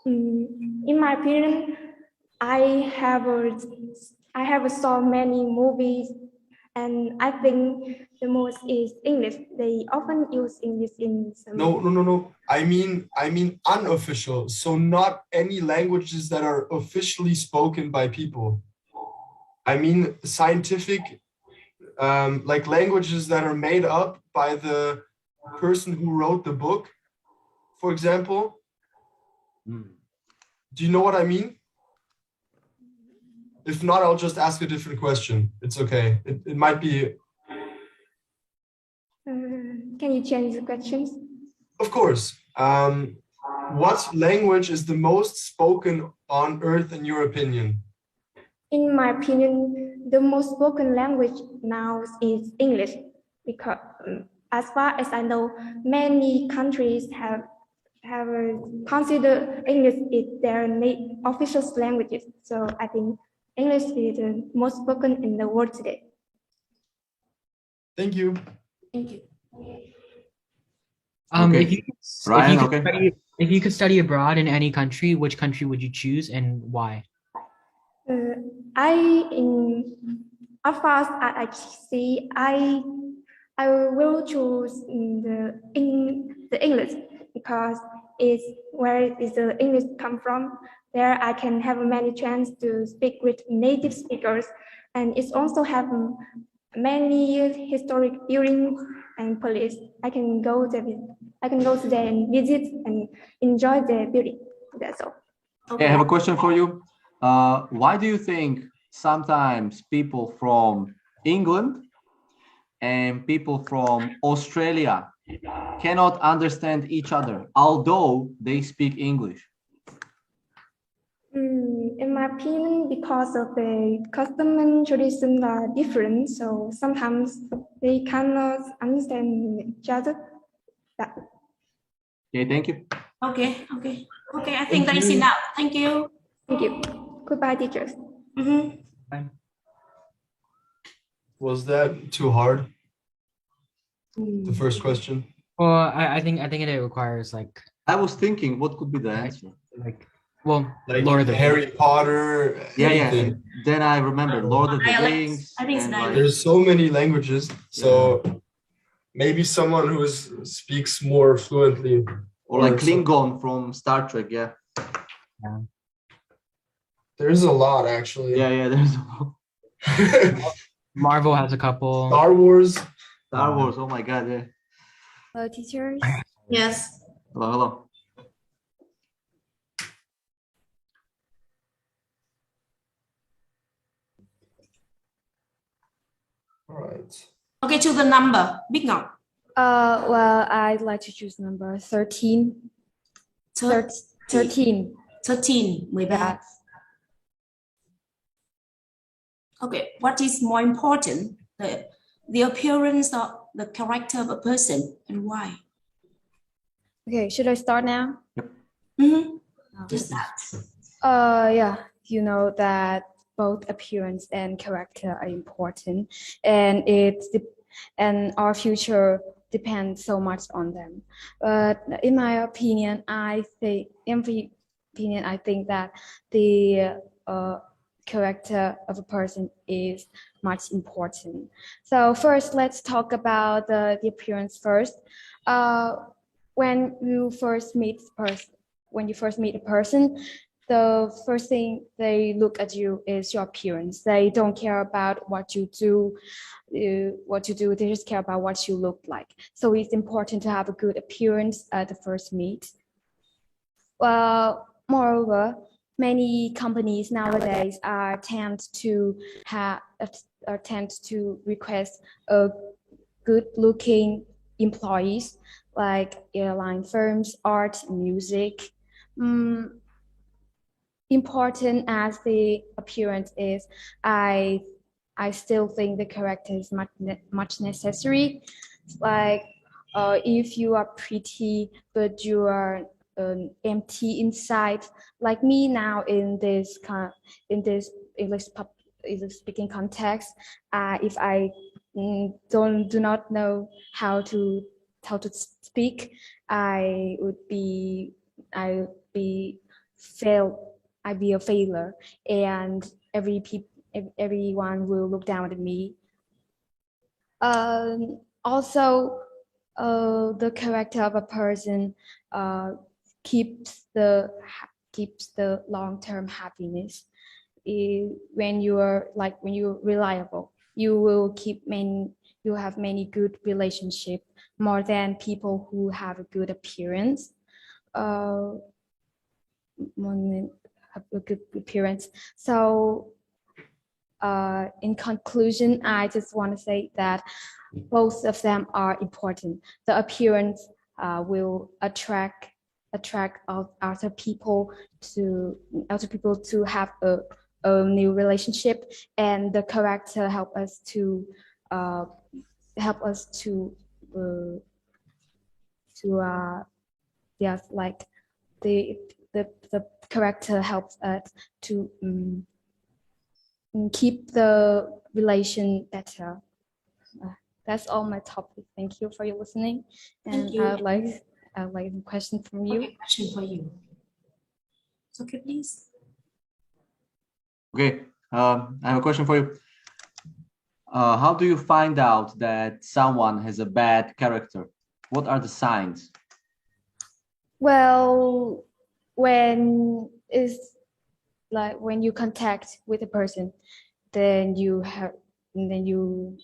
S15: In my opinion, I have saw many movies, and I think the most is English. They often use English in some.
S4: No. I mean unofficial. So not any languages that are officially spoken by people. I mean scientific, like languages that are made up by the person who wrote the book, for example. Do you know what I mean? If not, I'll just ask a different question. It's okay. It might be.
S15: Can you change the questions?
S4: Of course. What language is the most spoken on Earth in your opinion?
S15: In my opinion, the most spoken language now is English, because as far as I know, many countries have considered English is their official languages. So I think English is the most spoken in the world today.
S4: Thank you.
S2: Thank you.
S5: If you could study abroad in any country, which country would you choose and why?
S15: As far as I see, I will choose the English, because it's where is the English come from. There I can have many chance to speak with native speakers, and it's also have many historic buildings and police. I can go there and visit and enjoy the beauty. That's all.
S1: Okay, I have a question for you. Why do you think sometimes people from England and people from Australia cannot understand each other, although they speak English?
S15: In my opinion, because of the custom and tradition are different, so sometimes they cannot understand each other.
S1: Okay, thank you.
S2: Okay. I think that is enough. Thank you.
S15: Thank you. Goodbye, teachers.
S5: Bye.
S4: Was that too hard? The first question?
S5: Well, I think it requires like.
S1: I was thinking, what could be the answer?
S5: Like
S4: Lord of the Harry Potter.
S1: Yeah. Then I remember Lord of the Rings.
S2: I think it's nice.
S4: There's so many languages, so maybe someone who speaks more fluently.
S1: Or like Klingon from Star Trek, yeah.
S4: There's a lot, actually.
S1: Yeah, there's a lot.
S5: Marvel has a couple.
S4: Star Wars,
S1: oh my God, yeah.
S13: Hello, teachers.
S2: Yes.
S1: Hello.
S4: All right.
S2: Okay, to the number. Big Ngọc.
S3: Well, I'd like to choose number 13.
S2: 13. 13. 13. Okay, what is more important, the appearance of the character of a person, and why?
S13: Okay, should I start now?
S2: Just that.
S13: Yeah, you know that both appearance and character are important, and our future depends so much on them. But in my opinion, I think that the character of a person is much important. So first, let's talk about the appearance first. When you first meet a person, the first thing they look at you is your appearance. They don't care about what you do. They just care about what you look like. So it's important to have a good appearance at the first meet. Moreover, many companies nowadays tend to request a good-looking employees, like airline firms, art, music. Important as the appearance is, I still think the character is much necessary. Like if you are pretty but you are empty inside, like me now in this English speaking context, if I do not know how to speak, I'd be a failure, and everyone will look down at me. Also, the character of a person keeps the long-term happiness. When you're reliable, you have many good relationships more than people who have a good appearance. So in conclusion, I just want to say that both of them are important. The appearance will attract other people to have a new relationship, and the character help us to like the character helps us to keep the relation better. That's all my topic. Thank you for your listening. And
S2: Thank you.
S13: I'd like a question from you.
S2: Okay, question for you. Okay, please.
S1: Okay, I have a question for you. How do you find out that someone has a bad character? What are the signs?
S13: Well, when you contact with a person, then you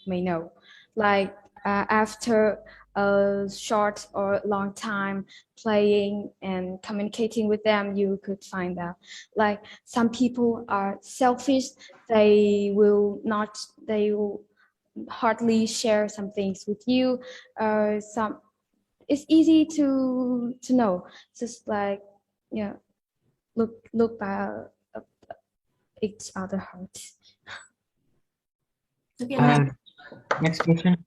S13: may know. Like after a short or long time playing and communicating with them, you could find out. Like some people are selfish. They will hardly share some things with you. It's easy to know. Just like look by each other hearts.
S5: Next question.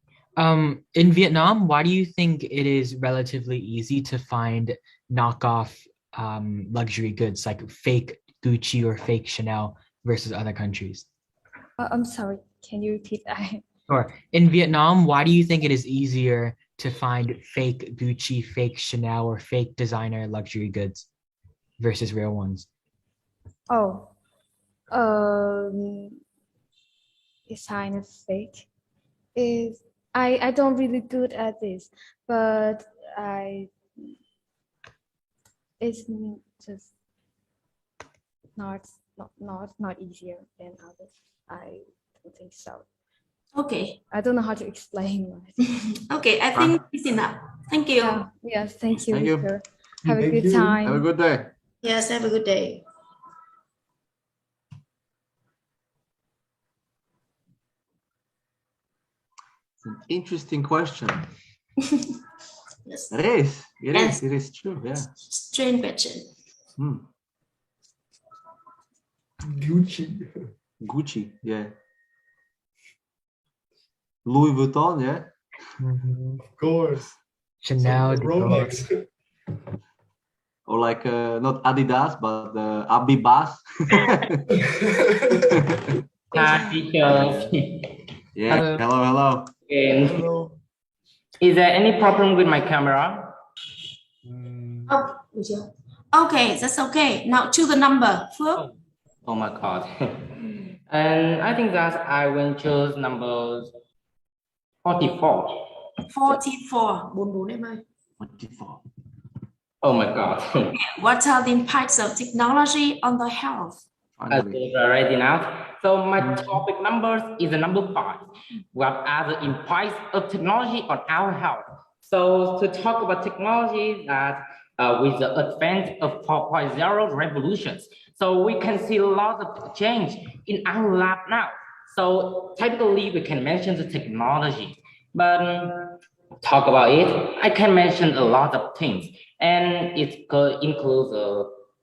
S5: In Vietnam, why do you think it is relatively easy to find knockoff luxury goods like fake Gucci or fake Chanel versus other countries?
S13: I'm sorry, can you repeat that?
S5: Sure. In Vietnam, why do you think it is easier to find fake Gucci, fake Chanel, or fake designer luxury goods versus real ones?
S13: Oh, design of fake is I don't really good at this, but it's just not easier than others. I don't think so.
S2: Okay.
S13: I don't know how to explain.
S2: Okay, I think it's enough. Thank you.
S13: Yes, thank you.
S1: Thank you.
S13: Have a good time.
S1: Have a good day.
S2: Yes, have a good day.
S1: It's an interesting question.
S2: Yes.
S1: It is. It is true. Yeah.
S2: Strange question.
S1: Gucci, yeah. Louis Vuitton, yeah.
S4: Of course.
S5: Chanel,
S4: Rolex.
S1: Or like not Adidas, but Abibas.
S17: Hi, teacher.
S1: Yeah. Hello.
S17: Hello. Is there any problem with my camera?
S2: Oh, okay, that's okay. Now to the number. Phước.
S17: Oh my God. And I think that I will choose number 44.
S2: 44. 44 em ơi.
S1: 44.
S17: Oh my God.
S2: What are the impacts of technology on the health?
S17: Writing out. So my topic numbers is the number 5. What are the impacts of technology on our health? So to talk about technology that with the advent of 4.0 revolutions, so we can see a lot of change in our lab now. So typically we can mention the technology, but talk about it, I can mention a lot of things, and it includes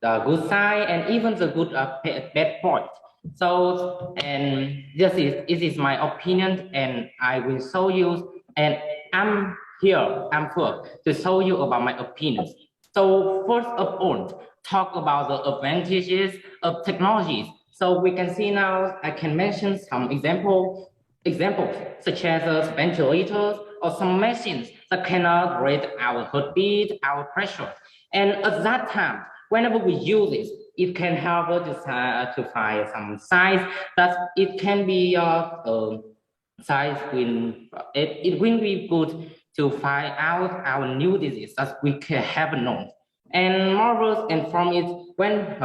S17: the good side and even the good bad point. So, and this is my opinion, and I will show you, and I'm Phước to show you about my opinions. So first of all, talk about the advantages of technologies. So we can see now, I can mention some examples such as ventilators or some machines that cannot read our heartbeat, our pressure. And at that time, whenever we use it can help us to find some signs that it can be signs when it will be good to find out our new disease that we have known. And moreover, and from it, when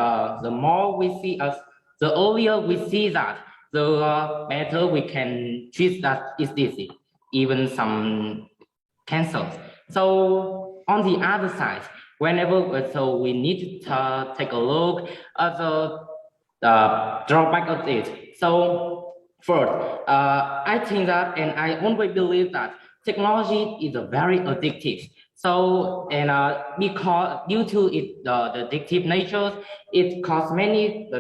S17: the more we see us, the earlier we see that, the better we can treat that disease, even some cancers. So on the other side, whenever so we need to take a look at the drawback of it. So first, I think that, and I always believe that technology is a very addictive. So, and because due to it, the addictive nature, it causes many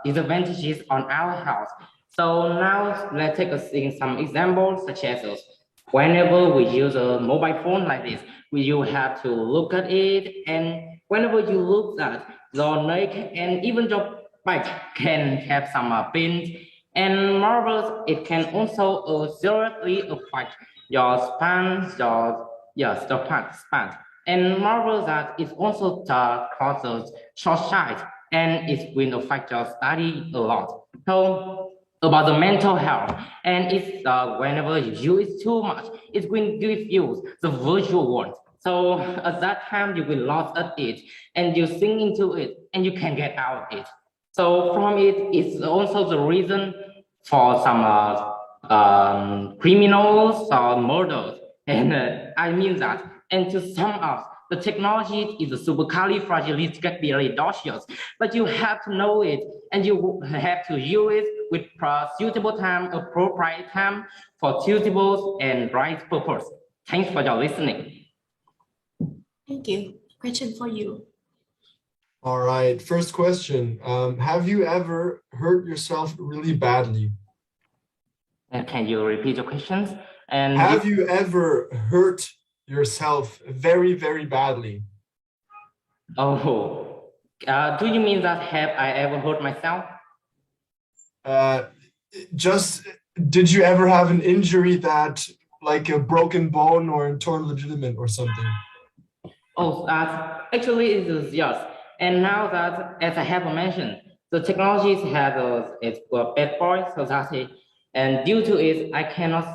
S17: disadvantages on our health. So now let's take some examples such as whenever we use a mobile phone like this, you have to look at it, and whenever you look at your neck and even your back can have some pain, and moreover, it can also seriously affect your spine, your spine. And moreover, that it also causes short sight, and it will affect your study a lot. So about the mental health, and it's whenever you use it too much, it will give you the virtual world. So at that time you will lost at it, and you sink into it, and you can get out of it. So from it, it's also the reason for some criminals or murders, and I mean that. And to sum up, the technology is a supercalifragilisticexpialidocious, but you have to know it, and you have to use it with suitable time, appropriate time for suitable and right purpose. Thanks for your listening.
S2: Thank you. Question for you.
S4: All right, first question. Have you ever hurt yourself really badly?
S17: Can you repeat your questions? And
S4: have you ever hurt yourself very, very badly?
S17: Oh, do you mean that have I ever hurt myself?
S4: Just, did you ever have an injury that, like a broken bone or a torn ligament or something?
S17: Oh, actually it is yes. And now that, as I have mentioned, the technologies have its bad points, so that's it. And due to it,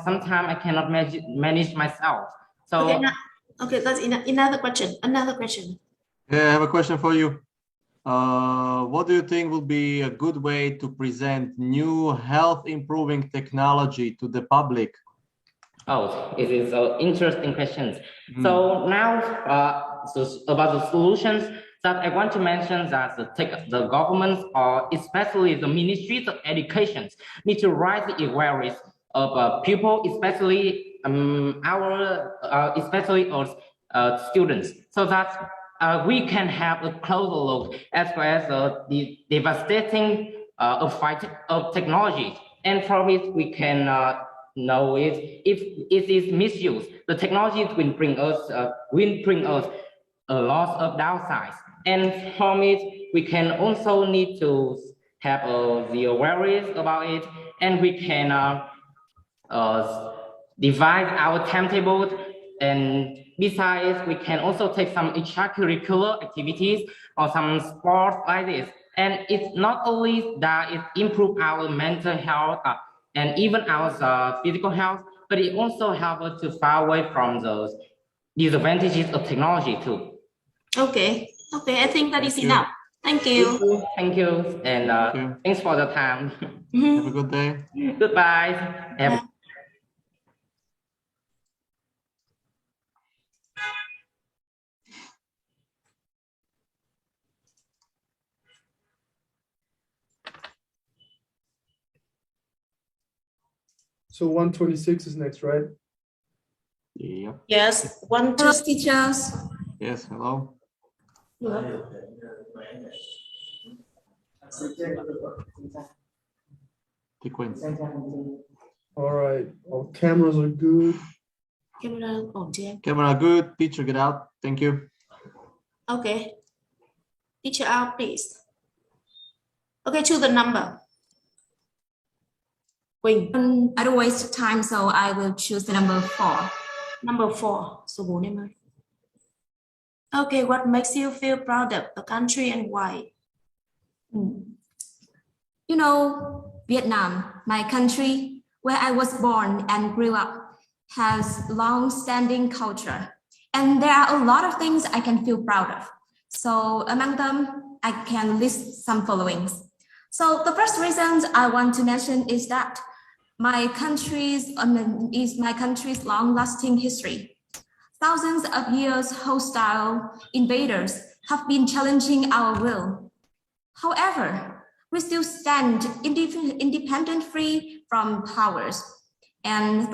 S17: sometimes I cannot manage myself. So
S2: okay, that's another question.
S1: Yeah, I have a question for you. What do you think will be a good way to present new health improving technology to the public?
S17: Oh, it is an interesting question. So now about the solutions that I want to mention, that the governments, or especially the ministries of education, need to raise the awareness of people, especially especially our students, so that we can have a closer look as well as the devastating effect of technology. And from it, we can know it. If it is misused, the technology will bring us a lot of downsides. And from it, we can also need to have the awareness about it, and we can divide our timetable. And besides, we can also take some extracurricular activities or some sports like this. And it's not only that it improves our mental health and even our physical health, but it also helps us to far away from those disadvantages of technology too.
S2: Okay, I think that is enough. Thank you.
S17: Thank you, and thanks for the time.
S1: Have a good day.
S17: Goodbye.
S4: So 126 is next, right?
S1: Yeah.
S2: Yes, hello, teachers.
S1: Yes, hello.
S4: All right, all cameras are good.
S1: Camera good. Teacher, get out. Thank you.
S2: Okay. Teacher out, please. Okay, choose the number.
S18: I don't waste time, so I will choose the number 4.
S2: Number 4. So okay, what makes you feel proud of the country and why?
S18: You know, Vietnam, my country, where I was born and grew up, has long-standing culture. And there are a lot of things I can feel proud of. So among them, I can list some followings. So the first reasons I want to mention is that my country's long-lasting history. Thousands of years hostile invaders have been challenging our will. However, we still stand independent, free from powers, and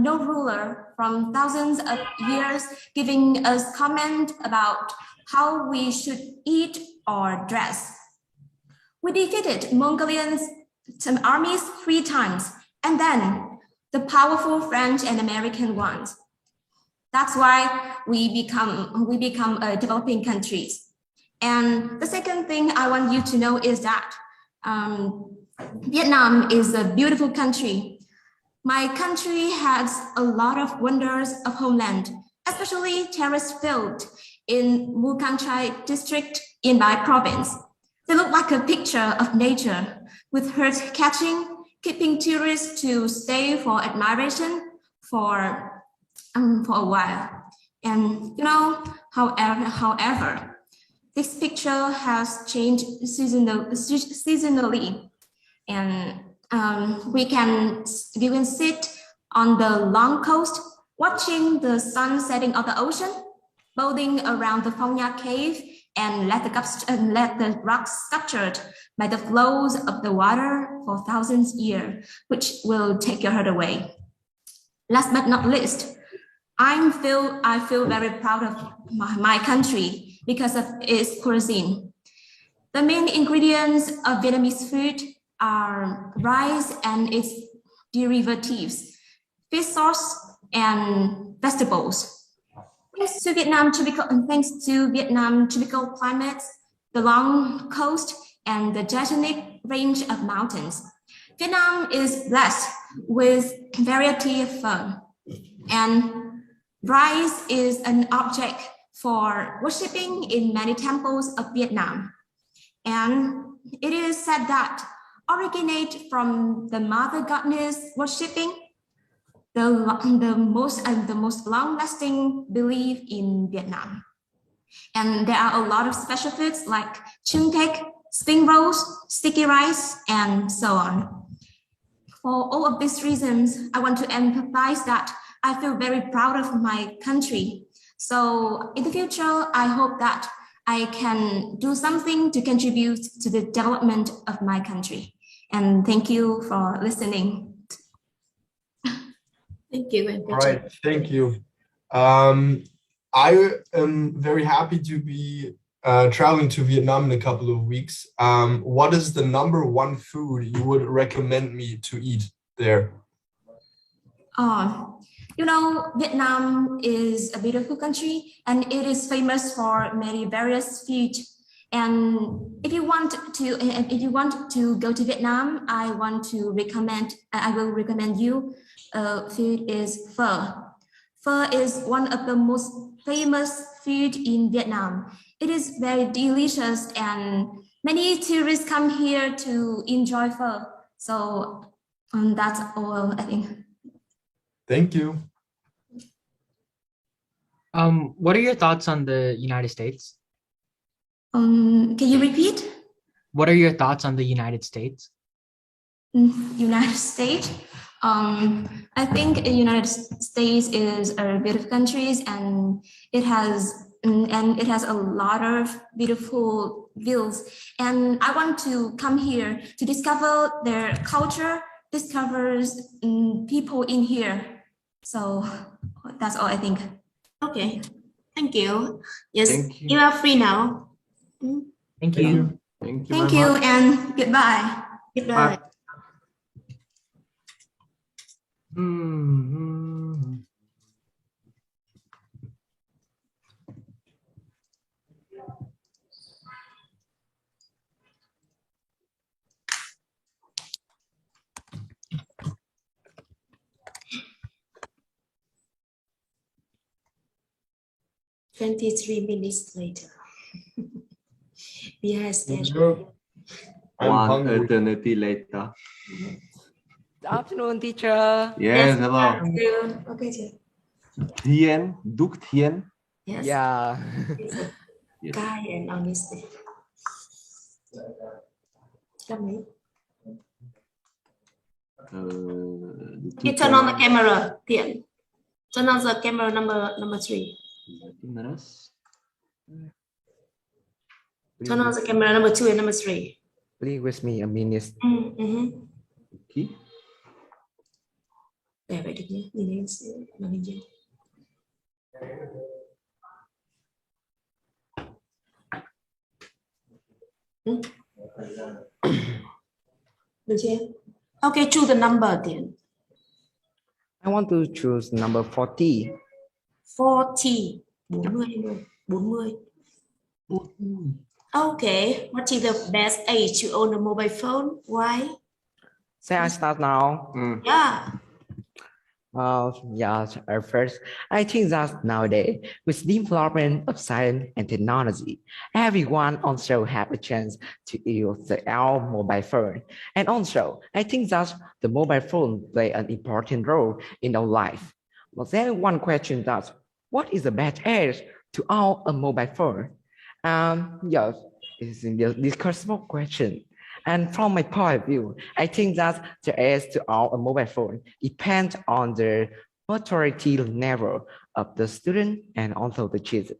S18: no ruler from thousands of years giving us comment about how we should eat or dress. We defeated Mongolian armies 3 times, and then the powerful French and American ones. That's why we become developing countries. And the second thing I want you to know is that Vietnam is a beautiful country. My country has a lot of wonders of homeland, especially terrace field in Mù Cang Chải district in my province. They look like a picture of nature, with herds catching, keeping tourists to stay for admiration for a while. And you know, however, this picture has changed seasonally, and we can sit on the long coast, watching the sun setting on the ocean, boating around the Phong Nha cave, and let the rocks sculptured by the flows of the water for thousands of years, which will take your heart away. Last but not least, I feel very proud of my country because of its cuisine. The main ingredients of Vietnamese food are rice and its derivatives, fish sauce, and vegetables. Thanks to Vietnam tropical climates, the long coast, and the gigantic range of mountains, Vietnam is blessed with variety of food. And rice is an object for worshipping in many temples of Vietnam. And it is said that originate from the mother goddess worshipping, the most long-lasting belief in Vietnam. And there are a lot of special foods like chung cake, spring rolls, sticky rice, and so on. For all of these reasons, I want to emphasize that I feel very proud of my country. So in the future, I hope that I can do something to contribute to the development of my country. And thank you for listening.
S2: Thank you.
S4: All right, thank you. I am very happy to be traveling to Vietnam in a couple of weeks. What is the #1 food you would recommend me to eat there?
S18: You know, Vietnam is a beautiful country and it is famous for many various food. And if you want to go to Vietnam, I will recommend you food is phở. Phở is one of the most famous food in Vietnam. It is very delicious and many tourists come here to enjoy phở. So that's all I think.
S4: Thank you.
S5: What are your thoughts on the United States?
S18: Can you repeat?
S5: What are your thoughts on the United States?
S18: United States. I think the United States is a beautiful country and it has a lot of beautiful views. And I want to come here to discover their culture, discovers people in here. So that's all I think. Okay, thank you. Yes, you are free now.
S5: Thank you.
S18: Thank you and goodbye. Goodbye. "23 minutes later." Behind schedule.
S1: One eternity later.
S19: Good afternoon, teacher.
S1: Yes, hello.
S18: Okay, teacher.
S1: Thiên, Đức Thiên.
S18: Yes.
S19: Yeah.
S18: Yes. Kind and honesty. You turn on the camera, Điện. Turn on the camera number 3. Turn on the camera number 2 and number 3.
S19: Please with me a minute.
S1: Okay.
S18: Để vậy được nhé. Nhìn lên màn hình chưa? Được chưa? Okay, choose the number then.
S19: I want to choose number 40.
S18: 40. 40. 40. Okay, what is the best age to own a mobile phone? Why?
S19: Shall I start now?
S18: Yeah.
S19: Yeah, at first, I think that nowadays, with the development of science and technology, everyone also have a chance to use our mobile phone. And also, I think that the mobile phone play an important role in our life. But then one question that, what is the best age to own a mobile phone? Yes, it's a discussable question. And from my point of view, I think that the age to own a mobile phone depends on the maturity level of the student and also the children.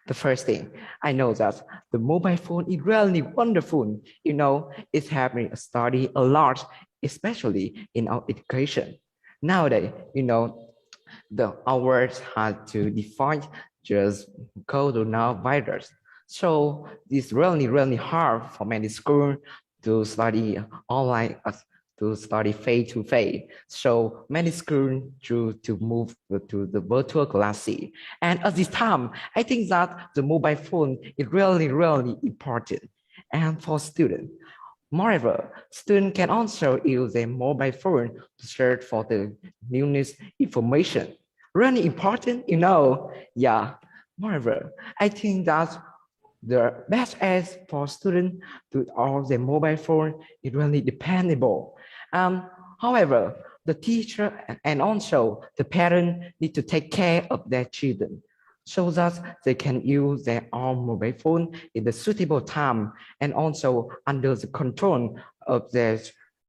S19: The first thing, I know that the mobile phone is really wonderful. You know, it's having a study a lot, especially in our education. Nowadays, you know, the hours had to define just coronavirus. So it's really hard for many schools to study online, to study face-to-face. So many schools choose to move to the virtual classes. And at this time, I think that the mobile phone is really important. And for students, moreover, students can also use their mobile phone to search for the newest information. Really important, you know. Yeah. Moreover, I think that the best age for students to own their mobile phone is really dependable. However, the teacher and also the parent need to take care of their children so that they can use their own mobile phone in the suitable time and also under the control of their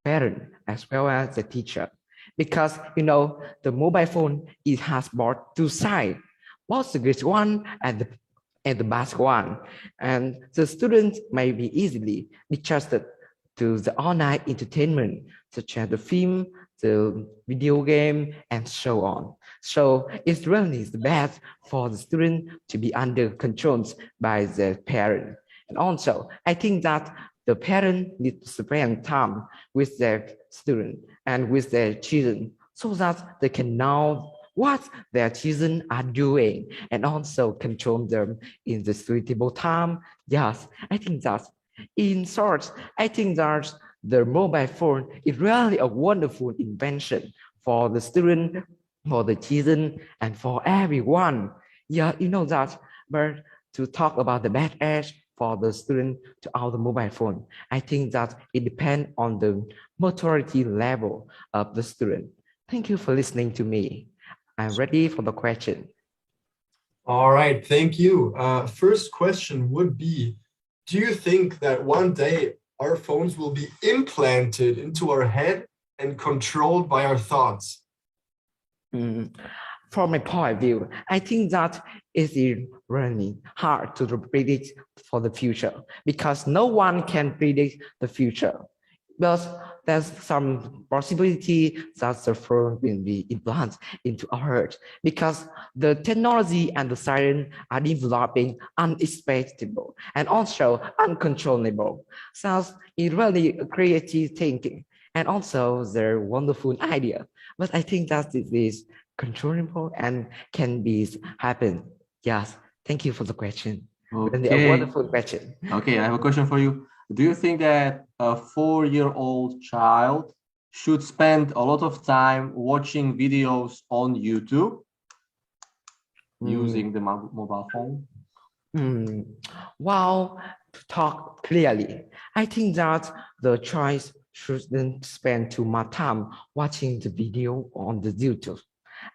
S19: parent as well as the teacher. Because, you know, the mobile phone, it has both two sides, both the good one and the bad one. And the students may be easily be trusted to the online entertainment, such as the film, the video game, and so on. So it's really the best for the student to be under control by the parent. And also, I think that the parent needs to spend time with their student and with their children so that they can know what their children are doing and also control them in the suitable time. Yes, I think that in short, I think that the mobile phone is really a wonderful invention for the student, for the children, and for everyone. Yeah, you know that, but to talk about the bad edge for the student to our mobile phone, I think that it depends on the maturity level of the student. Thank you for listening to me. I'm ready for the question.
S4: All right, thank you. First question would be, do you think that one day our phones will be implanted into our head and controlled by our thoughts?
S19: From my point of view, I think that it is really hard to predict for the future because no one can predict the future. But there's some possibility that the phone will be implanted into our heart because the technology and the science are developing unexpected and also uncontrollable. So it's really a creative thinking and also their wonderful idea. But I think that it is controllable and can be happen. Yes, thank you for the question.
S1: Okay.
S19: A wonderful question.
S1: Okay, I have a question for you. Do you think that a 4-year-old child should spend a lot of time watching videos on YouTube using the mobile phone?
S19: Well, to talk clearly, I think that the choice shouldn't spend too much time watching the video on the YouTube.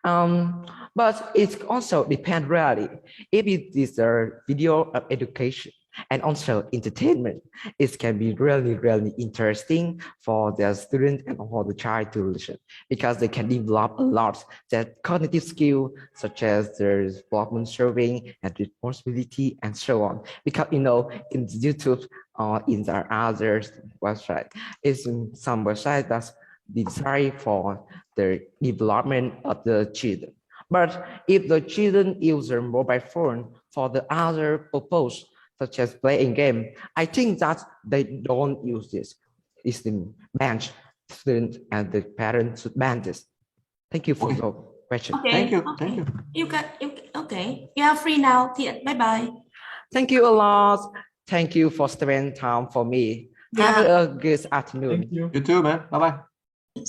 S19: But it also depends really. If it is a video of education and also entertainment, it can be really, really interesting for the student and for the child to listen because they can develop a lot that cognitive skill such as their problem solving and responsibility and so on. Because you know, in YouTube or in the other website, it's in some website that's designed for the development of the children. But if the children use their mobile phone for the other purpose, such as playing game, I think that they don't use this. It's the bench student and the parents should ban this. Thank you for your question.
S2: Okay.
S1: Thank you.
S2: Okay.
S1: Thank you.
S2: Okay. You are free now. Bye bye.
S19: Thank you a lot. Thank you for spending time for me.
S2: Yeah.
S19: Have a good afternoon.
S4: Thank you.
S1: You too, man. Bye bye.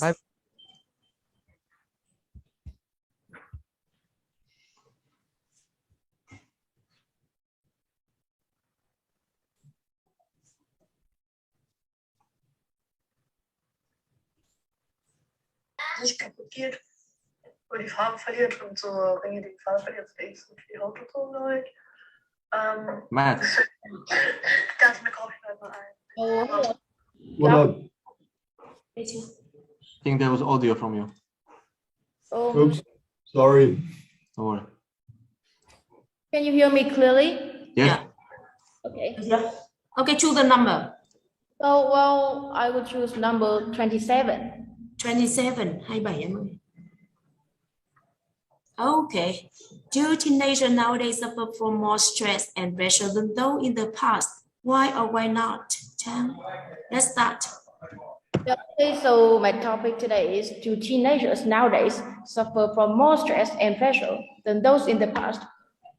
S19: Bye.
S20: Nicht kaputt, wo die Farbe verliert und so Ringe, die Farbe verliert, ist so die Hauptton like.
S1: Matt.
S20: Ganz mir kaufe ich mal ein.
S4: What up?
S1: I think there was audio from you.
S4: Oops, sorry.
S1: Don't worry.
S10: Can you hear me clearly?
S1: Yes.
S10: Okay.
S2: Yeah. Okay, choose the number.
S10: So, well, I will choose number 27.
S2: 27, 27 em ơi. Okay. Do teenagers nowadays suffer from more stress and pressure than those in the past? Why or why not? Chang, let's start.
S10: Okay, so my topic today is, do teenagers nowadays suffer from more stress and pressure than those in the past?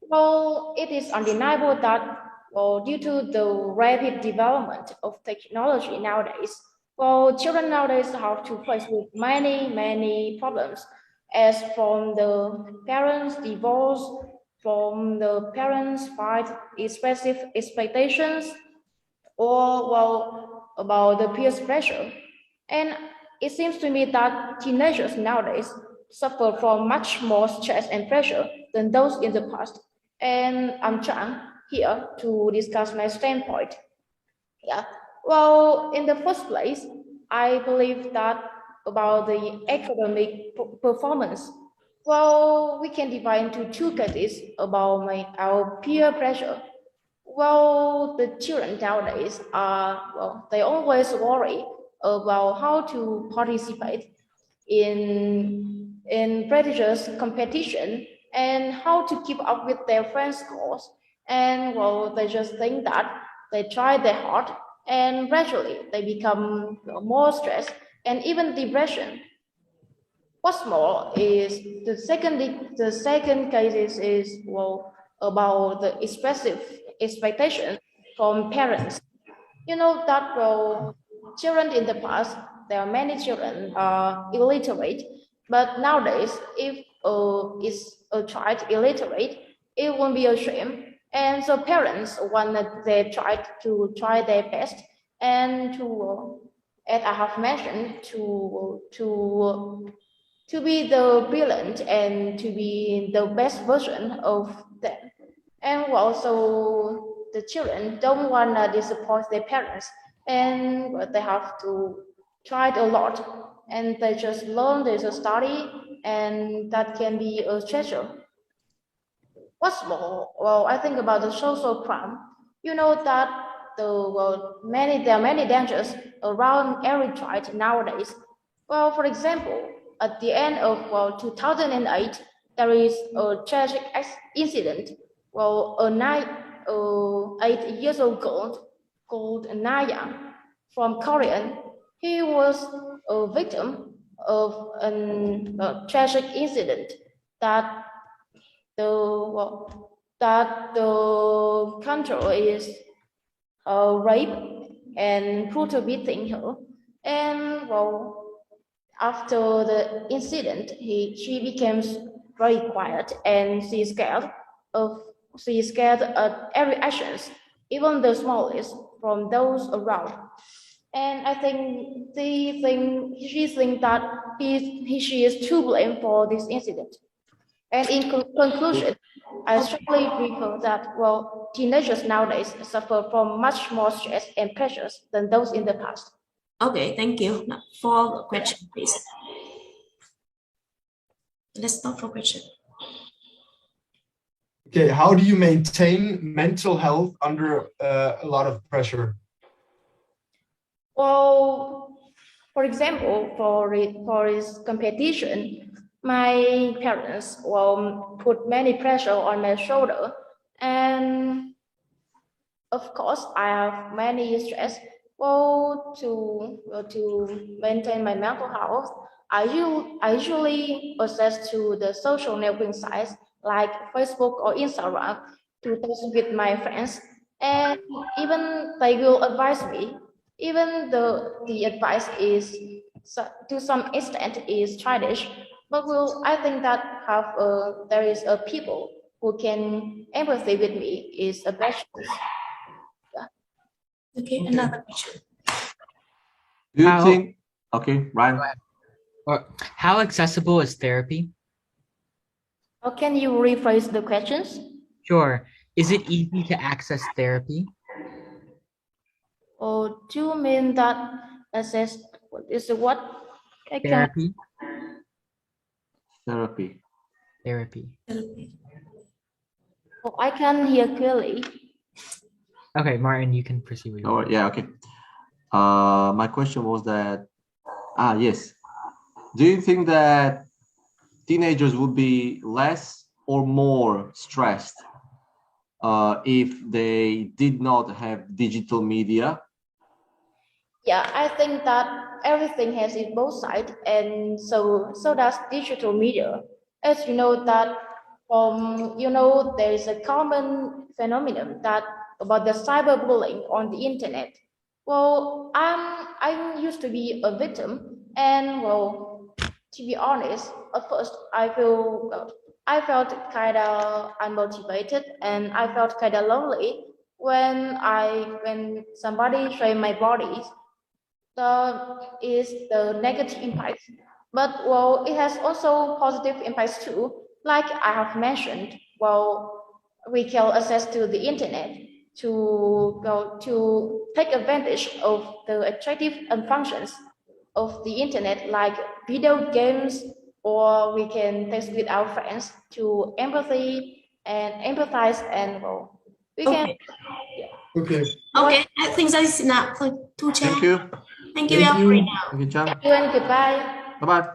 S10: Well, it is undeniable that, well, due to the rapid development of technology nowadays, well, children nowadays have to face with many problems, as from the parents' divorce, from the parents' fight, expressive expectations, or, well, about the peer pressure. And it seems to me that teenagers nowadays suffer from much more stress and pressure than those in the past. And I'm Trang here to discuss my standpoint. Yeah. Well, in the first place, I believe that about the academic performance, well, we can divide into two categories about our peer pressure. Well, the children nowadays are, well, they always worry about how to participate
S21: in prestigious competition and how to keep up with their friends' scores. And well, they just think that they try their hard and gradually they become more stressed and even depression. What's more is the second case is well about the expressive expectation from parents. You know that well, children in the past, there are many children are illiterate, but nowadays if is a child illiterate, it won't be a shame. And so parents want that they try to try their best and to, as I have mentioned, to be the brilliant and to be the best version of them. And also the children don't want to disappoint their parents, and they have to try a lot, and they just learn, there's a study, and that can be a treasure. What's more, well, I think about the social crime. You know that there are many dangers around every child nowadays. Well, for example, at the end of 2008, there is a tragic incident. Well, a 8-year-old girl called NaDi from Korea. He was a victim of a tragic incident that the control is rape and brutal beating her. And well, after the incident, she became very quiet and she's scared at every actions, even the smallest, from those around. And I think she thinks that she is to blame for this incident. And in conclusion, I strongly prefer that well, teenagers nowadays suffer from much more stress and pressures than those in the past.
S2: Okay, thank you. Now, for question, please. Let's stop for question.
S4: Okay, how do you maintain mental health under a lot of pressure?
S21: Well, for example, for this competition, my parents will put many pressure on my shoulder, and of course, I have many stress. Well, to maintain my mental health, I usually access to the social networking sites like Facebook or Instagram to talk with my friends, and even they will advise me. Even the advice is to some extent is childish, but I think that there is a people who can empathy with me is a best choice.
S2: Okay, another question.
S1: Do you think? Okay, Ryan.
S5: How accessible is therapy?
S21: How can you rephrase the questions?
S5: Sure. Is it easy to access therapy?
S21: Or do you mean that access is what?
S5: Therapy.
S21: Therapy. Oh, I can hear clearly.
S5: Okay, Martin, you can proceed with your.
S1: Oh, yeah, okay. My question was that, yes. Do you think that teenagers would be less or more stressed if they did not have digital media?
S21: Yeah, I think that everything has its both sides, and so does digital media. As you know that there is a common phenomenon that about the cyberbullying on the internet. Well, I used to be a victim, and well, to be honest, at first I felt kind of unmotivated and I felt kind of lonely when somebody shamed my body. Is the negative impact, but well, it has also positive impacts too. Like I have mentioned, well, we can access to the internet to take advantage of the attractive functions of the internet, like video games, or we can text with our friends to empathize, and well, we can. Yeah.
S4: Okay.
S2: I think that is enough for two chats.
S1: Thank you.
S2: Thank you, all, for now.
S1: Thank you, Chan.
S21: Thank you and goodbye.
S1: Bye-bye.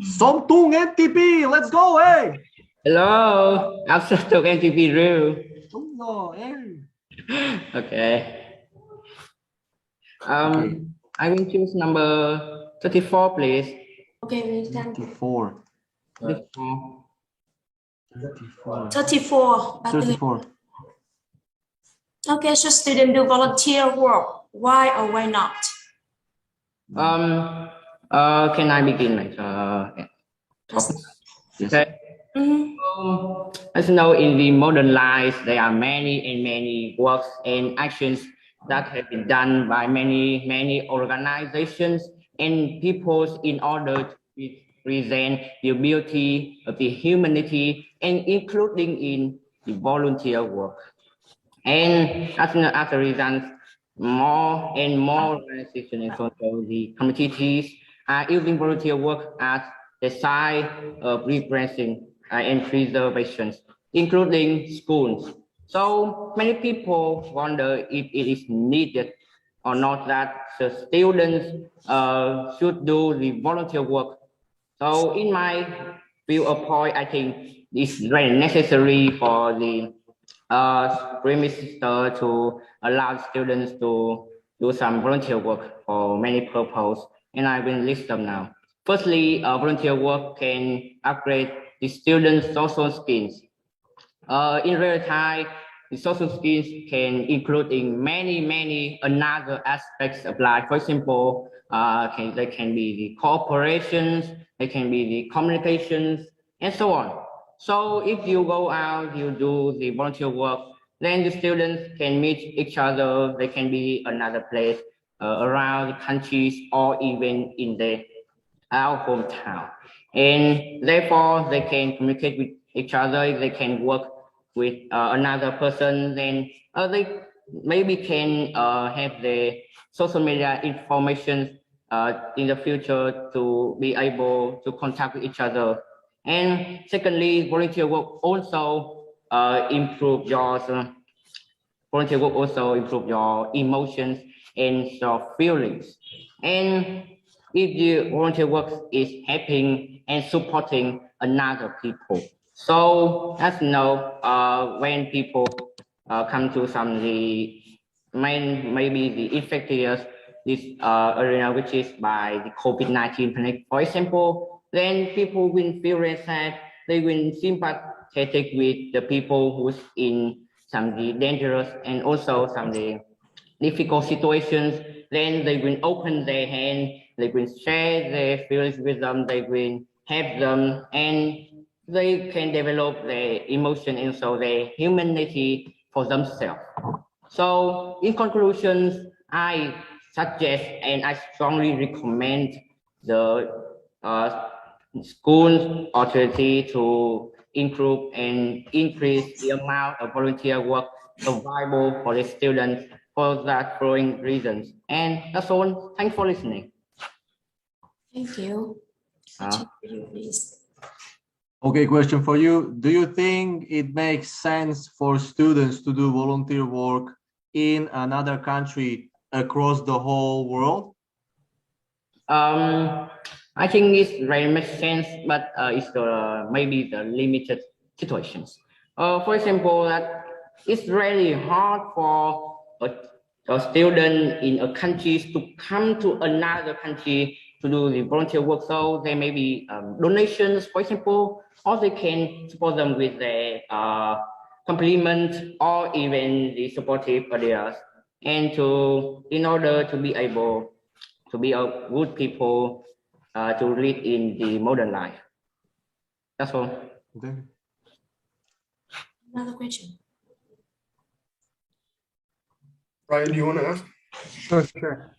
S1: Som tung NTP, let's go, hey!
S17: Hello, I'm Tung NTP Rưu.
S1: Đúng rồi, hey.
S17: Okay. I will choose number 34, please.
S2: Okay, we can.
S1: 34.
S17: 34.
S2: 34.
S1: 34.
S2: Okay, so student do volunteer work. Why or why not?
S17: Can I begin my topic? Okay. As you know, in the modern life, there are many works and actions that have been done by many organizations and peoples in order to present the beauty of the humanity, and including in the volunteer work. And as a result, more and more organizations and also the communities are using volunteer work as the side of repressing and preservation, including schools. So many people wonder if it is needed or not that the students should do the volunteer work. So in my view of point, I think it's very necessary for the minister to allow students to do some volunteer work for many purposes, and I will list them now. Firstly, volunteer work can upgrade the students' social skills. In real time, the social skills can include in many another aspects of life. For example, they can be the cooperations, they can be the communications, and so on. So if you go out, you do the volunteer work, then the students can meet each other. They can be another place around the countries or even in our hometown. And therefore, they can communicate with each other. They can work with another person. Then they maybe can have the social media information in the future to be able to contact with each other. And secondly, volunteer work also improve your emotions and your feelings. And if the volunteer work is helping and supporting another people. So as you know, when people come to some maybe the infectious this arena, which is by the COVID-19 pandemic, for example, then people will feel very sad. They will sympathetic with the people who's in some the dangerous and also some the difficult situations. Then they will open their hand. They will share their feelings with them. They will help them, and they can develop their emotion and so their humanity for themselves. So in conclusions, I suggest and I strongly recommend the school authority to improve and increase the amount of volunteer work available for the students for that following reasons. And that's all. Thanks for listening.
S2: Thank you. Please.
S1: Okay, question for you. Do you think it makes sense for students to do volunteer work in another country across the whole world?
S17: I think it very much sense, but it's maybe the limited situations. For example, that it's really hard for a student in a country to come to another country to do the volunteer work. So there may be donations, for example, or they can support them with their compliment or even the supportive ideas, and in order to be able to be a good people to live in the modern life. That's all.
S1: Okay.
S2: Another question.
S4: Ryan, do you want to ask?
S5: Sure.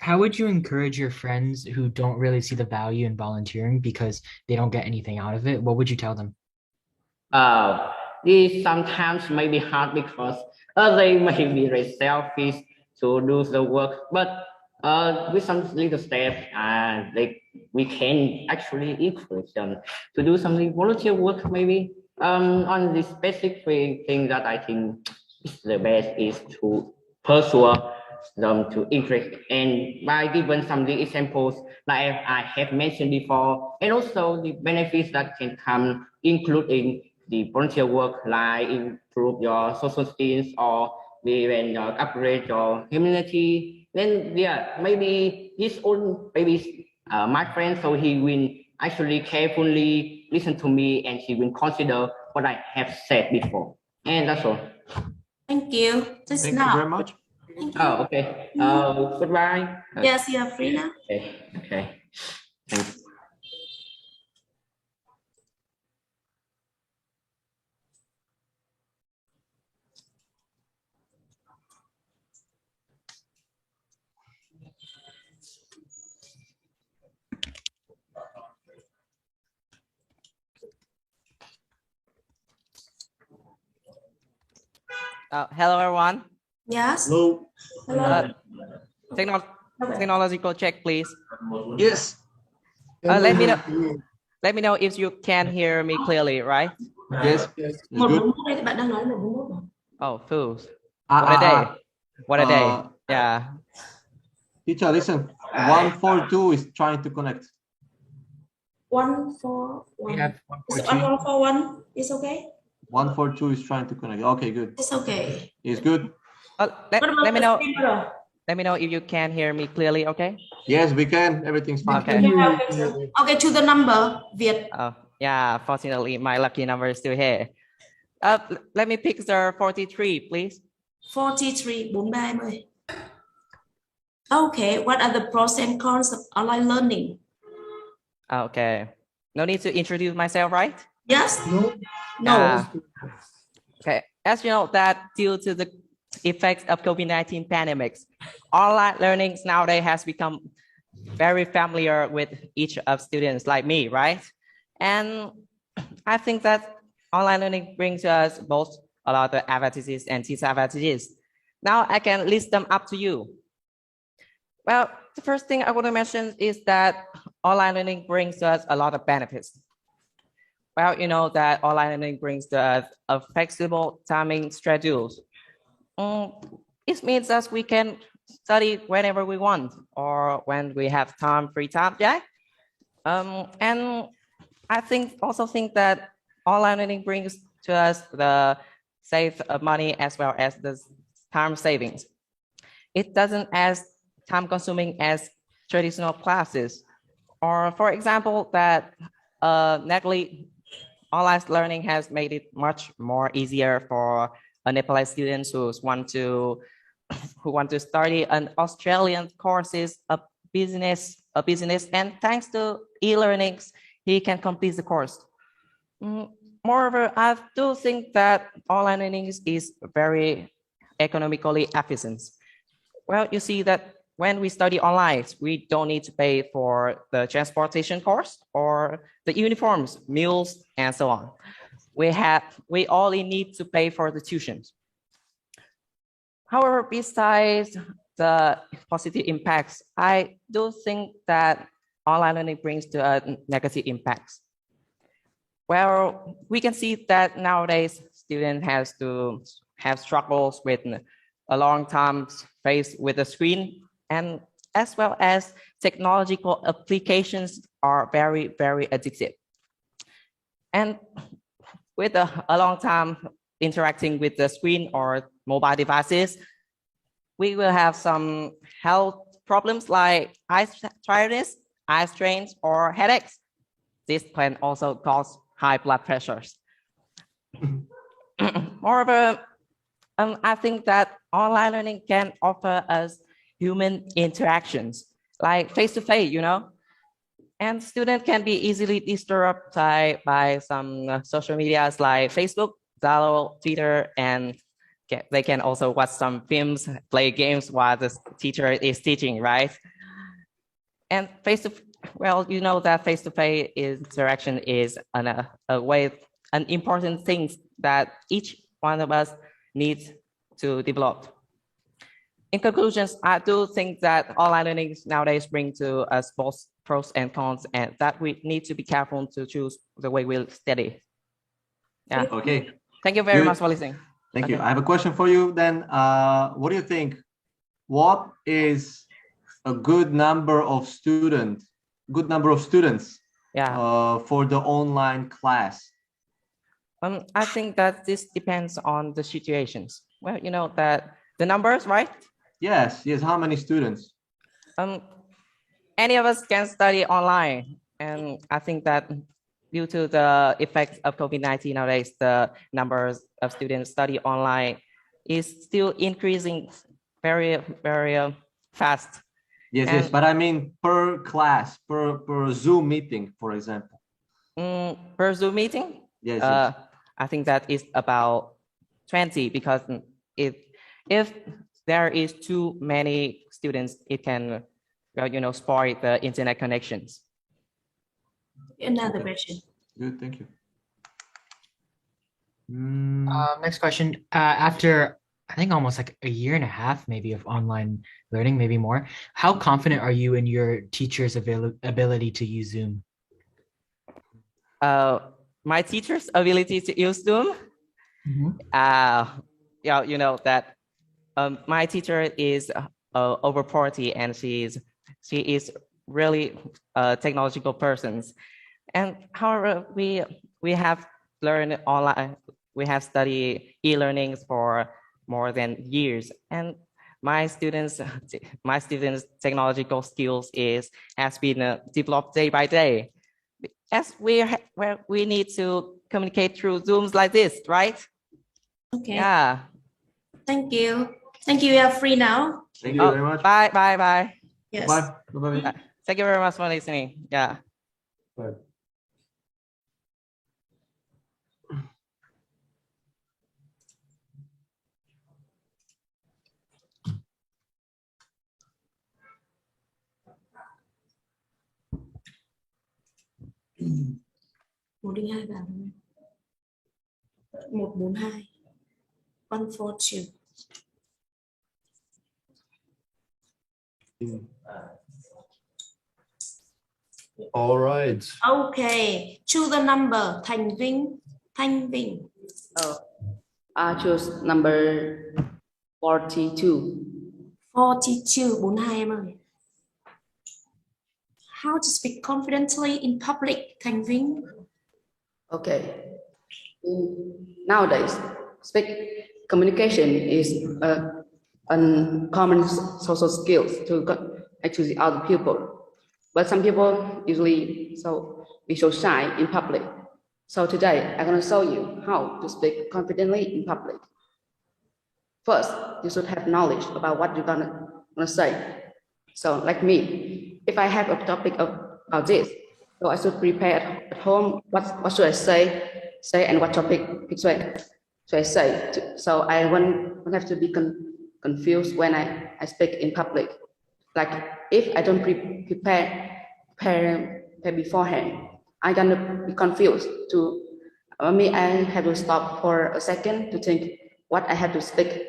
S5: How would you encourage your friends who don't really see the value in volunteering because they don't get anything out of it? What would you tell them?
S17: This sometimes may be hard because they may be very selfish to do the work, but with some little steps, we can actually encourage them to do something volunteer work. Maybe on the specific thing that I think is the best is to pursue them to interest, and by giving some examples like I have mentioned before, and also the benefits that can come, including the volunteer work, like improve your social skills or even upgrade your humanity. Then yeah, maybe his own maybe my friend, so he will actually carefully listen to me and he will consider what I have said before. And that's all.
S2: Thank you. Just
S1: Thank
S2: now.
S1: you very much.
S2: Thank you.
S17: Oh, okay. Goodbye.
S2: Yes, you are free now.
S17: Okay. Okay. Thanks.
S6: Hello, everyone.
S2: Yes.
S1: Hello.
S6: Technological check, please.
S1: Yes.
S6: Let me know if you can hear me clearly, right?
S1: Yes. It's good.
S6: Oh, fools. What a day. What a day. Yeah.
S1: Teacher, listen. 142 is trying to connect.
S2: 141.
S1: We have
S2: 141 is okay?
S1: 142 is trying to connect. Okay, good.
S2: It's okay.
S1: It's good.
S6: Let me know. Let me know if you can hear me clearly, okay?
S1: Yes, we can. Everything's fine.
S6: Okay.
S2: Okay, to the number, Viet.
S6: Oh, yeah, fortunately, my lucky number is still here. Let me pick the 43, please.
S2: 43, 43. Okay, what are the pros and cons of online learning?
S6: Okay. No need to introduce myself, right?
S2: Yes? No.
S6: No. Okay. As you know that due to the effects of COVID-19 pandemics, online learning nowadays has become very familiar with each of students like me, right? And I think that online learning brings us both a lot of advantages and disadvantages. Now I can list them up to you. Well, the first thing I want to mention is that online learning brings us a lot of benefits. Well, you know that online learning brings us a flexible timing schedules. It means that we can study whenever we want or when we have time, free time, yeah? And I also think that online learning brings to us the save of money as well as the time savings. It doesn't as time consuming as traditional classes. Or for example, that NaDi online learning has made it much more easier for Nepalese students who want to study an Australian courses of business, and thanks to e-learnings, he can complete the course. Moreover, I do think that online learning is very economically efficient. Well, you see that when we study online, we don't need to pay for the transportation cost or the uniforms, meals, and so on. We only need to pay for the tuitions. However, besides the positive impacts, I do think that online learning brings to negative impacts. Well, we can see that nowadays students have struggles with a long time faced with the screen, and as well as technological applications are very, very addictive. And with a long time interacting with the screen or mobile devices, we will have some health problems like eye tiredness, eye strains, or headaches. This can also cause high blood pressures. Moreover, I think that online learning can offer us human interactions, like face-to-face, you know, and students can be easily disturbed by some social medias like Facebook, Zalo, Twitter, and they can also watch some films, play games while the teacher is teaching, right? And well, you know that face-to-face interaction is an important thing that each one of us needs to develop. In conclusions, I do think that online learning nowadays bring to us both pros and cons, and that we need to be careful to choose the way we'll study. Yeah.
S1: Okay.
S6: Thank you very much for listening.
S1: Thank
S6: Okay.
S1: you. I have a question for you then. What do you think? what is a good number of students for the online class?
S6: I think that this depends on the situations. Well, you know that the numbers, right?
S1: Yes. How many students?
S6: Any of us can study online, and I think that due to the effects of COVID-19 nowadays, the numbers of students study online is still increasing very, very fast.
S1: Yes, but I mean per class, per Zoom meeting, for example.
S6: Per Zoom meeting?
S1: Yes.
S6: I think that is about 20, because if there is too many students, it can, spoil the internet connections.
S2: Another question.
S1: Good, thank you.
S5: Next question. After I think almost like a year and a half, maybe, of online learning, maybe more, how confident are you in your teacher's ability to use Zoom?
S6: My teacher's ability to use Zoom? You know that my teacher is over 40, and she is really a technological person. And however, we have learned online, we have studied e-learnings for more than years, and my students' technological skills has been developed day by day, as we need to communicate through Zooms like this, right?
S2: Okay.
S6: Yeah.
S2: Thank you. You are free now.
S1: Thank you very much.
S6: Bye.
S2: Yes.
S1: Bye.
S6: Thank you very much for listening. Yeah.
S1: Bye.
S2: Một đến hai vào 142 142.
S4: All right.
S2: Okay, choose the number. Thanh Vinh.
S7: I choose number 42.
S2: 42, 42 em ơi. How to speak confidently in public, Thanh Vinh?
S7: Okay. Nowadays, communication is a common social skills to the other people. But some people usually be so shy in public. So today, I'm going to show you how to speak confidently in public. First, you should have knowledge about what you're gonna say. So like me, if I have a topic about this, so I should prepare at home what should I say and what topic should I say. So I won't have to be confused when I speak in public. Like if I don't prepare beforehand, I'm gonna be confused. I have to stop for a second to think what I have to speak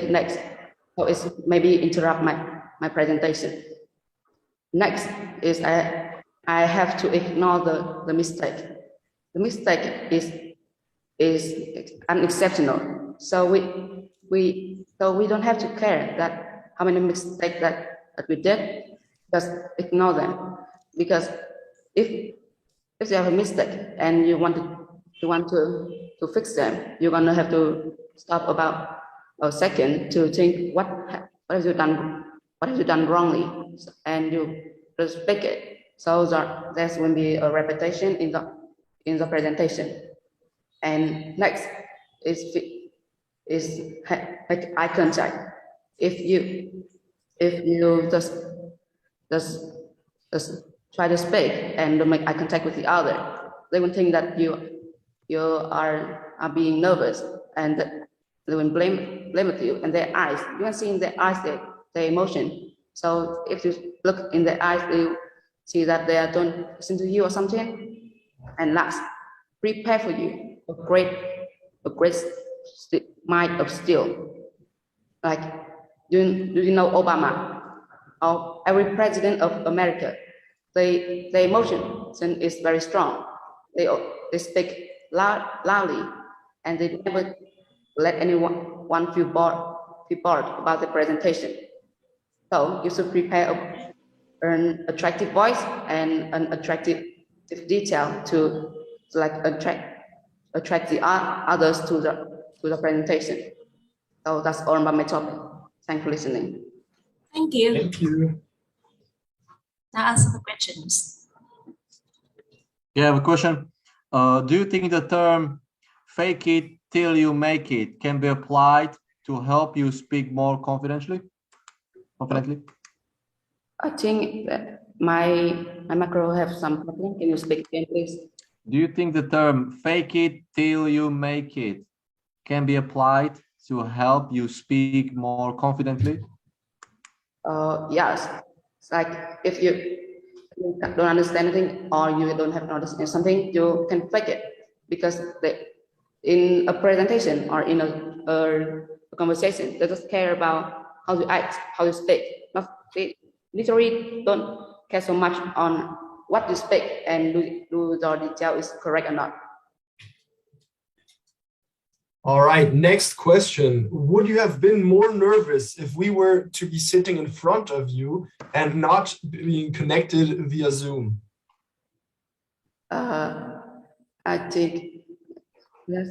S7: next. So it's maybe interrupt my presentation. Next is I have to ignore the mistake. The mistake is unexceptional. So we don't have to care that how many mistakes that we did. Just ignore them, because if you have a mistake and you want to fix them, you're gonna have to stop about a second to think what have you done wrongly, and you just fix it. So that will be a repetition in the presentation. And next is make eye contact. If you just try to speak and don't make eye contact with the other, they will think that you are being nervous, and they will blame with you. And their eyes, you can see in their eyes their emotion. So if you look in their eyes, you see that they don't listen to you or something. And last, prepare for you a great mind of steel. Like do you know Obama? Or every president of America, their emotion is very strong. They speak loudly, and they never let anyone feel bored prepared about the presentation. So you should prepare an attractive voice and an attractive detail to like attract the others to the presentation. So that's all about my topic. Thanks for listening.
S2: Thank you.
S4: Thank you.
S2: Now answer the questions.
S1: Yeah, I have a question. Do you think the term "fake it till you make it" can be applied to help you speak more confidently?
S7: I think that my macro have some problem. Can you speak again, please?
S1: Do you think the term "fake it till you make it" can be applied to help you speak more confidently?
S7: Yes. It's like if you don't understand anything or you don't have knowledge in something, you can fake it, because in a presentation or in a conversation, they just care about how you act, how you speak. They literally don't care so much on what you speak and do the detail is correct or not.
S4: All right, next question. Would you have been more nervous if we were to be sitting in front of you and not being connected via Zoom?
S7: I think yes,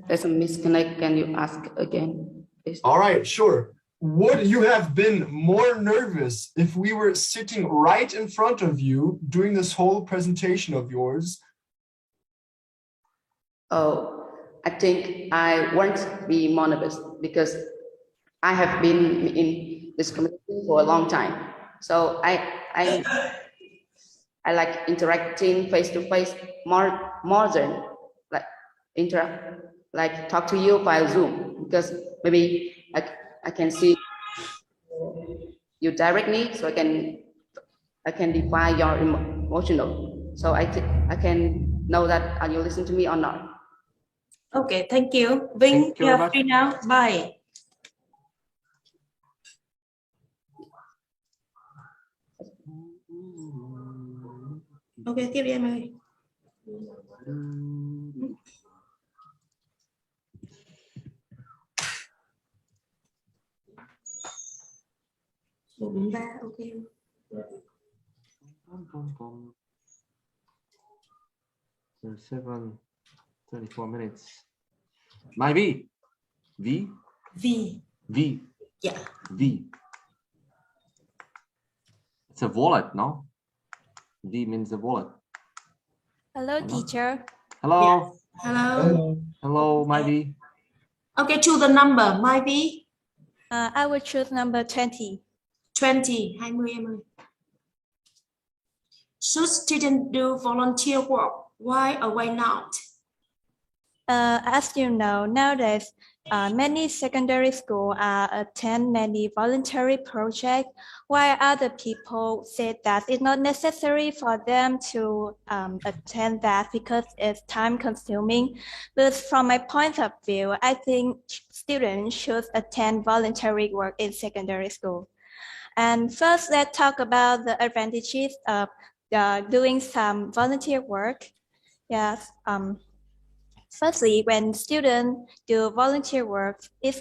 S7: there's a misconnect. Can you ask again, please?
S4: All right, sure. Would you have been more nervous if we were sitting right in front of you doing this whole presentation of yours?
S7: Oh, I think I won't be more nervous because I have been in this community for a long time. So I like interacting face to face more than like talk to you by Zoom, because maybe I can see you directly, so I can define your emotional. So I can know that are you listening to me or not.
S2: Okay, thank you. Vinh, you are free now. Bye. Ok, tiếp đi em ơi. Một bốn ba, ok.
S1: 34 minutes. My V. V?
S2: V.
S1: V.
S2: Yeah.
S1: V. It's a wallet, no? V means a wallet.
S3: Hello, teacher.
S1: Hello.
S2: Yes. Hello.
S1: Hello, my V.
S2: Okay, choose the number. My V.
S3: I will choose number 20.
S2: 20. 20 em ơi. Should students do volunteer work? Why or why not?
S3: As you know, nowadays, many secondary schools attend many voluntary projects, while other people say that it's not necessary for them to attend that because it's time-consuming. But from my point of view, I think students should attend voluntary work in secondary school. And first, let's talk about the advantages of doing some volunteer work. Yes. Firstly, when students do volunteer work, they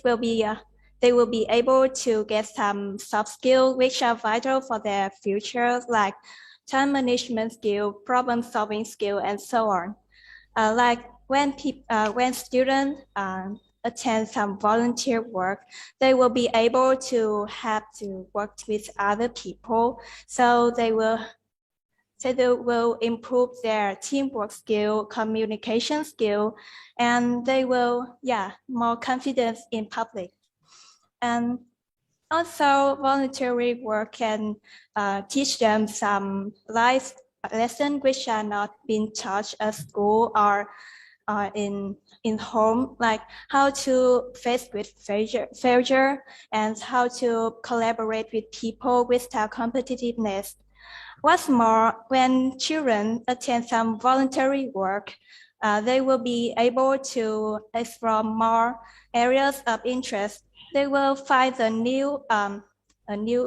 S3: will be able to get some soft skills which are vital for their future, like time management skill, problem solving skill, and so on. Like when students attend some volunteer work, they will be able to have to work with other people, so they will improve their teamwork skill, communication skill, and they will, more confidence in public. And also, voluntary work can teach them some life lessons which are not being taught at school or in home, like how to face with failure and how to collaborate with people without competitiveness. What's more, when children attend some voluntary work, they will be able to explore more areas of interest. They will find a new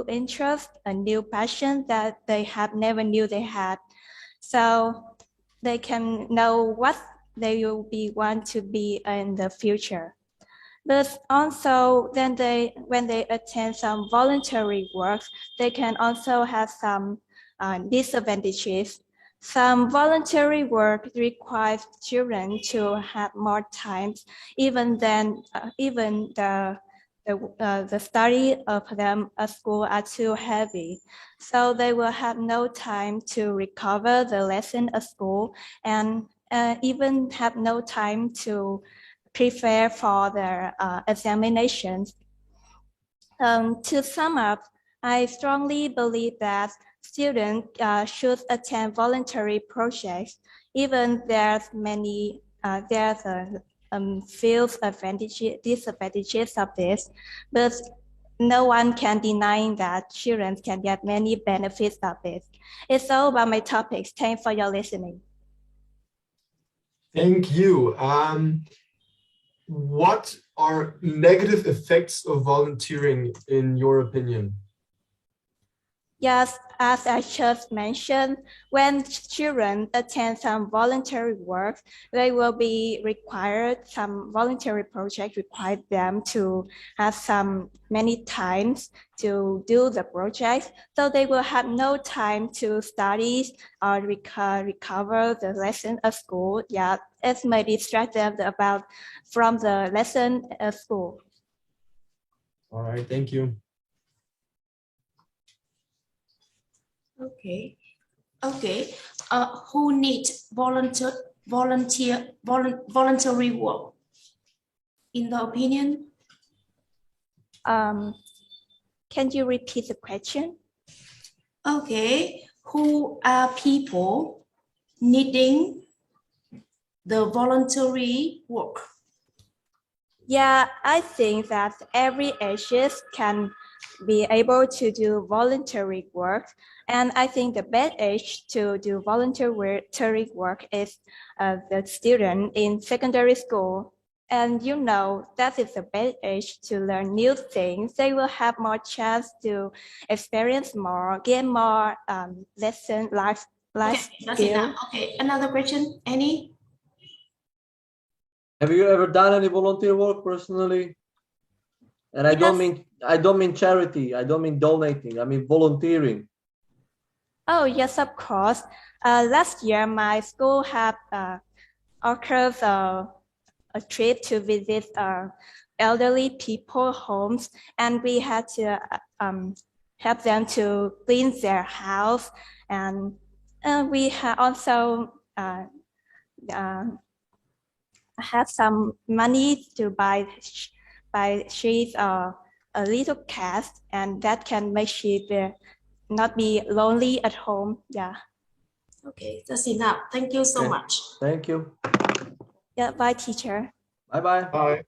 S3: interest, a new passion that they have never knew they had. So they can know what they will want to be in the future. But also, then when they attend some voluntary work, they can also have some disadvantages. Some voluntary work requires children to have more time, even the study of them at school are too heavy. So they will have no time to recover the lesson at school and even have no time to prepare for their examinations. To sum up, I strongly believe that students should attend voluntary projects, even there's few disadvantages of this, but no one can deny that children can get many benefits of it. It's all about my topics. Thanks for your listening.
S4: Thank you. What are negative effects of volunteering in your opinion?
S3: Yes, as I just mentioned, when children attend some voluntary work, they will be required, some voluntary project require them to have many times to do the project. So they will have no time to study or recover the lesson at school. Yeah, it may distract them from the lesson at school.
S4: All right, thank you.
S2: Okay. Who needs voluntary work? In the opinion?
S3: Can you repeat the question?
S2: Okay. Who are people needing the voluntary work?
S3: Yeah, I think that every age can be able to do voluntary work. And I think the best age to do voluntary work is the student in secondary school. And you know, that is the best age to learn new things. They will have more chance to experience more, gain more life skill.
S2: Okay, another question, any?
S1: Have you ever done any volunteer work personally? And I don't mean charity. I don't mean donating. I mean volunteering.
S3: Oh yes, of course. Last year, my school had organized a trip to visit elderly people homes, and we had to help them to clean their house, and we had also have some money to buy sheets or a little cat, and that can make she not be lonely at home. Yeah.
S2: Okay, that's enough. Thank you so much.
S1: Thank you.
S3: Yeah, bye, teacher.
S1: Bye-bye.
S4: Bye.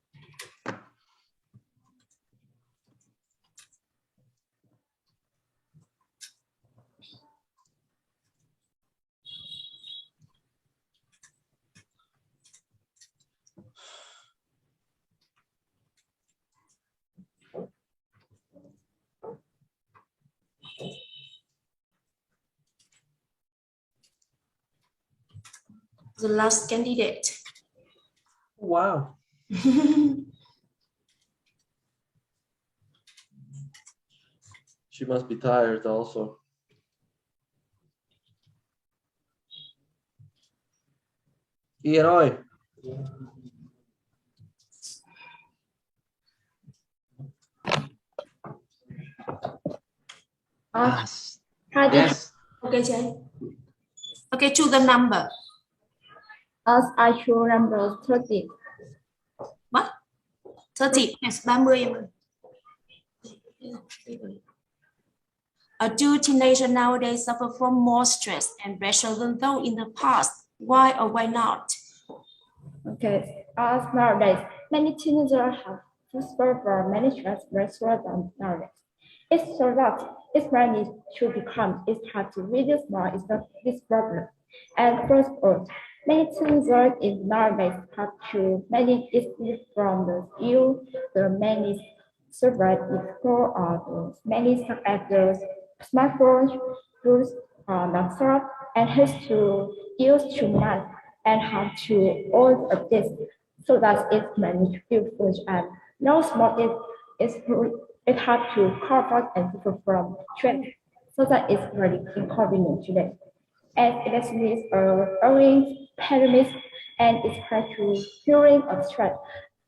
S2: The last candidate.
S1: Wow. She must be tired also. Ian.
S2: Yes. Okay, Jay. Okay, choose the number.
S15: As I choose number 30.
S2: What? 30. Yes, 30. Do teenagers nowadays suffer from more stress and pressure than those in the past? Why or why not?
S15: Okay, as nowadays, many teenagers have to suffer from many stress pressure than nowadays. It's so that it's money to become, it's hard to reduce more this problem. And first of all, many teenagers in nowadays have to many issues from the skill, the many survive in school or the many such as the smartphones, tools, laptop, and has to use too much and have to all of this so that it's many useful and No small it has to comfort and suffer from strength, so that it's very inconvenient today. As electronics are owing pandemics and it's hard to hearing of stress.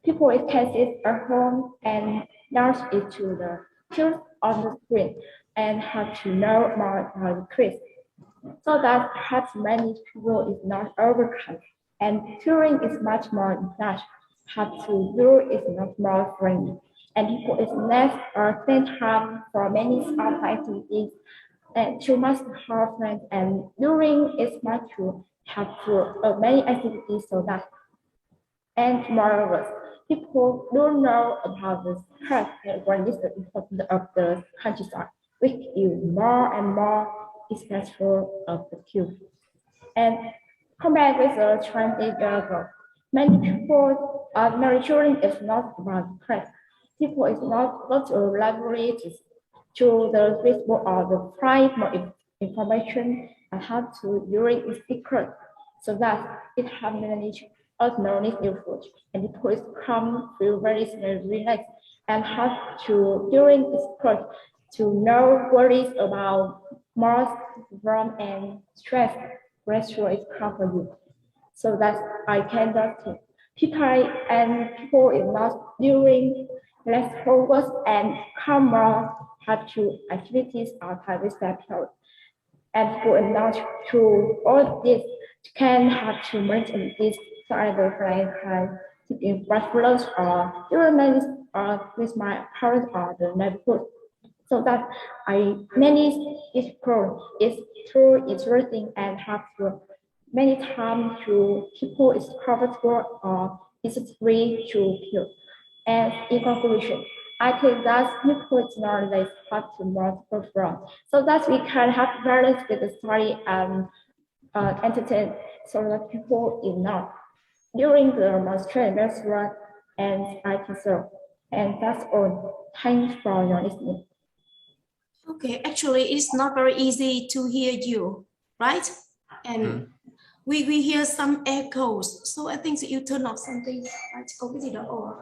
S15: People with cases at home and nurse it to the truth on the screen and have to know more about the quiz. So that perhaps many people is not overcome and Turing is much more large. Have to do is not more friendly and people is less or spend time for many other activities and too much hard friends and during is much to have to many activities so that and moreover people don't know about the stress and what is the importance of the countryside, which is more and more stressful of the cube. And compared with the 20 years ago, many people married children is not about stress. People is not got to leverage to the Facebook or the find more information and how to during its secret so that it have managed us knowledge useful and the police come feel very relaxed and have to during its course to know worries about more from and stress pressure is come for you. So that I can just people and people is not during less focus and come more have to activities outside this period. And for not to all this can have to mention this so either like taking breakfast or during or with my parents or the neighborhood. So that I manage this pro is too interesting and have to many times to people is comfortable or is free to feel. And in conclusion, I think that people nowadays have to multiple from. So that we can have balance with the study and entertain so that people is not during the menstrual restaurant and I so. And that's all. Thanks for your listening.
S2: Okay, actually, it's not very easy to hear you, right? And we hear some echoes. So I think that you turn off something. Có cái gì đó ổn.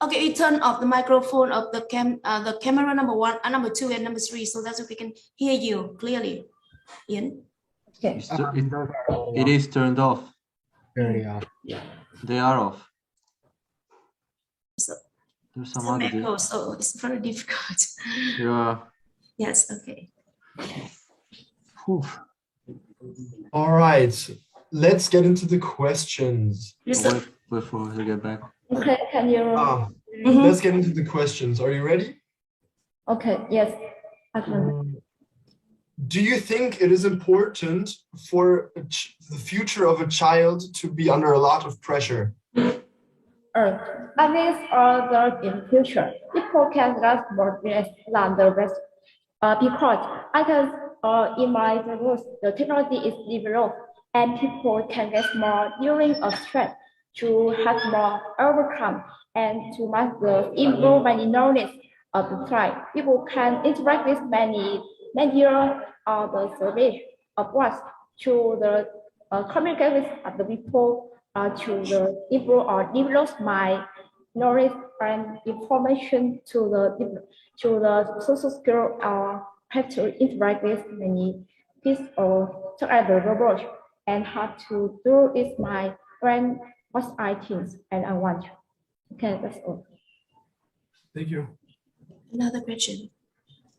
S2: Okay, you turn off the microphone of the camera number 1, number 2, and number 3, so that we can hear you clearly. Ian?
S15: Okay.
S1: It is turned off.
S5: Very off. Yeah.
S1: They are off.
S2: So,
S1: there's some
S2: echo, so it's very difficult.
S1: Yeah.
S2: Yes, okay.
S4: Whew. All right, let's get into the questions.
S1: Wait before we get back.
S15: Okay, can you?
S4: Let's get into the questions. Are you ready?
S15: Okay, yes. I can.
S4: Do you think it is important for the future of a child to be under a lot of pressure?
S15: I think that in future, people can last more than the rest. Because I can, in my rules, the technology is developed and people can get more during a stress to have more overcome and to master improve many knowledge of the tribe. People can interact with many media or the survey of what to the communicate with other people to the improve or develop my knowledge and information to the social skill or have to interact with many kids or to other robots and how to do is my friend what I think and I want. Okay, that's all.
S4: Thank you.
S2: Another question.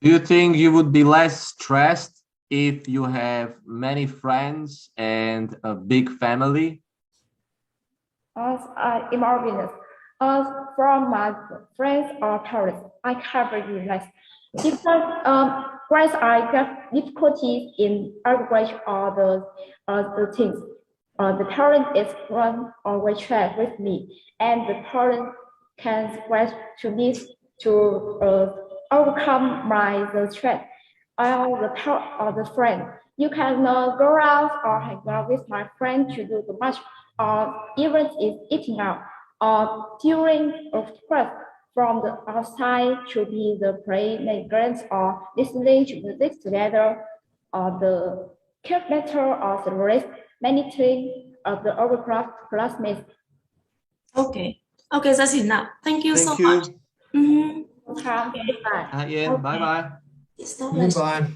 S1: Do you think you would be less stressed if you have many friends and a big family?
S15: In my opinion, from my friends or parents, I can very less. Because once I get difficulties in language or the things, the parent is one always share with me, and the parent can spread to me to overcome the stress. The friend, you can go out or hang out with my friend to do the much, or even is eating out, or during of course from the outside to be the play games or listening to music together, or the character or the rest many traits of the overcraft classmates.
S2: Okay. Okay, that's enough. Thank you so
S1: Thank you.
S2: much.
S15: Okay.
S1: Ian, bye bye.
S2: It's so much.
S4: Bye.